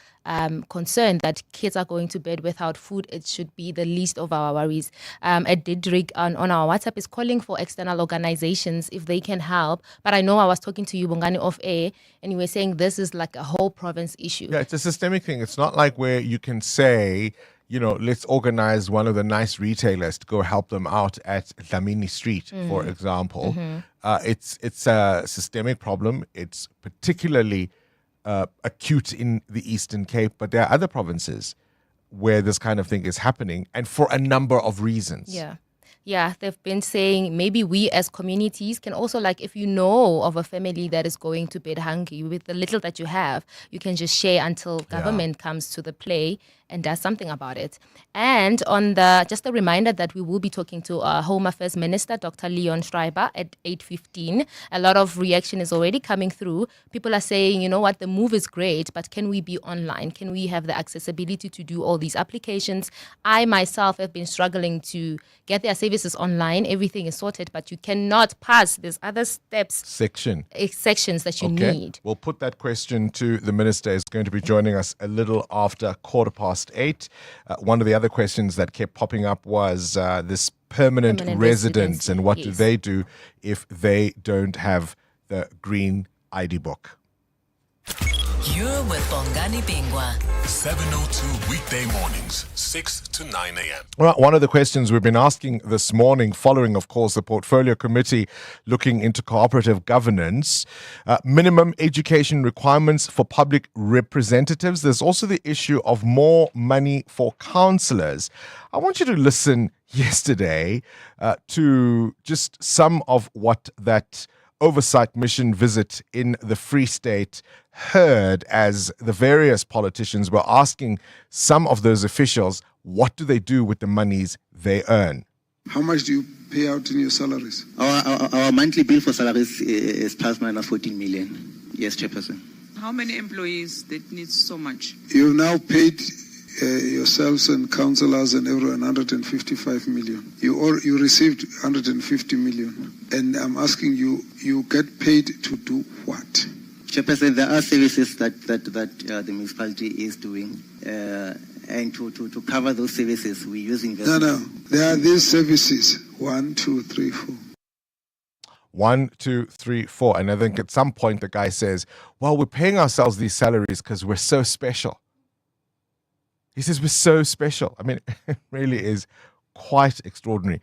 concern that kids are going to bed without food. It should be the least of our worries. Didrik on our WhatsApp is calling for external organizations if they can help. But I know I was talking to you, Bongani, off air, and you were saying this is like a whole province issue. Yeah, it's a systemic thing. It's not like where you can say, you know, let's organize one of the nice retailers to go help them out at Dlamini Street, for example. It's a systemic problem. It's particularly acute in the Eastern Cape, but there are other provinces where this kind of thing is happening, and for a number of reasons. Yeah, they've been saying maybe we as communities can also, like, if you know of a family that is going to bed hungry, with the little that you have, you can just share until government comes to the play and does something about it. And on just a reminder that we will be talking to Home Affairs Minister, Dr. Leon Schreiber, at 8:15. A lot of reaction is already coming through. People are saying, you know what, the move is great, but can we be online? Can we have the accessibility to do all these applications? I myself have been struggling to get there. services online, everything is sorted, but you cannot pass. There's other sections that you need. We'll put that question to the Minister. Is going to be joining us a little after 8:15. One of the other questions that kept popping up was this permanent residents and what do they do if they don't have the green ID book. You're with Bongani Bingwa. 7:02 weekday mornings, 6 to 9 a.m. Well, one of the questions we've been asking this morning, following, of course, the Portfolio Committee looking into cooperative governance, minimum education requirements for public representatives. There's also the issue of more money for councillors. I want you to listen yesterday to just some of what that oversight mission visit in the Free State heard as the various politicians were asking some of those officials, what do they do with the monies they earn? How much do you pay out in your salaries? Our monthly bill for salaries is plus minus 14 million. Yes, Chairperson. How many employees that need so much? You've now paid yourselves and councillors and everyone 155 million. You received 150 million. And I'm asking you, you get paid to do what? Chairperson, there are services that the municipality is doing. And to cover those services, we use investment. No. There are these services. 1, 2, 3, 4. 1, 2, 3, 4. And I think at some point the guy says, well, we're paying ourselves these salaries because we're so special. He says we're so special. I mean, it really is quite extraordinary.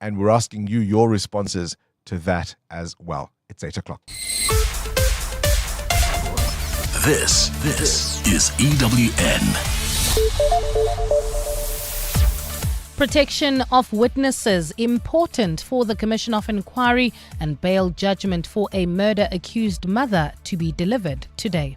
And we're asking you your responses to that as well. It's 8 o'clock. This is EWN. Protection of witnesses important for the Commission of Inquiry and bail judgment for a murder-accused mother to be delivered today.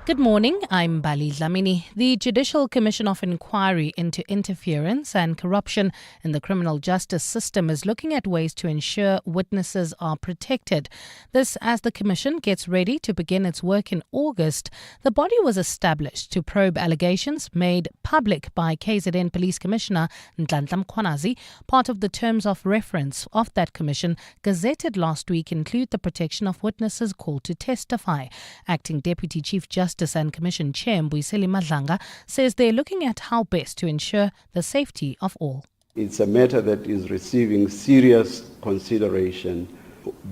Good morning, I'm Bali Dlamini. The Judicial Commission of Inquiry into Interference and Corruption in the Criminal Justice System is looking at ways to ensure witnesses are protected. This as the Commission gets ready to begin its work in August. The body was established to probe allegations made public by KZN Police Commissioner Nhlanhla Mkhwanazi. Part of the terms of reference of that commission gazetted last week include the protection of witnesses called to testify. Acting Deputy Chief Justice and Commission Chair Mbuyiseli Madlanga says they're looking at how best to ensure the safety of all. It's a matter that is receiving serious consideration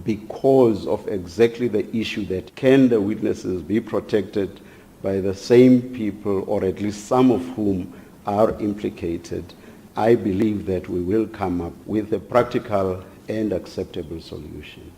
because of exactly the issue that can the witnesses be protected by the same people or at least some of whom are implicated. I believe that we will come up with a practical and acceptable solution.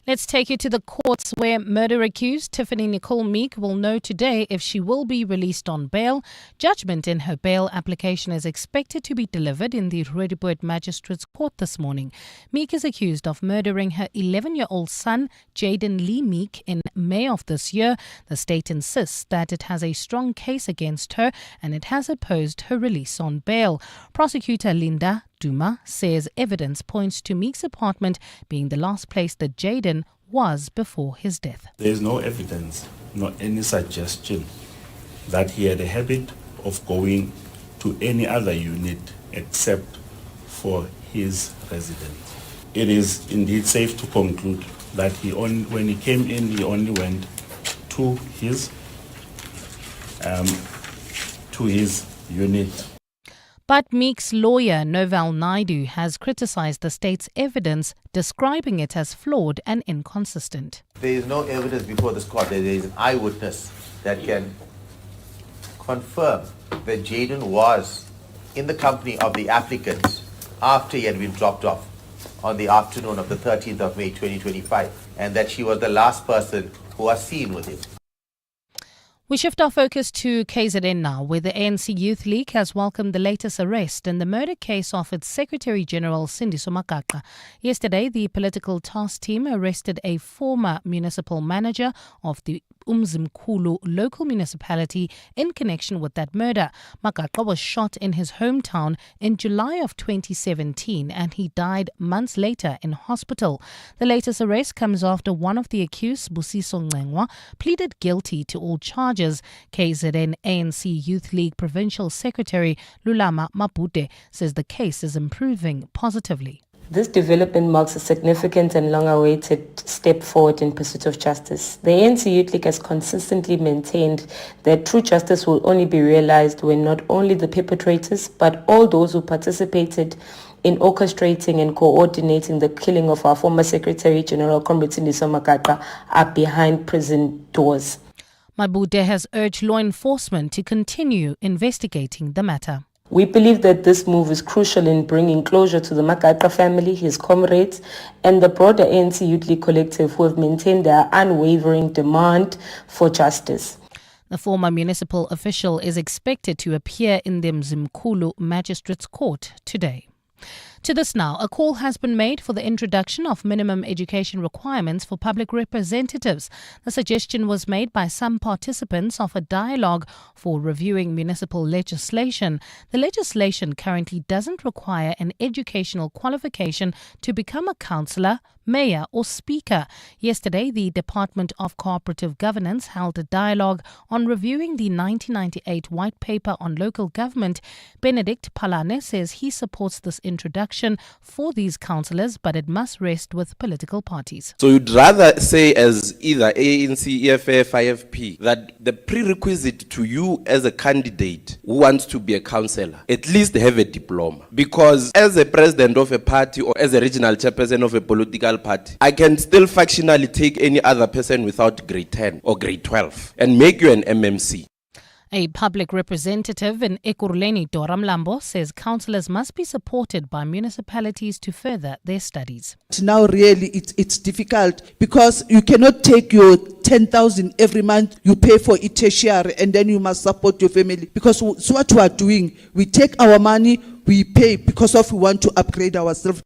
Let's take you to the courts where murder accused Tiffany Nicole Meek will know today if she will be released on bail. Judgment in her bail application is expected to be delivered in the Roodepoort Magistrates Court this morning. Meek is accused of murdering her 11-year-old son, Jaden Lee Meek, in May of this year. The state insists that it has a strong case against her and it has opposed her release on bail. Prosecutor Linda Duma says evidence points to Meek's apartment being the last place that Jaden was before his death. There is no evidence, nor any suggestion that he had a habit of going to any other unit except for his residence. It is indeed safe to conclude that when he came in, he only went to his unit. But Meek's lawyer, Novel Naidu, has criticized the state's evidence, describing it as flawed and inconsistent. There is no evidence before this court that there is an eyewitness that can confirm that Jaden was in the company of the applicant after he had been dropped off on the afternoon of the 13th of May 2025, and that she was the last person who was seen with him. We shift our focus to KZN now, where the ANC Youth League has welcomed the latest arrest in the murder case of its Secretary-General Sindiso Makaka. Yesterday, the political task team arrested a former municipal manager of the Umzimkhulu local municipality in connection with that murder. Magaqa was shot in his hometown in July of 2017 and he died months later in hospital. The latest arrest comes after one of the accused, Busiso Ngengwa, pleaded guilty to all charges. KZN ANC Youth League Provincial Secretary Lulama Mabute says the case is improving positively. This development marks a significant and long-awaited step forward in pursuit of justice. The ANC Youth League has consistently maintained that true justice will only be realized when not only the perpetrators but all those who participated in orchestrating and coordinating the killing of our former Secretary General Comrade Sindiso Magaqa are behind prison doors. Mabute has urged law enforcement to continue investigating the matter. We believe that this move is crucial in bringing closure to the Magaqa family, his comrades, and the broader ANC Youth League collective who have maintained their unwavering demand for justice. The former municipal official is expected to appear in the Mzimkhulu Magistrates Court today. To this now, a call has been made for the introduction of minimum education requirements for public representatives. The suggestion was made by some participants of a dialogue for reviewing municipal legislation. The legislation currently doesn't require an educational qualification to become a councillor, mayor or speaker. Yesterday, the Department of Cooperative Governance held a dialogue on reviewing the 1998 White Paper on Local Government. Benedict Palane says he supports this introduction for these councillors, but it must rest with political parties. So you'd rather say as either ANC, EFF, IFP, that the prerequisite to you as a candidate who wants to be a councillor, at least have a diploma. Because as a president of a party or as a regional chairperson of a political party, I can still factionally take any other person without grade 10 or grade 12 and make you an MMC. A public representative in Ekurhuleni, Dora Mlambo, says councillors must be supported by municipalities to further their studies. Now really it's difficult because you cannot take your 10,000 every month, you pay for it tertiary and then you must support your family. Because it's what we are doing. We take our money, we pay because of we want to upgrade ourselves.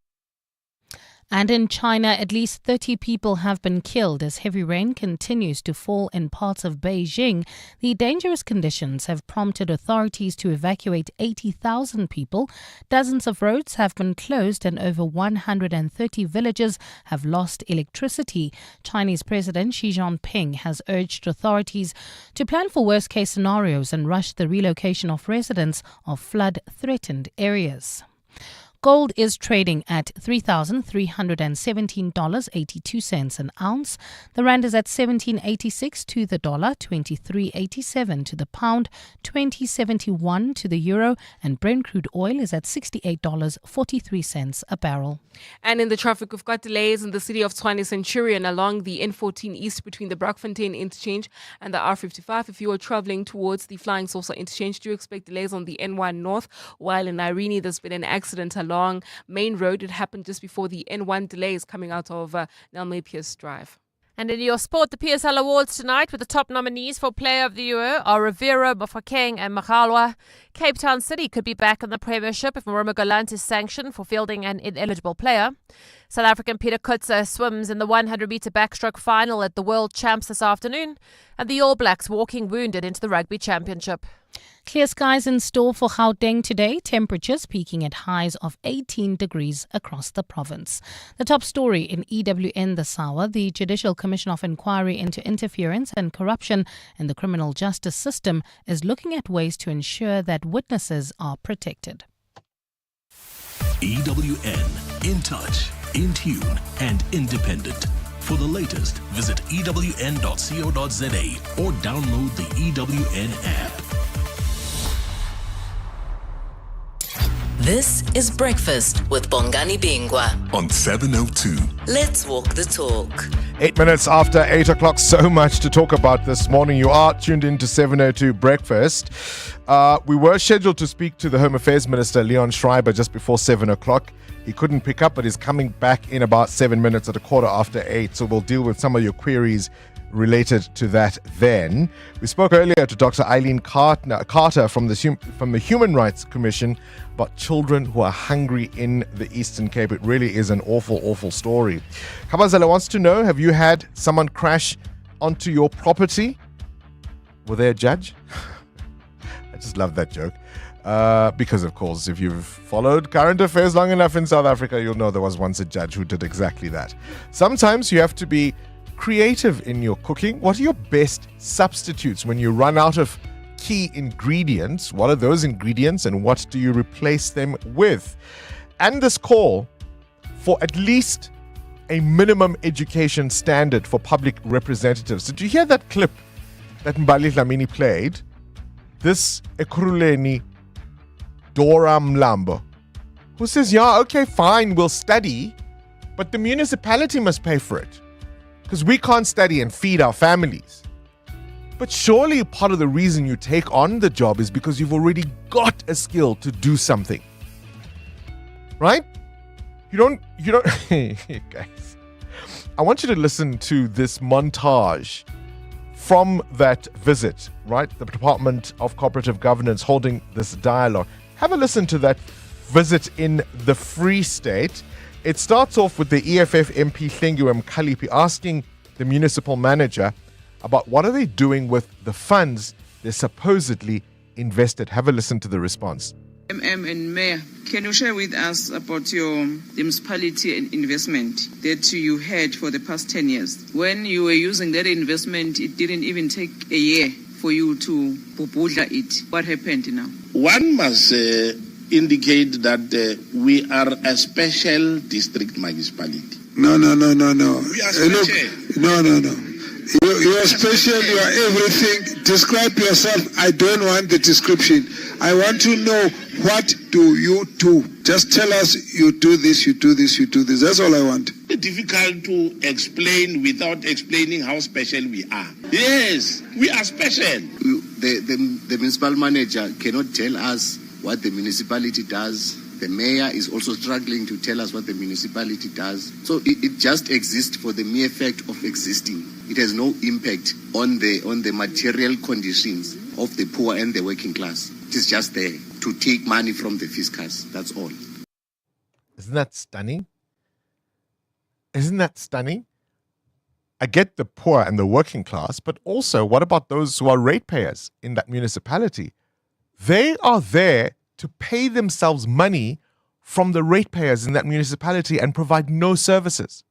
And in China, at least 30 people have been killed as heavy rain continues to fall in parts of Beijing. The dangerous conditions have prompted authorities to evacuate 80,000 people. Dozens of roads have been closed and over 130 villages have lost electricity. Chinese President Xi Jinping has urged authorities to plan for worst-case scenarios and rush the relocation of residents of flood-threatened areas. Gold is trading at $3,317.82 an ounce. The rand is at 17.86 to the dollar, 23.87 to the pound, 20.71 to the euro, and Brent crude oil is at $68.43 a barrel. And in the traffic, we've got delays in the city of Tshwane Centurion along the N14 East between the Brakfontein interchange and the R55. If you are traveling towards the Flying Saucer interchange, do expect delays on the N1 North, while in Irene there's been an accident along Main Road. It happened just before the N1 delays coming out of Nelme Pierce Drive. And in your sport, the PSL Awards tonight with the top nominees for Player of the Year are Rivera, Mofokeng and Magalwa. Cape Town City could be back in the Premiership if Maroma Galant is sanctioned for fielding an ineligible player. South African Peter Kutzer swims in the 100-metre backstroke final at the World Champs this afternoon. And the All Blacks walking wounded into the Rugby Championship. Clear skies in store for Gauteng today, temperatures peaking at highs of 18 degrees across the province. The top story in EWN this hour, the Judicial Commission of Inquiry into Interference and Corruption in the Criminal Justice System is looking at ways to ensure that witnesses are protected. EWN, in touch, in tune and independent. For the latest, visit ewn.co.za or download the EWN app. This is Breakfast with Bongani Bingwa on 702. Let's walk the talk. 8 minutes after 8 o'clock, so much to talk about this morning. You are tuned into 702 Breakfast. We were scheduled to speak to the Home Affairs Minister, Leon Schreiber, just before 7 o'clock. He couldn't pick up, but he's coming back in about 7 minutes at 8:15. So we'll deal with some of your queries related to that then. We spoke earlier to Dr. Eileen Carter from the Human Rights Commission about children who are hungry in the Eastern Cape. It really is an awful, awful story. Kabazela wants to know, have you had someone crash onto your property, were they a judge? I just love that joke. Because, of course, if you've followed current affairs long enough in South Africa, you'll know there was once a judge who did exactly that. Sometimes you have to be creative in your cooking. What are your best substitutes when you run out of key ingredients? What are those ingredients and what do you replace them with? And this call for at least a minimum education standard for public representatives. Did you hear that clip that Mbali Dlamini played? This Ekurhuleni Dora Mlambo, who says, yeah, okay, fine, we'll study, but the municipality must pay for it because we can't study and feed our families. But surely part of the reason you take on the job is because you've already got a skill to do something. Right? You don't, guys. I want you to listen to this montage from that visit, right? The Department of Cooperative Governance holding this dialogue. Have a listen to that visit in the Free State. It starts off with the EFF MP Hlengiwe Mkhaliphi asking the municipal manager about what are they doing with the funds they supposedly invested. Have a listen to the response. And Mayor, can you share with us about the municipality and investment that you had for the past 10 years? When you were using that investment, it didn't even take a year for you to bubudla it. What happened now? One must indicate that we are a special district municipality. No. We are special. No. You are special, you are everything. Describe yourself. I don't want the description. I want to know, what do you do? Just tell us you do this, you do this, you do this. That's all I want. It's difficult to explain without explaining how special we are. Yes, we are special. The municipal manager cannot tell us what the municipality does. The mayor is also struggling to tell us what the municipality does. So it just exists for the mere fact of existing. It has no impact on the material conditions of the poor and the working class. It is just there to take money from the fiscals. That's all. Isn't that stunning? Isn't that stunning? I get the poor and the working class, but also what about those who are ratepayers in that municipality? They are there to pay themselves money from the ratepayers in that municipality and provide no services.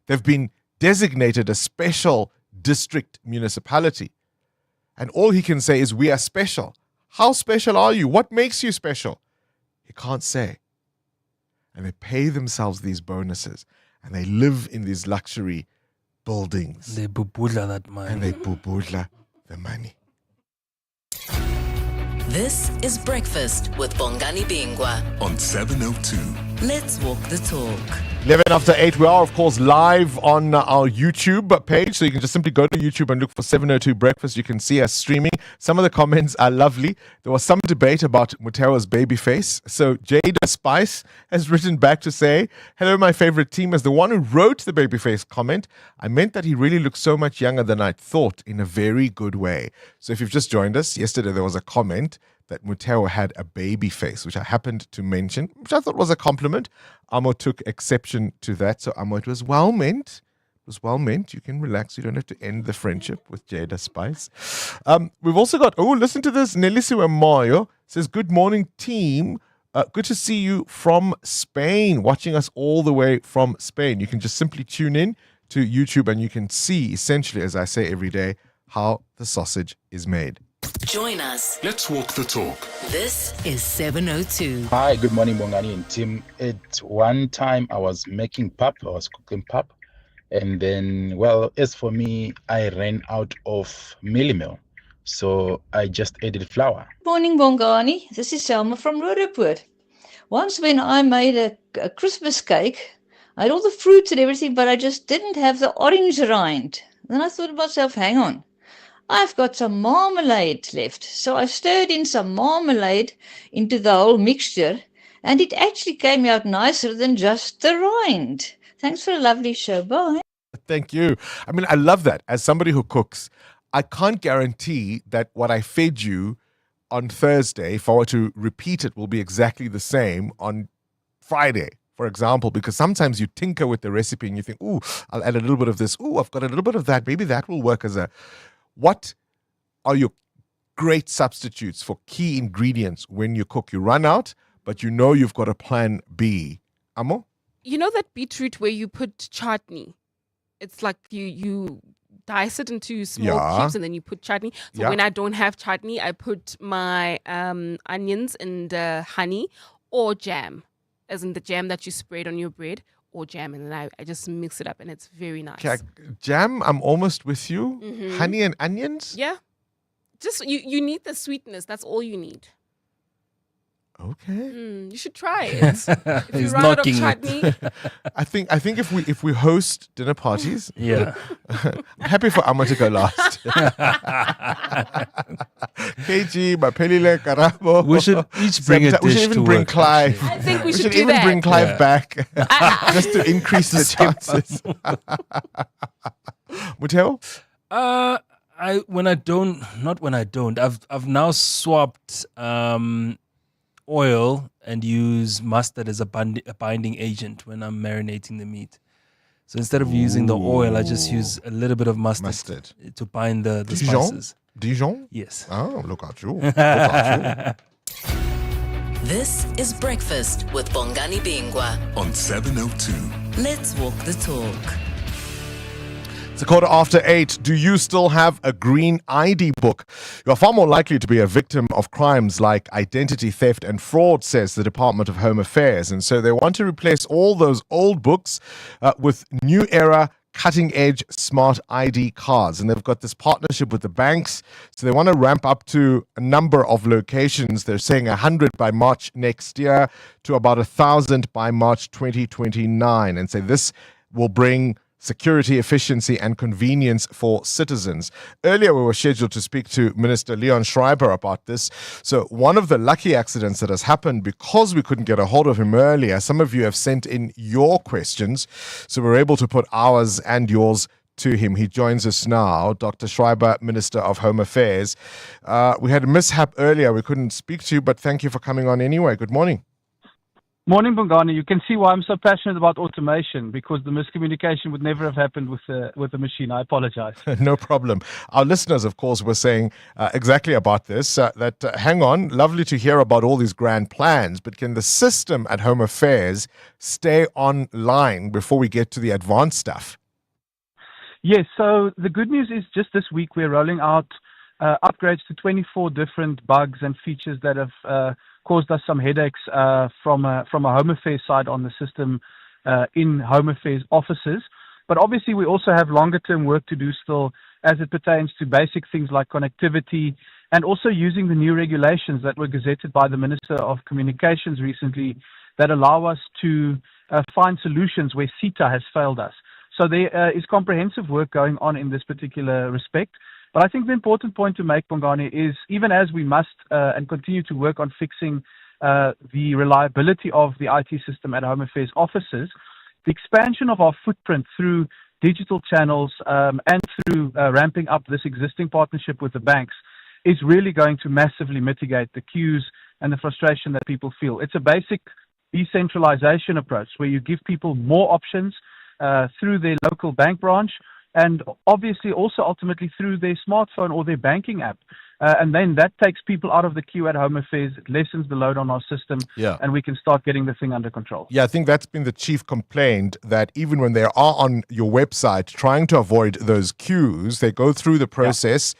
They've been designated a special district municipality. And all he can say is, we are special. How special are you? What makes you special? He can't say. And they pay themselves these bonuses and they live in these luxury buildings. They bubudla that money. And they bubudla the money. This is Breakfast with Bongani Bingwa on 702. Let's walk the talk. 11 after 8, we are, of course, live on our YouTube page. So you can just simply go to YouTube and look for 702 Breakfast. You can see us streaming. Some of the comments are lovely. There was some debate about Mutewa's baby face. So Jada Spice has written back to say, hello, my favorite team. As the one who wrote the baby face comment, I meant that he really looks so much younger than I thought, in a very good way. So if you've just joined us, yesterday there was a comment that Mutewa had a baby face, which I happened to mention, which I thought was a compliment. Amo took exception to that. So Amo, it was well meant. It was well meant. You can relax. You don't have to end the friendship with Jada Spice. We've also got, listen to this. Nelisiwe Moyo says, good morning, team. Good to see you from Spain, watching us all the way from Spain. You can just simply tune in to YouTube and you can see, essentially, as I say every day, how the sausage is made. Join us. Let's walk the talk. This is 702. Hi, good morning, Bongani and Tim. At one time, I was making pap. I was cooking pap. And then, well, as for me, I ran out of meal. So I just added flour. Morning, Bongani. This is Selma from Roodepoort. Once when I made a Christmas cake, I had all the fruits and everything, but I just didn't have the orange rind. Then I thought to myself, hang on. I've got some marmalade left. So I stirred in some marmalade into the whole mixture, and it actually came out nicer than just the rind. Thanks for a lovely show. Bye. Thank you. I mean, I love that. As somebody who cooks, I can't guarantee that what I fed you on Thursday, if I were to repeat it, will be exactly the same on Friday, for example, because sometimes you tinker with the recipe and you think, ooh, I'll add a little bit of this. Ooh, I've got a little bit of that. Maybe that will work as a... What are your great substitutes for key ingredients when you cook? You run out, but you know you've got a plan B. Amo? You know that beetroot where you put chutney? It's like you dice it into small cubes and then you put chutney. So when I don't have chutney, I put my onions and honey or jam, as in the jam that you spread on your bread, or jam, and then I just mix it up and it's very nice. Okay, jam, I'm almost with you. Mhm. Honey and onions? Yeah. Just you need the sweetness. That's all you need. Okay. You should try it. If you He's run out of knocking chutney, I think if we host dinner parties, Yeah. I'm happy for Amma to go last. KG, Mapelile, Karabo. We should each bring a We should dish even to bring work, Clive. I think we should do even that. bring Clive Yeah. back just to increase the chances. Muteo? I've now swapped oil and use mustard as a binding agent when I'm marinating the meat. So instead of using the oil, I just use a little bit of mustard to bind the spices. Dijon? Yes. Oh, look at you. Look at you. This is Breakfast with Bongani Bingwa. On 702. Let's walk the talk. It's 8:15. Do you still have a green ID book? You're far more likely to be a victim of crimes like identity theft and fraud, says the Department of Home Affairs. And so they want to replace all those old books with new era, cutting-edge smart ID cards. And they've got this partnership with the banks. So they want to ramp up to a number of locations. They're saying 100 by March next year to about 1,000 by March 2029. And say this will bring security, efficiency, and convenience for citizens. Earlier, we were scheduled to speak to Minister Leon Schreiber about this. So one of the lucky accidents that has happened, because we couldn't get a hold of him earlier, some of you have sent in your questions, so we're able to put ours and yours to him. He joins us now, Dr. Schreiber, Minister of Home Affairs. We had a mishap earlier. We couldn't speak to you, but thank you for coming on anyway. Good morning. Morning, Bongani. You can see why I'm so passionate about automation, because the miscommunication would never have happened with the machine. I apologize. No problem. Our listeners, of course, were saying exactly about this, hang on, lovely to hear about all these grand plans, but can the system at Home Affairs stay online before we get to the advanced stuff? Yes, so the good news is just this week we're rolling out upgrades to 24 different bugs and features that have caused us some headaches from a Home Affairs side on the system in Home Affairs offices. But obviously we also have longer term work to do still as it pertains to basic things like connectivity and also using the new regulations that were gazetted by the Minister of Communications recently that allow us to find solutions where CETA has failed us. So there is comprehensive work going on in this particular respect. But I think the important point to make, Bongani, is even as we must and continue to work on fixing the reliability of the IT system at Home Affairs offices, the expansion of our footprint through digital channels and through ramping up this existing partnership with the banks is really going to massively mitigate the queues and the frustration that people feel. It's a basic decentralization approach where you give people more options through their local bank branch, and obviously also ultimately through their smartphone or their banking app. And then that takes people out of the queue at Home Affairs, it lessens the load on our system, and we can start getting the thing under control. Yeah, I think that's been the chief complaint, that even when they are on your website trying to avoid those queues, they go through the process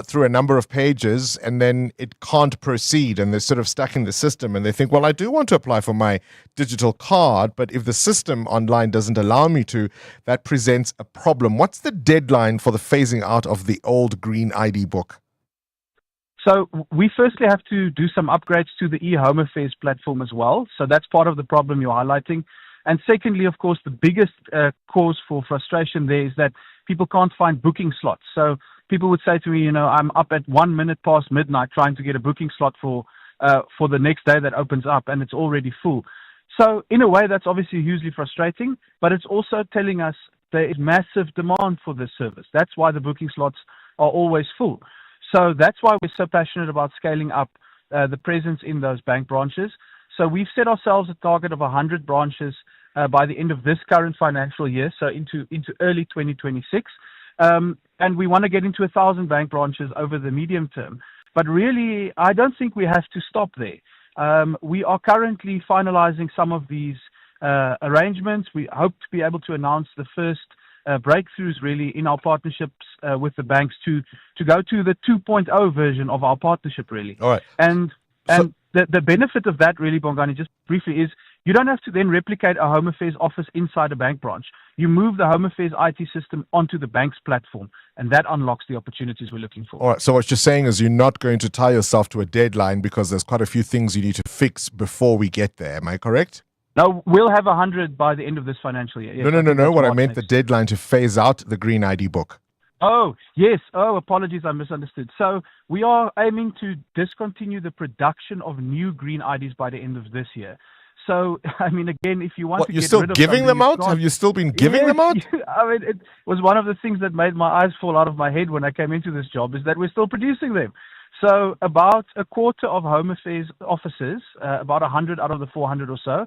through a number of pages and then it can't proceed and they're sort of stuck in the system and they think, well, I do want to apply for my digital card, but if the system online doesn't allow me to, that presents a problem. What's the deadline for the phasing out of the old green ID book? So we firstly have to do some upgrades to the e-Home Affairs platform as well. So that's part of the problem you're highlighting. And secondly, of course, the biggest cause for frustration there is that people can't find booking slots. So people would say to me, I'm up at 1 minute past midnight trying to get a booking slot for the next day that opens up and it's already full. So in a way, that's obviously hugely frustrating, but it's also telling us there is massive demand for this service. That's why the booking slots are always full. So that's why we're so passionate about scaling up the presence in those bank branches. So we've set ourselves a target of 100 branches by the end of this current financial year, so into early 2026. And we want to get into 1,000 bank branches over the medium term. But really, I don't think we have to stop there. We are currently finalizing some of these arrangements. We hope to be able to announce the first breakthroughs really in our partnerships with the banks to go to the 2.0 version of our partnership really. All right. And the benefit of that really, Bongani, just briefly, is you don't have to then replicate a Home Affairs office inside a bank branch. You move the Home Affairs IT system onto the bank's platform, and that unlocks the opportunities we're looking for. All right. So what you're saying is you're not going to tie yourself to a deadline because there's quite a few things you need to fix before we get there. Am I correct? No, we'll have 100 by the end of this financial year. Yes, No. What I meant, the deadline to phase out the Green ID book. Oh, yes. Oh, apologies, I misunderstood. So we are aiming to discontinue the production of new green IDs by the end of this year. So, I mean, again, if you want to you're get still rid of giving them out? something, Have you still been giving Yes, them out? I mean, it was one of the things that made my eyes fall out of my head when I came into this job is that we're still producing them. So about a quarter of Home Affairs offices, about 100 out of the 400 or so,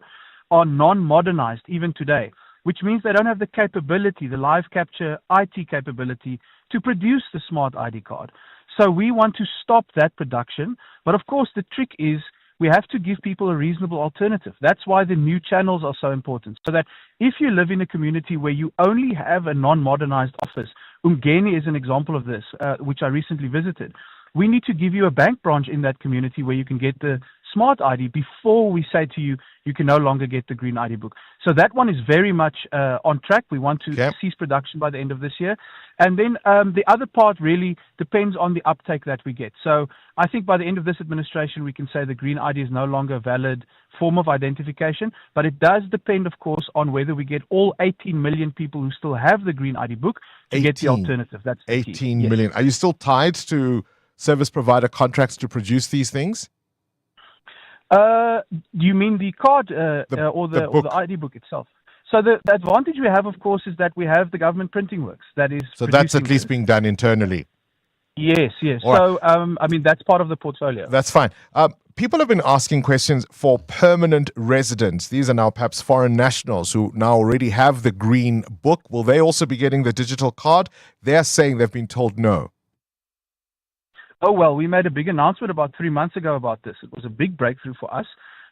are non-modernized even today, which means they don't have the capability, the live capture IT capability to produce the smart ID card. So we want to stop that production. But of course, the trick is we have to give people a reasonable alternative. That's why the new channels are so important. So that if you live in a community where you only have a non-modernized office, Umgeni is an example of this, which I recently visited. We need to give you a bank branch in that community where you can get the smart ID before we say to you, you can no longer get the green ID book. So that one is very much on track. We want to cease production by the end of this year. And then the other part really depends on the uptake that we get. So I think by the end of this administration, we can say the green ID is no longer a valid form of identification. But it does depend, of course, on whether we get all 18 million people who still have the green ID book to get the alternative. That's the key. 18 million. Are you still tied to service provider contracts to produce these things? Do you mean the card or the ID book itself? So the advantage we have, of course, is that we have the government printing works. That is. So that's at least being done internally. Yes. All So I mean that's part of the portfolio. That's fine. People have been asking questions for permanent residents. These are now perhaps foreign nationals who now already have the green book. Will they also be getting the digital card? They're saying they've been told no. Oh, well, we made a big announcement about 3 months ago about this. It was a big breakthrough for us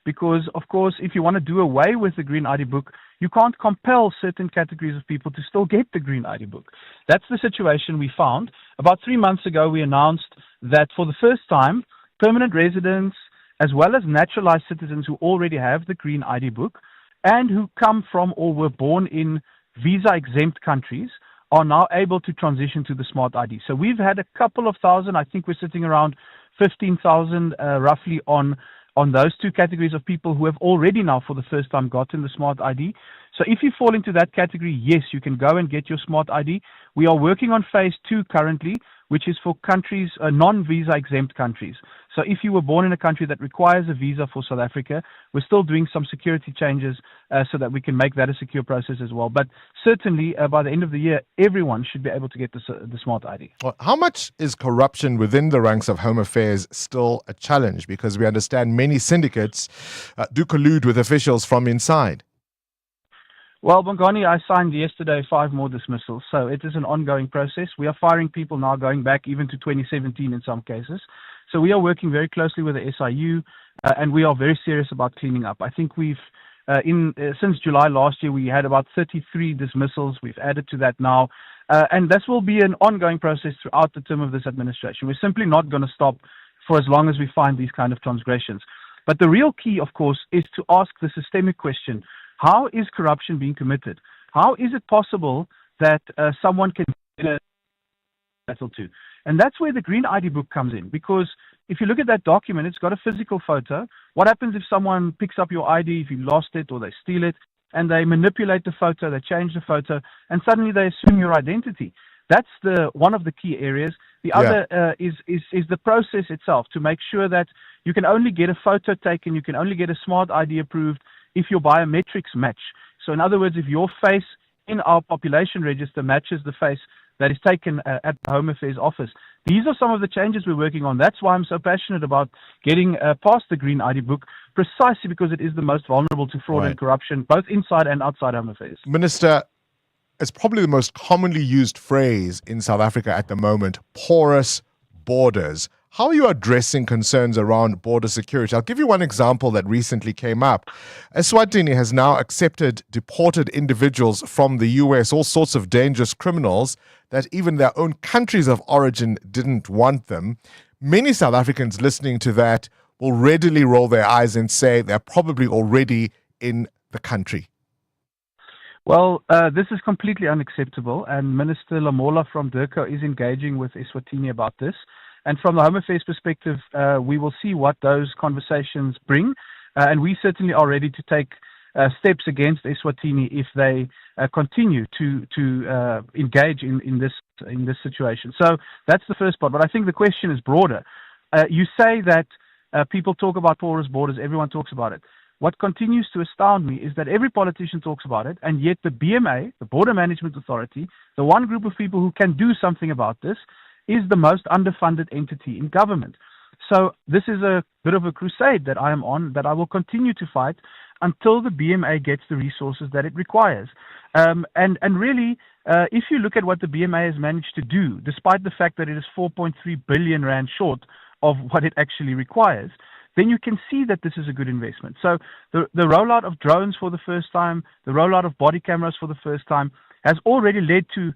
because, of course, if you want to do away with the green ID book, you can't compel certain categories of people to still get the green ID book. That's the situation we found. About 3 months ago, we announced that for the first time, permanent residents, as well as naturalized citizens who already have the green ID book and who come from or were born in visa-exempt countries, are now able to transition to the smart ID. So we've had a couple of thousand, I think we're sitting around 15,000 roughly on those two categories of people who have already now for the first time gotten the smart ID. So if you fall into that category, yes, you can go and get your smart ID. We are working on phase 2 currently, which is for countries, non-visa exempt countries. So if you were born in a country that requires a visa for South Africa, we're still doing some security changes so that we can make that a secure process as well. But certainly by the end of the year, everyone should be able to get the smart ID. Well, how much is corruption within the ranks of Home Affairs still a challenge? Because we understand many syndicates do collude with officials from inside. Well, Bongani, I signed yesterday 5 more dismissals, so it is an ongoing process. We are firing people now going back even to 2017 in some cases. So we are working very closely with the SIU, and we are very serious about cleaning up. I think we've, since July last year, we had about 33 dismissals. We've added to that now, and this will be an ongoing process throughout the term of this administration. We're simply not going to stop for as long as we find these kind of transgressions. But the real key, of course, is to ask the systemic question. How is corruption being committed? How is it possible that someone can get a battle to? And that's where the green ID book comes in. Because if you look at that document, it's got a physical photo. What happens if someone picks up your ID, if you lost it or they steal it, and they manipulate the photo, they change the photo, and suddenly they assume your identity? That's one of the key areas. The other is the process itself to make sure that you can only get a photo taken, you can only get a smart ID approved if your biometrics match. So in other words, if your face in our population register matches the face that is taken at the Home Affairs office. These are some of the changes we're working on. That's why I'm so passionate about getting past the Green ID book, precisely because it is the most vulnerable to fraud and corruption, both inside and outside Home Affairs. Minister, it's probably the most commonly used phrase in South Africa at the moment, porous borders. How are you addressing concerns around border security? I'll give you one example that recently came up. Eswatini has now accepted deported individuals from the US, all sorts of dangerous criminals that even their own countries of origin didn't want them. Many South Africans listening to that will readily roll their eyes and say they're probably already in the country. Well, this is completely unacceptable, and Minister Lamola from DIRCO is engaging with Eswatini about this. And from the Home Affairs perspective, we will see what those conversations bring, and we certainly are ready to take steps against Eswatini if they continue to engage in this situation. So that's the first part. But I think the question is broader. You say that people talk about porous borders, everyone talks about it. What continues to astound me is that every politician talks about it, and yet the BMA, the Border Management Authority, the one group of people who can do something about this, is the most underfunded entity in government. So this is a bit of a crusade that I am on, that I will continue to fight until the BMA gets the resources that it requires. And really, if you look at what the BMA has managed to do, despite the fact that it is 4.3 billion rand short of what it actually requires, then you can see that this is a good investment. So the rollout of drones for the first time, the rollout of body cameras for the first time, has already led to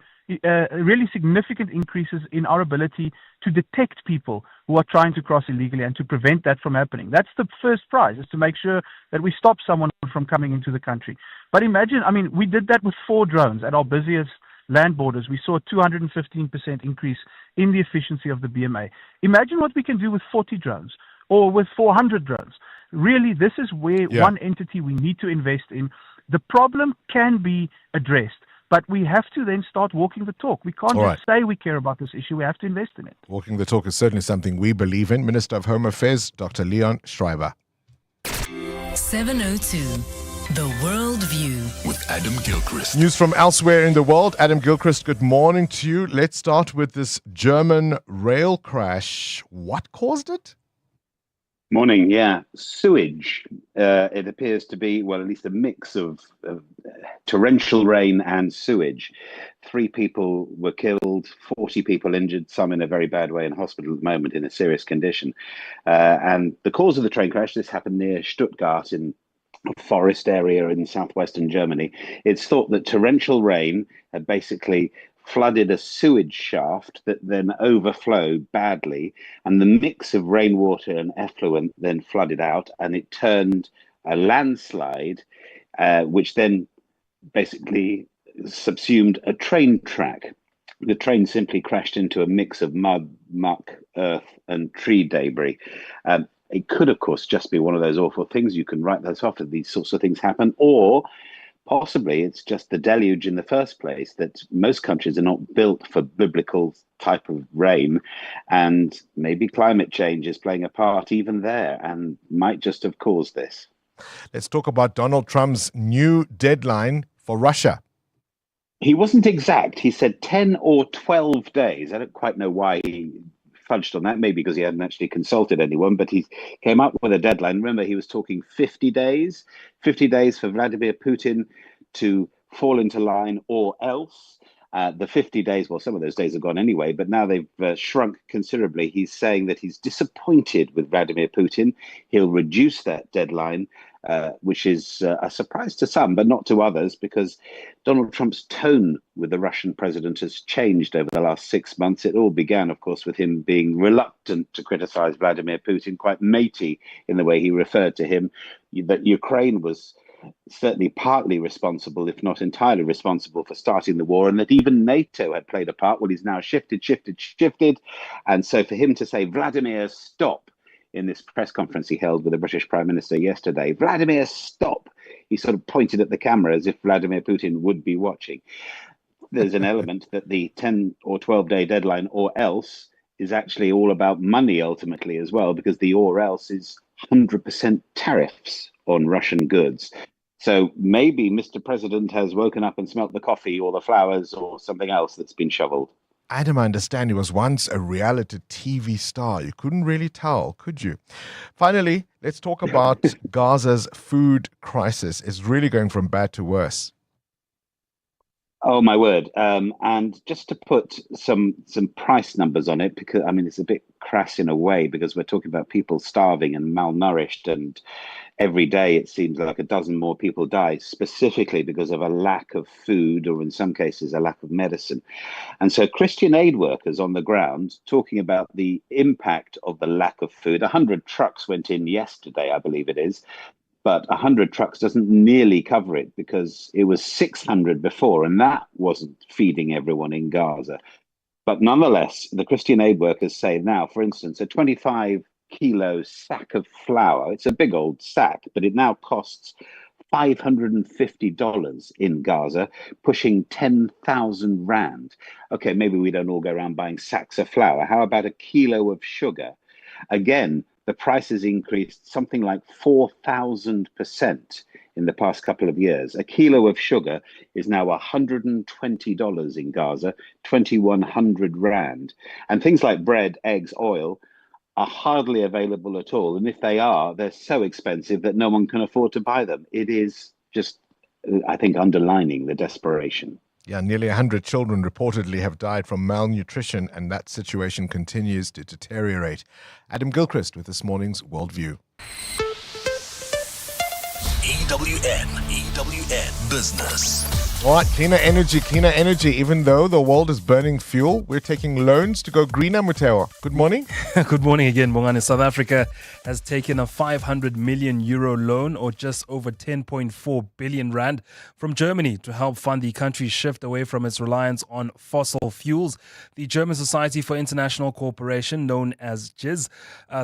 really significant increases in our ability to detect people who are trying to cross illegally and to prevent that from happening. That's the first prize, is to make sure that we stop someone from coming into the country. But imagine, I mean, we did that with 4 drones at our busiest land borders. We saw a 215% increase in the efficiency of the BMA. Imagine what we can do with 40 drones or with 400 drones. Really, this is where one entity we need to invest in. The problem can be addressed, but we have to then start walking the talk. We can't just say we care about this issue. We have to invest in it. Walking the talk is certainly something we believe in. Minister of Home Affairs, Dr. Leon Schreiber. 702, The World View. With Adam Gilchrist. News from elsewhere in the world. Adam Gilchrist, good morning to you. Let's start with this German rail crash. What caused it? Morning, yeah. Sewage. It appears to be, well, at least a mix of torrential rain and sewage. 3 people were killed, 40 people injured, some in a very bad way in hospital at the moment in a serious condition. And the cause of the train crash, this happened near Stuttgart in a forest area in southwestern Germany. It's thought that torrential rain had basically flooded a sewage shaft that then overflowed badly, and the mix of rainwater and effluent then flooded out, and it turned a landslide, which then basically subsumed a train track. The train simply crashed into a mix of mud, muck, earth, and tree debris. It could, of course, just be one of those awful things. You can write that off if these sorts of things happen, or possibly it's just the deluge in the first place, that most countries are not built for biblical type of rain, and maybe climate change is playing a part even there and might just have caused this. Let's talk about Donald Trump's new deadline for Russia. He wasn't exact. He said 10 or 12 days. I don't quite know why he fudged on that, maybe because he hadn't actually consulted anyone, but he came up with a deadline. Remember, he was talking 50 days for Vladimir Putin to fall into line, or else. The 50 days, well, some of those days are gone anyway, but now they've shrunk considerably. He's saying that he's disappointed with Vladimir Putin. He'll reduce that deadline, which is a surprise to some, but not to others, because Donald Trump's tone with the Russian president has changed over the last 6 months. It all began, of course, with him being reluctant to criticize Vladimir Putin, quite matey in the way he referred to him, that Ukraine was certainly partly responsible, if not entirely responsible, for starting the war, and that even NATO had played a part. Well, he's now shifted. And so for him to say, Vladimir, stop, in this press conference he held with the British Prime Minister yesterday, Vladimir, stop, he sort of pointed at the camera as if Vladimir Putin would be watching. There's an element that the 10 or 12 day deadline, or else, is actually all about money ultimately as well, because the or else is 100% tariffs on Russian goods. So maybe Mr. President has woken up and smelt the coffee or the flowers or something else that's been shoveled. Adam, I understand he was once a reality TV star. You couldn't really tell, could you? Finally, let's talk about Gaza's food crisis. It's really going from bad to worse. Oh, my word. And just to put some price numbers on it, because, I mean, it's a bit crass in a way because we're talking about people starving and malnourished, and every day it seems like a dozen more people die specifically because of a lack of food, or in some cases, a lack of medicine. And so Christian aid workers on the ground talking about the impact of the lack of food. 100 trucks went in yesterday, I believe it is. But 100 trucks doesn't nearly cover it because it was 600 before, and that wasn't feeding everyone in Gaza. But nonetheless, the Christian aid workers say now, for instance, a 25-kilo sack of flour, it's a big old sack, but it now costs $550 in Gaza, pushing 10,000 rand. Okay, maybe we don't all go around buying sacks of flour. How about a kilo of sugar? Again, the price has increased something like 4,000% in the past couple of years. A kilo of sugar is now $120 in Gaza, 2,100 rand. And things like bread, eggs, oil are hardly available at all. And if they are, they're so expensive that no one can afford to buy them. It is just, I think, underlining the desperation. Yeah, nearly 100 children reportedly have died from malnutrition, and that situation continues to deteriorate. Adam Gilchrist with this morning's Worldview. EWN Business. All right, cleaner energy. Even though the world is burning fuel, we're taking loans to go greener, Muteo. Good morning. Good morning again, Bongani. South Africa has taken a 500 million euro loan, or just over 10.4 billion rand, from Germany to help fund the country's shift away from its reliance on fossil fuels. The German Society for International Cooperation, known as JIS,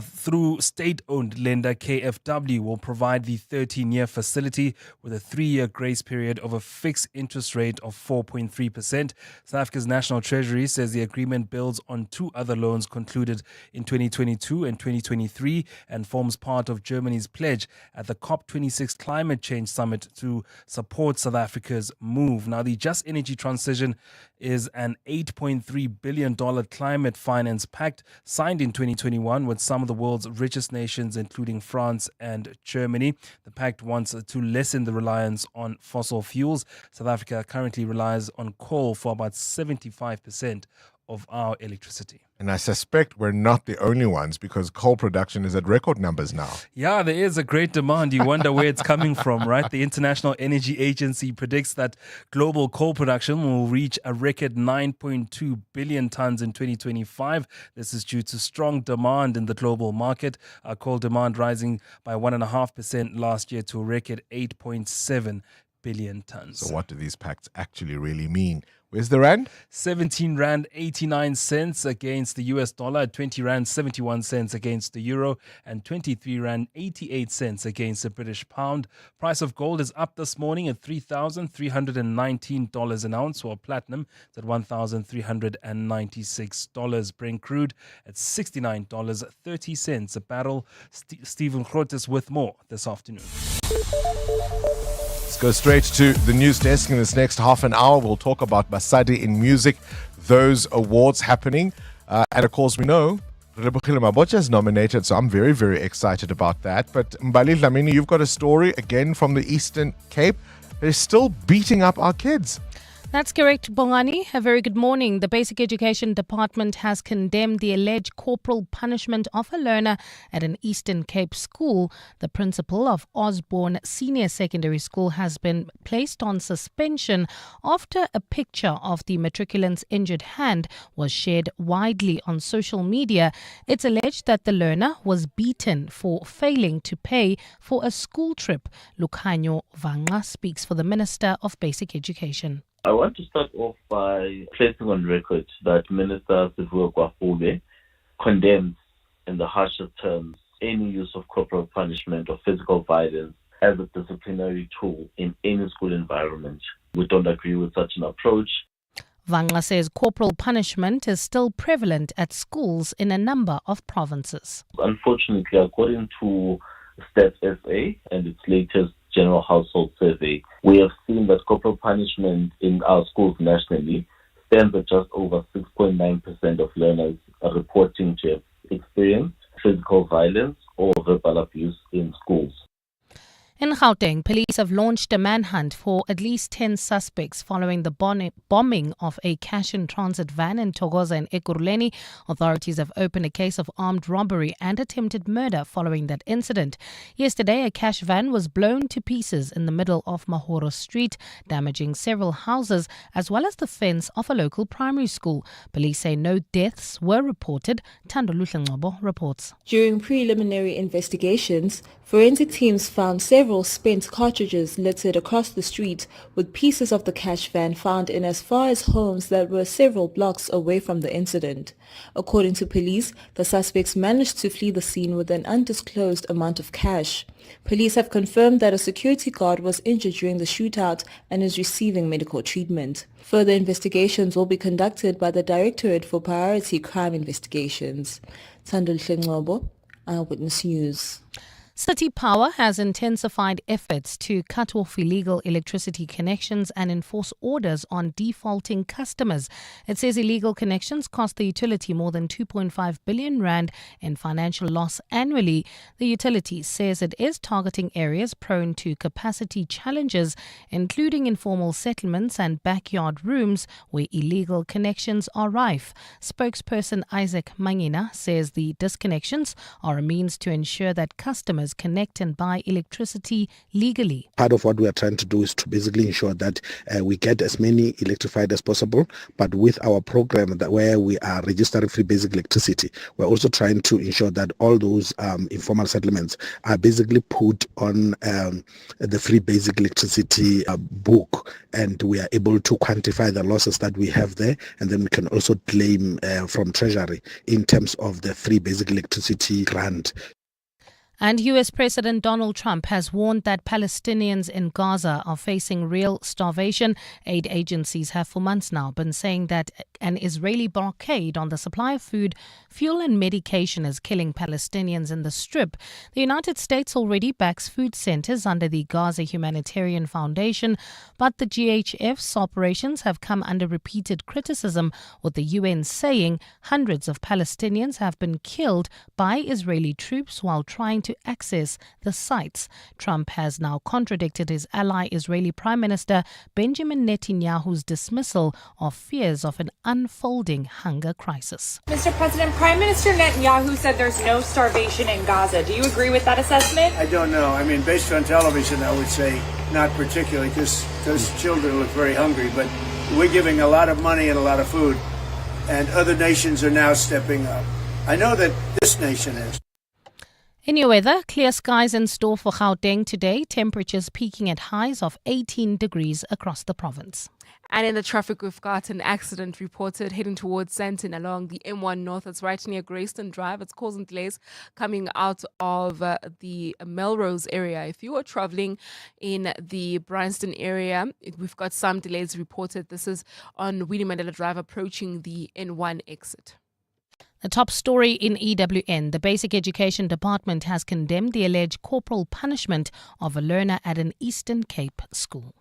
through state-owned lender KfW, will provide the 13-year facility with a 3-year grace period of a fixed interest rate of 4.3%. South Africa's National Treasury says the agreement builds on two other loans concluded in 2022 and 2023 and forms part of Germany's pledge at the COP26 Climate Change Summit to support South Africa's move. Now, the Just Energy Transition is an $8.3 billion climate finance pact signed in 2021 with some of the world's richest nations, including France and Germany. The pact wants to lessen the reliance on fossil fuels. South Africa currently relies on coal for about 75% of our electricity. And I suspect we're not the only ones, because coal production is at record numbers now. Yeah, there is a great demand. You wonder where it's coming from, right? The International Energy Agency predicts that global coal production will reach a record 9.2 billion tons in 2025. This is due to strong demand in the global market. Coal demand rising by 1.5% last year to a record 8.7 billion tons. So what do these pacts actually really mean? Where's the rand? 17 rand 89 cents against the US dollar, 20 rand 71 cents against the euro, and 23 rand 88 cents against the British pound. Price of gold is up this morning at $3,319 an ounce, while platinum is at $1,396. Brent crude at $69.30 a barrel. Stephen Grotes with more this afternoon. Let's go straight to the news desk. In this next half an hour, we'll talk about Basadi in music, those awards happening. And of course, we know Relebogile Mabotja is nominated, so I'm very, very excited about that. But Mbali Dlamini, you've got a story again from the Eastern Cape. They're still beating up our kids. That's correct, Bongani. A very good morning. The Basic Education Department has condemned the alleged corporal punishment of a learner at an Eastern Cape school. The principal of Osborne Senior Secondary School has been placed on suspension after a picture of the matriculant's injured hand was shared widely on social media. It's alleged that the learner was beaten for failing to pay for a school trip. Lukhanyo Vanga speaks for the Minister of Basic Education. I want to start off by placing on record that Minister Sivuyo Gwafube condemns in the harshest terms any use of corporal punishment or physical violence as a disciplinary tool in any school environment. We don't agree with such an approach. Vanga says corporal punishment is still prevalent at schools in a number of provinces. Unfortunately, according to Stats SA and its latest General Household Survey, we have seen that corporal punishment in our schools nationally stands at just over 6.9% of learners are reporting to have experienced physical violence or verbal abuse in schools. In Gauteng, police have launched a manhunt for at least 10 suspects following the bombing of a cash-in-transit van in Thokoza and Ekurhuleni. Authorities have opened a case of armed robbery and attempted murder following that incident. Yesterday, a cash van was blown to pieces in the middle of Mahoro Street, damaging several houses as well as the fence of a local primary school. Police say no deaths were reported. Thandoluhle Ngcobo reports. During preliminary investigations, forensic teams found several spent cartridges littered across the street, with pieces of the cash van found in as far as homes that were several blocks away from the incident. According to police, the suspects managed to flee the scene with an undisclosed amount of cash. Police have confirmed that a security guard was injured during the shootout and is receiving medical treatment. Further investigations will be conducted by the Directorate for Priority Crime Investigations. Thandoluhle Ngcobo, Eyewitness News. City Power has intensified efforts to cut off illegal electricity connections and enforce orders on defaulting customers. It says illegal connections cost the utility more than 2.5 billion rand in financial loss annually. The utility says it is targeting areas prone to capacity challenges, including informal settlements and backyard rooms where illegal connections are rife. Spokesperson Isaac Mangina says the disconnections are a means to ensure that customers connect and buy electricity legally. Part of what we are trying to do is to basically ensure that we get as many electrified as possible, but with our program that where we are registering free basic electricity, we're also trying to ensure that all those informal settlements are basically put on the free basic electricity book, and we are able to quantify the losses that we have there, and then we can also claim from Treasury in terms of the free basic electricity grant. And US President Donald Trump has warned that Palestinians in Gaza are facing real starvation. Aid agencies have for months now been saying that an Israeli blockade on the supply of food, fuel and medication is killing Palestinians in the Strip. The United States already backs food centers under the Gaza Humanitarian Foundation, but the GHF's operations have come under repeated criticism, with the UN saying hundreds of Palestinians have been killed by Israeli troops while trying to access the sites. Trump has now contradicted his ally Israeli Prime Minister Benjamin Netanyahu's dismissal of fears of an unfolding hunger crisis. Mr. President, Prime Minister Netanyahu said there's no starvation in Gaza. Do you agree with that assessment? I don't know. I mean, based on television, I would say not particularly, because those children look very hungry, but we're giving a lot of money and a lot of food, and other nations are now stepping up. I know that this nation is. In your weather, clear skies in store for Gauteng today, temperatures peaking at highs of 18 degrees across the province. And in the traffic, we've got an accident reported heading towards Sandton along the M1 North. It's right near Greyston Drive. It's causing delays coming out of the Melrose area. If you are traveling in the Bryanston area, we've got some delays reported. This is on Winnie Mandela Drive approaching the N1 exit. The top story in EWN. The Basic Education Department has condemned the alleged corporal punishment of a learner at an Eastern Cape school.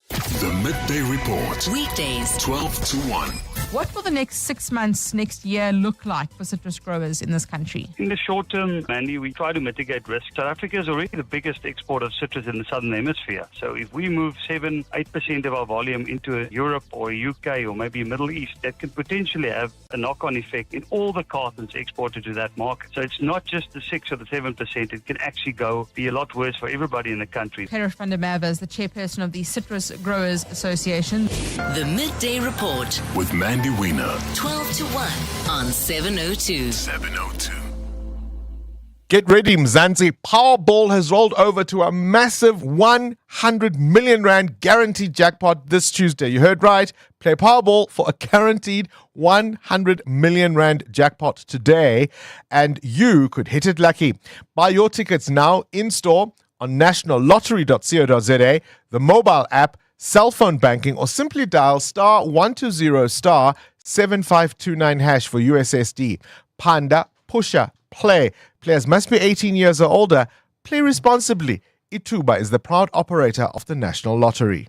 The Midday Report. Weekdays, 12 to 1. What will the next 6 months, next year look like for citrus growers in this country? In the short term, Mandy, we try to mitigate risk. South Africa is already the biggest exporter of citrus in the Southern Hemisphere. So if we move 7-8% of our volume into Europe or UK or maybe Middle East, that could potentially have a knock-on effect in all the cartons exported to that market. So it's not just the 6 or the 7%. It can actually be a lot worse for everybody in the country. Gerrit van der Merwe is the chairperson of the Citrus Growers Association. The Midday Report with Mandy Wiener. 12 to 1 on 702. 702. Get ready, Mzansi. Powerball has rolled over to a massive 100 million rand guaranteed jackpot this Tuesday. You heard right. Play Powerball for a guaranteed 100 million rand jackpot today, and you could hit it lucky. Buy your tickets now in store on nationallottery.co.za, the mobile app, cell phone banking, or simply dial *120 *7529 hash for USSD. Panda, Pusher, play. Players must be 18 years or older. Play responsibly. Ituba is the proud operator of the National Lottery.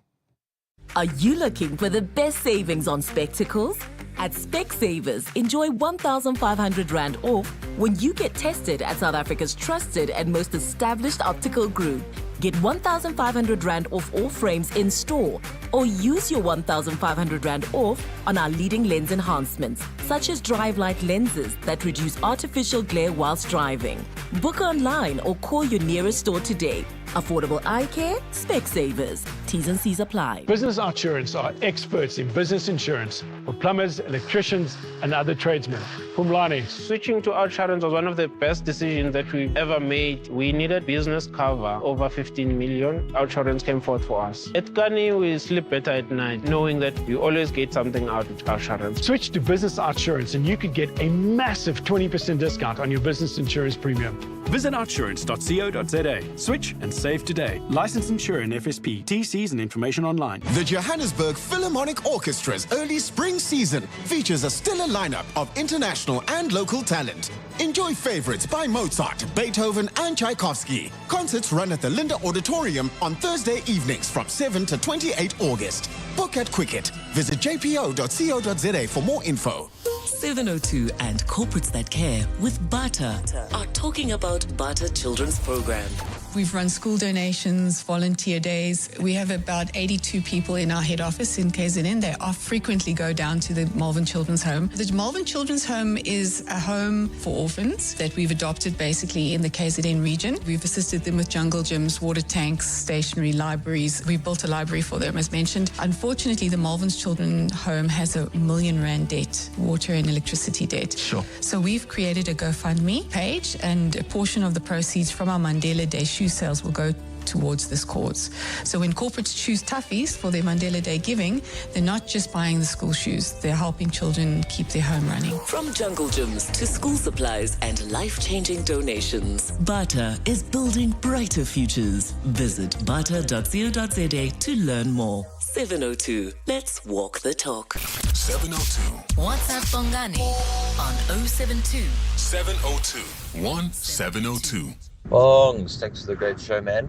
Are you looking for the best savings on spectacles? At Specsavers, enjoy 1,500 Rand off when you get tested at South Africa's trusted and most established optical group. Get 1,500 Rand off all frames in store, or use your 1,500 Rand off on our leading lens enhancements, such as drive light lenses that reduce artificial glare whilst driving. Book online or call your nearest store today. Affordable eye care, Specsavers. T's and C's apply. Business Insurance are experts in business insurance for plumbers, electricians, and other tradesmen. Pumlani. Switching to Outsurance was one of the best decisions that we've ever made. We needed business cover, over 15 million. Outsurance came forth for us. At Kani, we sleep better at night, knowing that you always get something out of Outsurance. Switch to Business Insurance and you could get a massive 20% discount on your business insurance premium. Visit outsurance.co.za. Switch and save today. Licensed insurer in FSP. TCs and information online. The Johannesburg Philharmonic Orchestra's early spring season features a stellar lineup of international and local talent. Enjoy favorites by Mozart, Beethoven, and Tchaikovsky. Concerts run at the Linda Auditorium on Thursday evenings from 7 to 28 August. Book at Quicket. Visit jpo.co.za for more info. 702 and Corporates That Care with Bata are talking about Bata Children's Program. We've run school donations, volunteer days. We have about 82 people in our head office in KZN. They frequently go down to the Malvern Children's Home. The Malvern Children's Home is a home for orphans that we've adopted basically in the KZN region. We've assisted them with jungle gyms, water tanks, stationery, libraries. We built a library for them, as mentioned. Unfortunately, the Malvern's Children's Home has a R1 million debt, water and electricity debt. Sure. So we've created a GoFundMe page, and a portion of the proceeds from our Mandela Day shoe sales will go towards this cause. So when corporates choose Toughies for their Mandela Day giving, they're not just buying the school shoes, they're helping children keep their home running. From jungle gyms to school supplies and life-changing donations, Bata is building brighter futures. Visit bata.co.za to learn more. 702. Let's walk the talk. 702. WhatsApp Bongani on 072 702 1702. Bongs, thanks for the great show, man.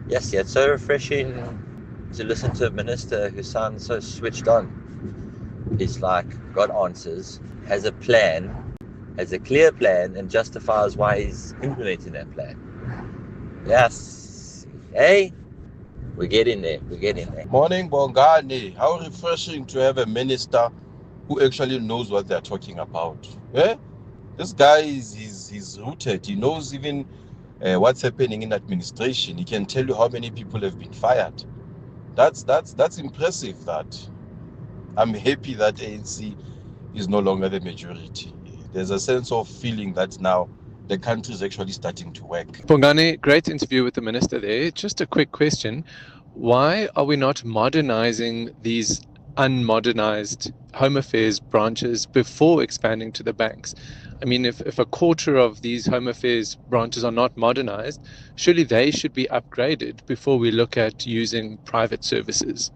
Yes, it's so refreshing to listen to a minister who sounds so switched on. He's like, got answers, has a plan, has a clear plan, and justifies why he's implementing that plan. Yes. Hey, we're getting there. Morning, Bongani. How refreshing to have a minister who actually knows what they're talking about. Eh? This guy he's rooted. He knows even what's happening in administration. He can tell you how many people have been fired. That's impressive. That I'm happy that ANC is no longer the majority. There's a sense of feeling that now the country is actually starting to work. Bongani, great interview with the minister there. Just a quick question. Why are we not modernizing these unmodernized Home Affairs branches before expanding to the banks? I mean, if a quarter of these Home Affairs branches are not modernized, surely they should be upgraded before we look at using private services.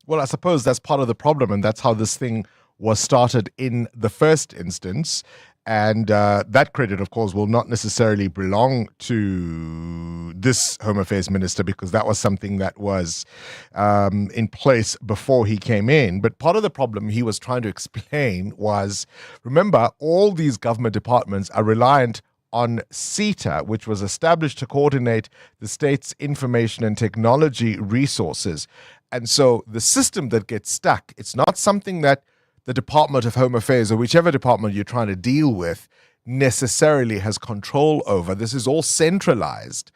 Well, I suppose that's part of the problem, and that's how this thing was started in the first instance. And that credit, of course, will not necessarily belong to this Home Affairs Minister, because that was something that was in place before he came in. But part of the problem he was trying to explain was, remember, all these government departments are reliant on CETA, which was established to coordinate the state's information and technology resources. And so the system that gets stuck, it's not something that the Department of Home Affairs or whichever department you're trying to deal with necessarily has control over. This is all centralized.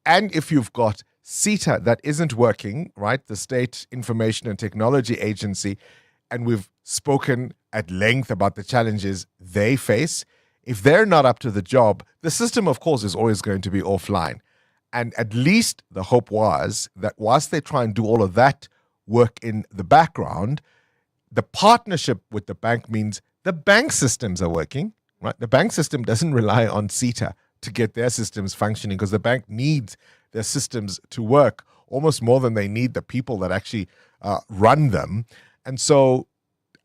And if you've got CETA that isn't working, right, the State Information and Technology Agency, and we've spoken at length about the challenges they face, if they're not up to the job, the system, of course, is always going to be offline. And at least the hope was that whilst they try and do all of that work in the background, the partnership with the bank means the bank systems are working, right? The bank system doesn't rely on CETA to get their systems functioning, because the bank needs their systems to work almost more than they need the people that actually run them. And so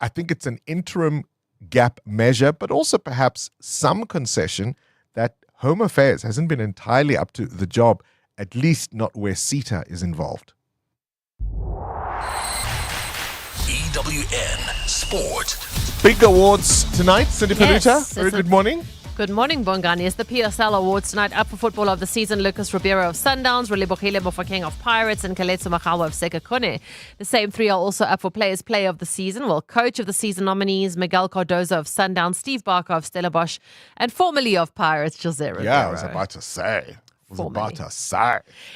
I think it's an interim gap measure, but also perhaps some concession that Home Affairs hasn't been entirely up to the job, at least not where CETA is involved. EWN Sport. Big awards tonight, Cindy Peluta. Very good morning. Good morning, Bongani. It's the PSL Awards tonight. Up for football of the season, Lucas Ribeiro of Sundowns, Relebogile Mofokeng of Pirates, and Kaletso Magawa of Sekakone. The same three are also up for Players' Play of the Season. Well, Coach of the Season nominees, Miguel Cardozo of Sundowns, Steve Barker of Stellenbosch, and formerly of Pirates, Jose Ribeiro. Yeah, I was about to say.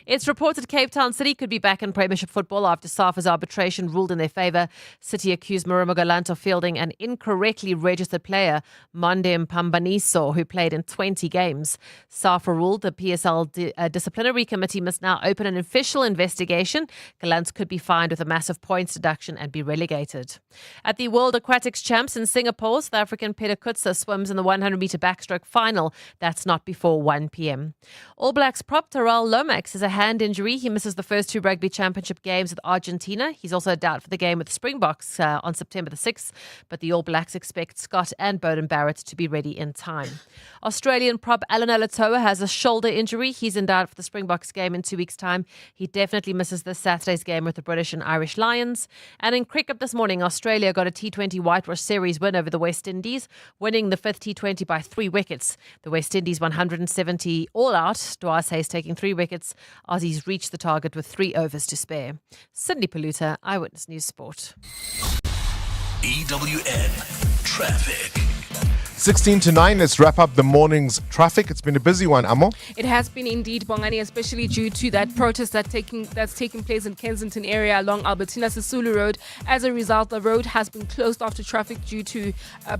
It's reported Cape Town City could be back in Premiership football after SAFA's arbitration ruled in their favour. City accused Maruma Galant of fielding an incorrectly registered player, Monde Mpambaniso, who played in 20 games. SAFA ruled the PSL disciplinary committee must now open an official investigation. Galant could be fined with a massive points deduction and be relegated. At the World Aquatics Champs in Singapore, South African Peter Kutzer swims in the 100-metre backstroke final. That's not before 1 p.m. All Blacks prop Terrell Lomax has a hand injury. He misses the first two Rugby Championship games with Argentina. He's also a doubt for the game with the Springboks on September the 6th. But the All Blacks expect Scott and Bowden Barrett to be ready in time. Australian prop Alan Alatoa has a shoulder injury. He's in doubt for the Springboks game in 2 weeks' time. He definitely misses this Saturday's game with the British and Irish Lions. And in cricket this morning, Australia got a T20 Whitewash Series win over the West Indies, winning the fifth T20 by 3 wickets. The West Indies 170 all out. Hayes taking 3 wickets. Aussies reached the target with 3 overs to spare. Cindy Peluta, Eyewitness News Sport. EWN Traffic. 16 to 9, let's wrap up the morning's traffic. It's been a busy one, Amo. It has been indeed, Bongani, especially due to that protest that's taking place in Kensington area along Albertina Sisulu Road. As a result, the road has been closed off to traffic due to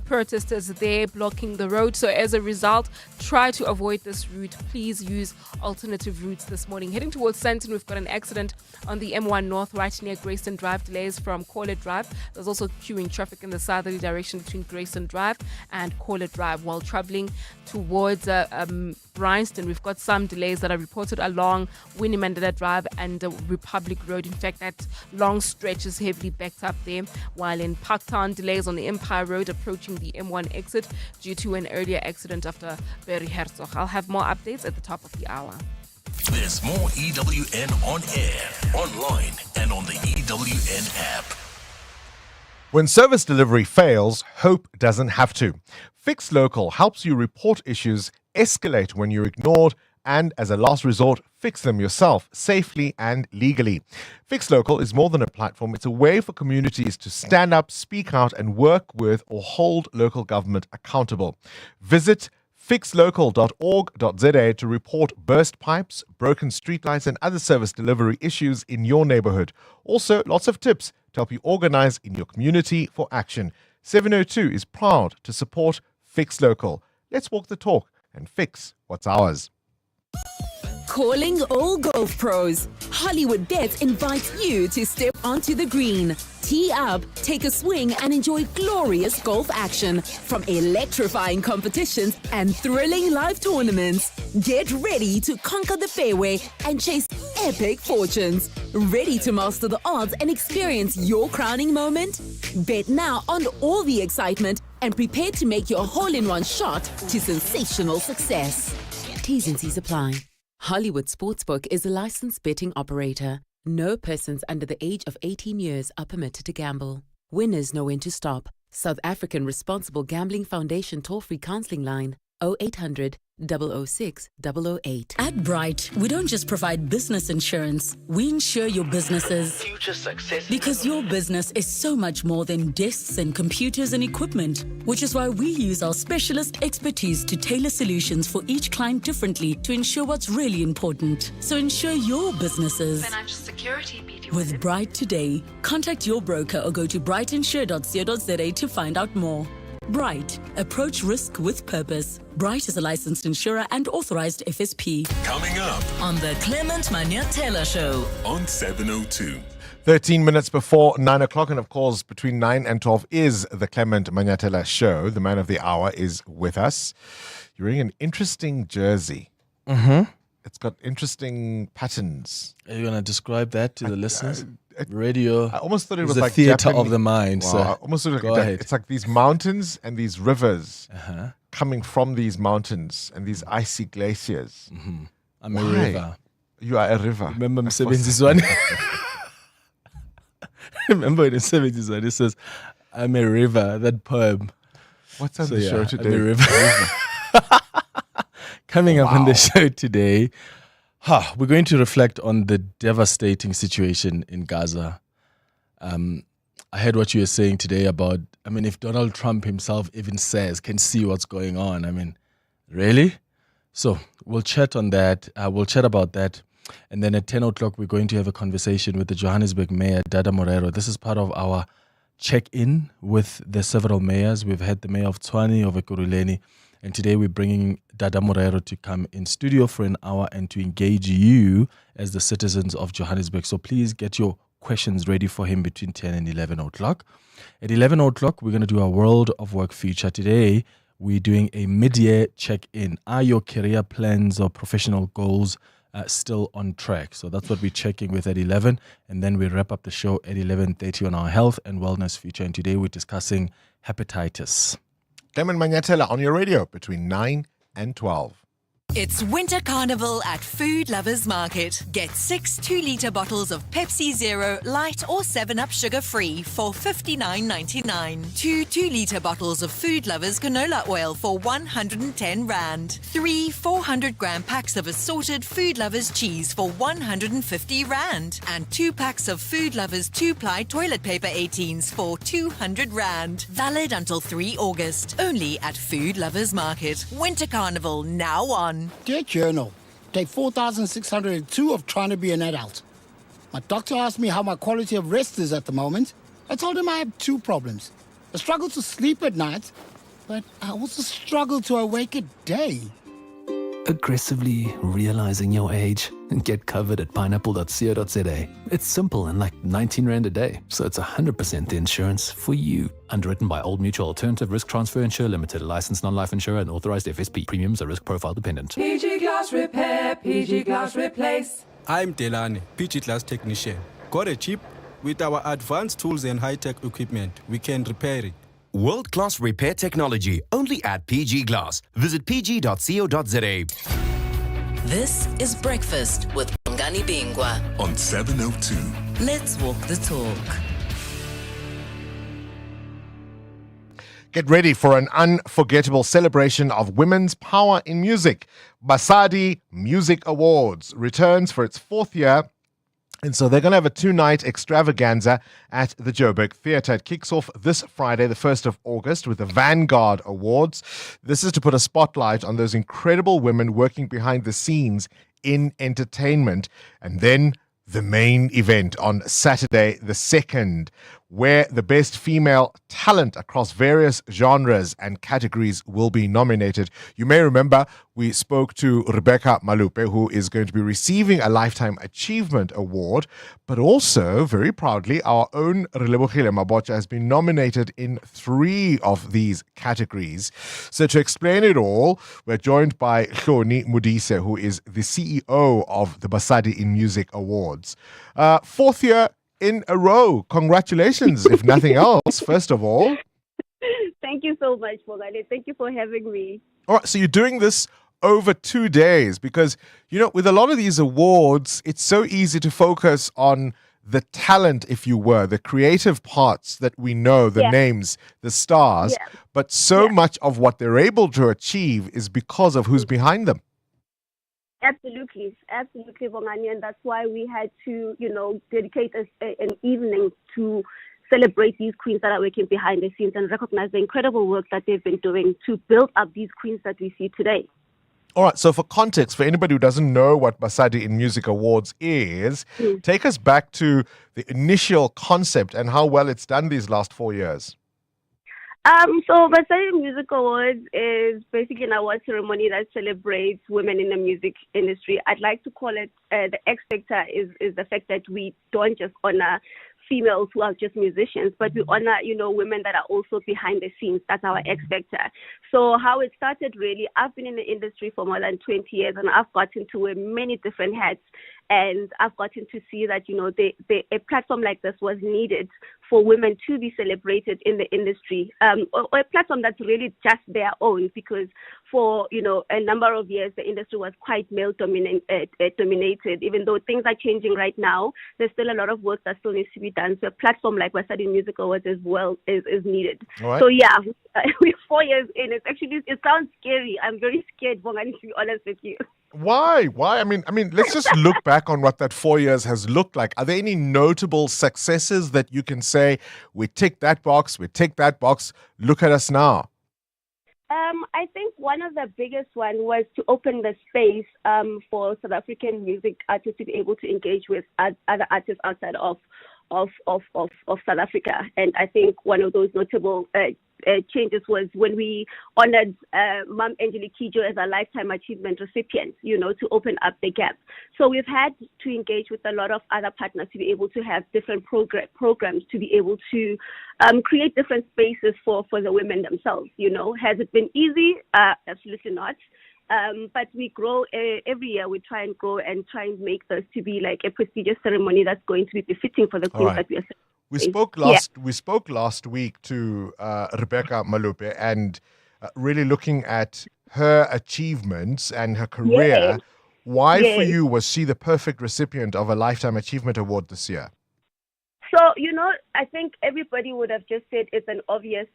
protesters there blocking the road. So as a result, try to avoid this route. Please use alternative routes this morning. Heading towards Sandton, we've got an accident on the M1 North right near Grayston Drive. Delays from Corlett Drive. There's also queuing traffic in the southerly direction between Grayston Drive and Corlett Drive. While traveling towards Bryanston, we've got some delays that are reported along Winnie Mandela Drive and Republic Road. In fact, that long stretch is heavily backed up there. While in Parktown, delays on the Empire Road approaching the M1 exit due to an earlier accident after Berry Herzog. I'll have more updates at the top of the hour. There's more EWN on air, online, and on the EWN app. When service delivery fails, hope doesn't have to. Fix Local helps you report issues, escalate when you're ignored, and as a last resort, fix them yourself safely and legally. Fix Local is more than a platform. It's a way for communities to stand up, speak out, and work with or hold local government accountable. Visit fixlocal.org.za to report burst pipes, broken streetlights, and other service delivery issues in your neighborhood. Also, lots of tips to help you organize in your community for action. 702 is proud to support Fix Local. Let's walk the talk and fix what's ours. Calling all golf pros. Hollywood Bets invites you to step onto the green. Tee up, take a swing, and enjoy glorious golf action from electrifying competitions and thrilling live tournaments. Get ready to conquer the fairway and chase epic fortunes. Ready to master the odds and experience your crowning moment? Bet now on all the excitement and prepare to make your hole-in-one shot to sensational success. T's and C's apply. Hollywood Sportsbook is a licensed betting operator. No persons under the age of 18 years are permitted to gamble. Winners know when to stop. South African Responsible Gambling Foundation toll-free counseling line 0800 006 008. At Bright, we don't just provide business insurance. We insure your business's future success. Because your business is so much more than desks and computers and equipment, which is why we use our specialist expertise to tailor solutions for each client differently to ensure what's really important. So insure your businesses. Financial security With Bright today. Contact your broker or go to brightinsure.co.za to find out more. Bright. Approach risk with purpose. Bright is a licensed insurer and authorized FSP. Coming up on the Clement Manyatela Show on 702. 13 minutes before 9 o'clock, and of course, between 9 and 12 is the Clement Manyatela Show. The man of the hour is with us. You're wearing an interesting jersey. Mm-hmm. It's got interesting patterns. Are you going to describe that to the listeners? Radio. I almost thought it is was the like theater Japanese. of the mind. Wow, So I almost thought go ahead. it's like these mountains and these rivers Uh-huh. coming from these mountains and these icy glaciers. Mm-hmm. I'm a Why? river. You are a river. Remember Msebenzi's one? Remember in the 70s when it says, I'm a river, that poem. What's on the show today? I'm a river. Coming up on the show today, we're going to reflect on the devastating situation in Gaza. I heard what you were saying today about, if Donald Trump himself even can see what's going on. Really? So we'll chat on that. We'll chat about that. And then at 10 o'clock, we're going to have a conversation with the Johannesburg Mayor, Dada Morero. This is part of our check-in with the several mayors. We've had the mayor of Tshwane, of Ekurhuleni, and today we're bringing Dada Morero to come in studio for an hour and to engage you as the citizens of Johannesburg. So please get your questions ready for him between 10 and 11 o'clock. At 11 o'clock, we're going to do our World of Work feature. Today, we're doing a mid-year check-in. Are your career plans or professional goals still on track? So that's what we're checking with at 11. And then we wrap up the show at 11:30 on our health and wellness feature. And today we're discussing hepatitis. Clement Manyatela on your radio between 9 and 12. It's Winter Carnival at Food Lovers Market. Get 6 2-litre bottles of Pepsi Zero, Light or 7-Up sugar-free for $59.99. 2 2-litre bottles of Food Lovers canola oil for R110. 3 400-gram packs of assorted Food Lovers cheese for R150. And 2 packs of Food Lovers 2-ply toilet paper 18s for R200. Valid until 3 August. Only at Food Lovers Market. Winter Carnival now on. Dear Journal, day 4602 of trying to be an adult. My doctor asked me how my quality of rest is at the moment. I told him I have 2 problems. I struggle to sleep at night, but I also struggle to awake at day. Aggressively realizing your age? Get covered at pineapple.co.za. It's simple and like 19 Rand a day, so it's 100% the insurance for you. Underwritten by Old Mutual Alternative Risk Transfer Insurer Limited, a licensed non-life insurer and authorized FSP. Premiums are risk profile dependent. PG Glass Repair, PG Glass Replace. I'm Delane, PG Glass Technician. Got a chip? With our advanced tools and high-tech equipment, we can repair it. World-class repair technology, only at PG Glass. Visit pg.co.za. This is Breakfast with Bongani Bingwa on 702. Let's walk the talk. Get ready for an unforgettable celebration of women's power in music. Basadi Music Awards returns for its 4th year. And so they're going to have a 2-night extravaganza at the Joburg Theatre. It kicks off this Friday, the 1st of August, with the Vanguard Awards. This is to put a spotlight on those incredible women working behind the scenes in entertainment. And then the main event on Saturday, the 2nd, where the best female talent across various genres and categories will be nominated. You may remember we spoke to Rebecca Malupe, who is going to be receiving a Lifetime Achievement Award, but also, very proudly, our own Relebogile Mabocha has been nominated in 3 of these categories. So to explain it all, we're joined by Hloni Modise, who is the CEO of the Basadi in Music Awards. 4th year in a row. Congratulations, if nothing else, first of all. Thank you so much, Bongani. Thank you for having me. All right, so you're doing this over 2 days because, with a lot of these awards, it's so easy to focus on the talent, if you were, the creative parts that we know, the names, the stars, but so much of what they're able to achieve is because of who's behind them. Absolutely, Bongani, and that's why we had to, dedicate an evening to celebrate these queens that are working behind the scenes and recognize the incredible work that they've been doing to build up these queens that we see today. All right, so for context, for anybody who doesn't know what Basadi in Music Awards is, take us back to the initial concept and how well it's done these last 4 years. So Basadi Music Awards is basically an award ceremony that celebrates women in the music industry. I'd like to call it the X factor is the fact that we don't just honor females who are just musicians, but we honor, women that are also behind the scenes. That's our X factor. So how it started really, I've been in the industry for more than 20 years and I've gotten to wear many different hats. And I've gotten to see that, a platform like this was needed for women to be celebrated in the industry, or a platform that's really just their own, because for, a number of years, the industry was quite male dominated. Even though things are changing right now, there's still a lot of work that still needs to be done. So a platform like Basadi Music Awards as well is needed. Right. So yeah, we're 4 years in. It sounds scary. I'm very scared, Bongani, to be honest with you. Why? I mean, let's just look back on what that 4 years has looked like. Are there any notable successes that you can say, we tick that box, look at us now? I think one of the biggest one was to open the space for South African music artists to be able to engage with other artists outside of South Africa. And I think one of those notable changes was when we honored Mam Angelique Kidjo as a Lifetime Achievement recipient, to open up the gap. So we've had to engage with a lot of other partners to be able to have different programs to be able to create different spaces for the women themselves. Has it been easy? Absolutely not. But we grow every year. We try and grow and try and make this to be like a prestigious ceremony that's going to be befitting for the queens that we are. We spoke last week to Rebecca Malupe and really looking at her achievements and her career. Yes. Why for you was she the perfect recipient of a Lifetime Achievement Award this year? So, I think everybody would have just said it's an obvious,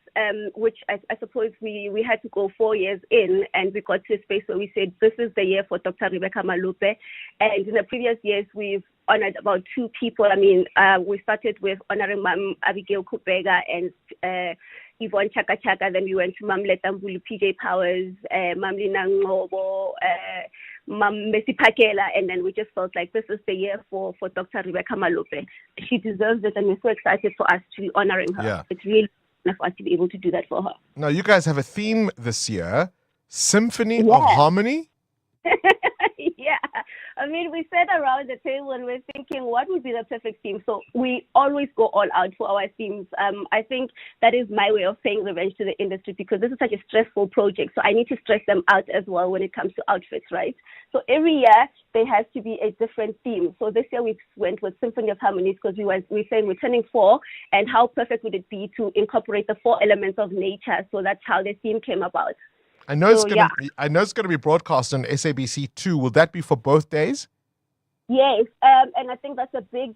which I suppose we had to go 4 years in, and we got to a space where we said, this is the year for Dr. Rebecca Malupe. And in the previous years, we've honored about two people. I mean, we started with honoring Mam Abigail Kubega and Yvonne Chaka Chaka. Then we went to Mam Letambulu, PJ Powers, Mam Lina Ngobo, Mam Messi Pakela, and then we just felt like this is the year for Dr. Rebecca Malupe. She deserves it, and we're so excited for us to be honoring her. Yeah. It's really nice for us to be able to do that for her. Now, you guys have a theme this year, Symphony of Harmony. Yeah. I mean, we sat around the table and we're thinking, what would be the perfect theme? So we always go all out for our themes. I think that is my way of paying revenge to the industry, because this is such a stressful project. So I need to stress them out as well when it comes to outfits, right? So every year there has to be a different theme. So this year we went with Symphony of Harmonies because we're saying we're turning 4, and how perfect would it be to incorporate the 4 elements of nature? So that's how the theme came about. I know it's going to be broadcast on SABC2. Will that be for both days? Yes, and I think that's a big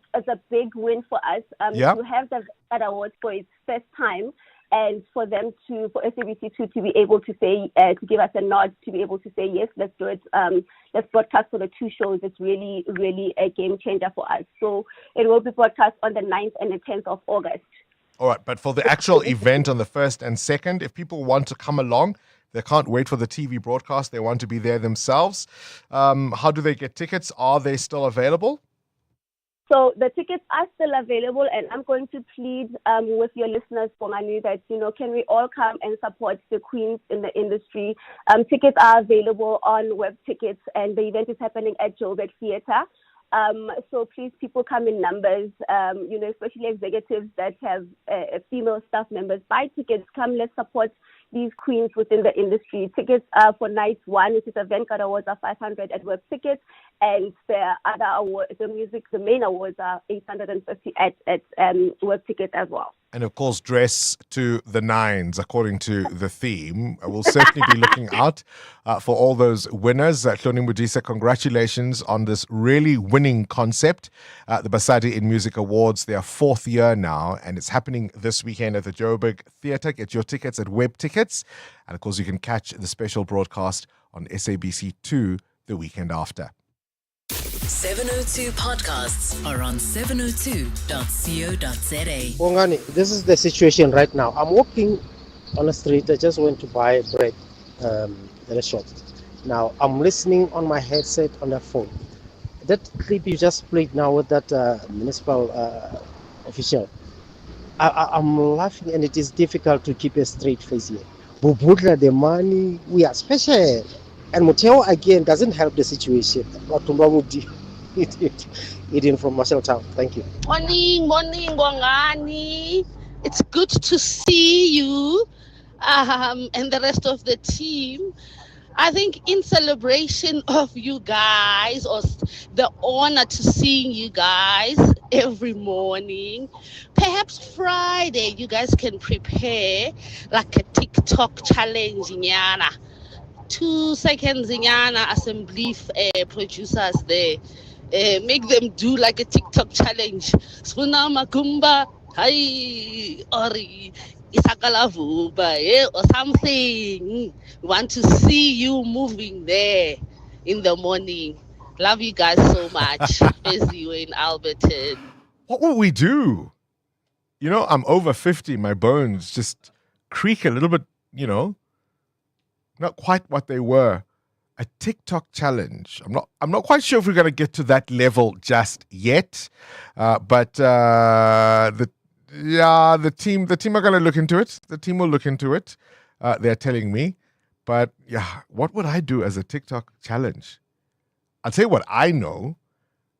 win for us to have that award for its first time, and for SABC2 to be able to say to give us a nod to be able to say yes, let's do it. Let's broadcast for the 2 shows. It's really, really a game changer for us. So it will be broadcast on the 9th and the 10th of August. All right, but for the actual event on the 1st and 2nd, if people want to come along, they can't wait for the TV broadcast. They want to be there themselves. How do they get tickets? Are they still available? So the tickets are still available, and I'm going to plead with your listeners, Bongani, that, can we all come and support the queens in the industry? Tickets are available on web tickets, and the event is happening at Joburg Theatre. So please, people come in numbers, especially executives that have female staff members. Buy tickets, come, let's support these queens within the industry. Tickets for night 1, which is the Vanguard Awards, are 500 at web tickets, and the other awards, the main awards, are 850 at web tickets as well. And of course, dress to the nines according to the theme. We'll certainly be looking out for all those winners. Hloni Mudisa, congratulations on this really winning concept. The Basadi Music Awards, their 4th year now, and it's happening this weekend at the Joburg Theatre. Get your tickets at Web Tickets. And of course, you can catch the special broadcast on SABC2 the weekend after. 702 podcasts are on 702.co.za. Bongani, this is the situation right now. I'm walking on the street. I just went to buy bread at a shop. Now, I'm listening on my headset on the phone. That clip you just played now with that municipal official, I'm laughing, and it is difficult to keep a straight face here. Bubudla, the money, we are special. And Muteo, again, doesn't help the situation. Eating from Marshall Town. Thank you. Morning, Bongani. It's good to see you and the rest of the team. I think in celebration of you guys, or the honor to seeing you guys every morning, perhaps Friday you guys can prepare like a TikTok challenge, nyana. 2 seconds, nyana, assembly producers there. Make them do like a TikTok challenge. Suna makumba, hi, ori. Isakalavuba, or something. We want to see you moving there in the morning. Love you guys so much. Busy you in Alberton. What will we do? You know, I'm over 50. My bones just creak a little bit, you know, not quite what they were. A TikTok challenge. I'm not quite sure if we're going to get to that level just yet. But the team are going to look into it. The team will look into it. They're telling me. But yeah, what would I do as a TikTok challenge? I'll tell you what I know.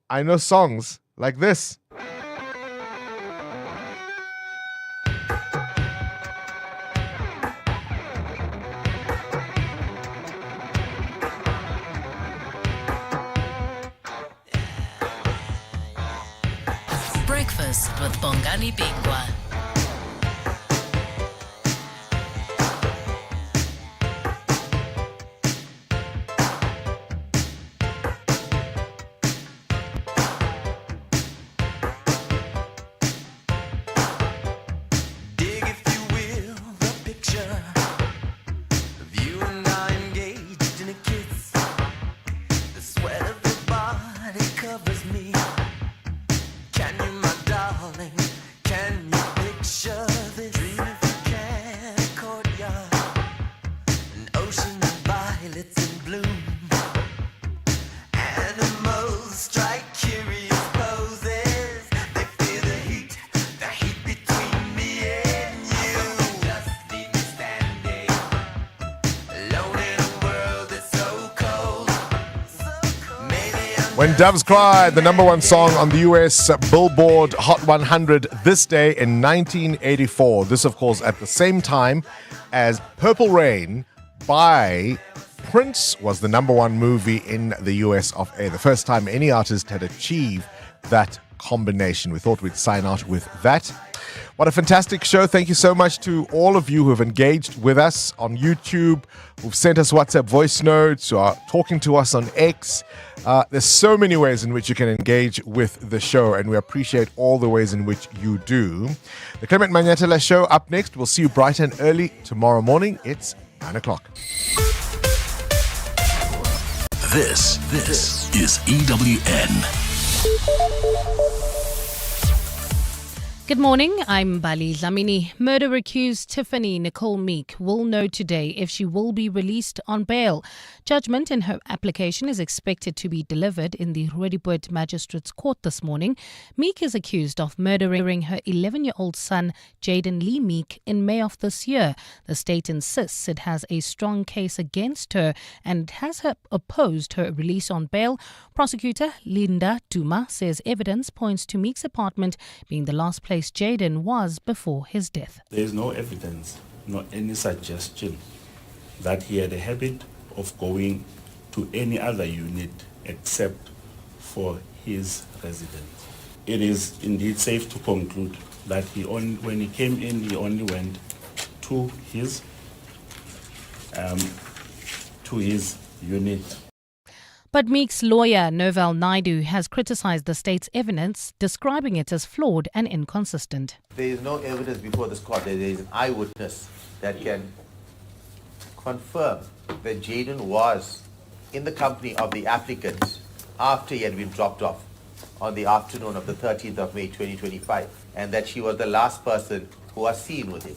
I know songs like this. Breakfast with Bongani Bingwa. When Doves Cry, the number one song on the US Billboard Hot 100 this day in 1984. This, of course, at the same time as Purple Rain by Prince was the number one movie in the US of A. The first time any artist had achieved that combination. We thought we'd sign out with that. What a fantastic show. Thank you so much to all of you who have engaged with us on YouTube, who've sent us WhatsApp voice notes, who are talking to us on X. There's so many ways in which you can engage with the show, and we appreciate all the ways in which you do. The Clement Manyatela Show up next. We'll see you bright and early tomorrow morning. It's 9 o'clock. This is EWN. Good morning, I'm Bali Dlamini. Murder-accused Tiffany Nicole Meek will know today if she will be released on bail. Judgment in her application is expected to be delivered in the Roodepoort Magistrates Court this morning. Meek is accused of murdering her 11-year-old son, Jaden Lee Meek, in May of this year. The state insists it has a strong case against her and has opposed her release on bail. Prosecutor Linda Duma says evidence points to Meek's apartment being the last place Jaden was before his death. There is no evidence, nor any suggestion that he had a habit of going to any other unit except for his residence. It is indeed safe to conclude that when he came in, he only went to his unit. But Meek's lawyer, Novel Naidu, has criticized the state's evidence, describing it as flawed and inconsistent. There is no evidence before this court that there is an eyewitness that can confirm that Jaden was in the company of the applicant after he had been dropped off on the afternoon of the 13th of May 2025, and that she was the last person who was seen with him.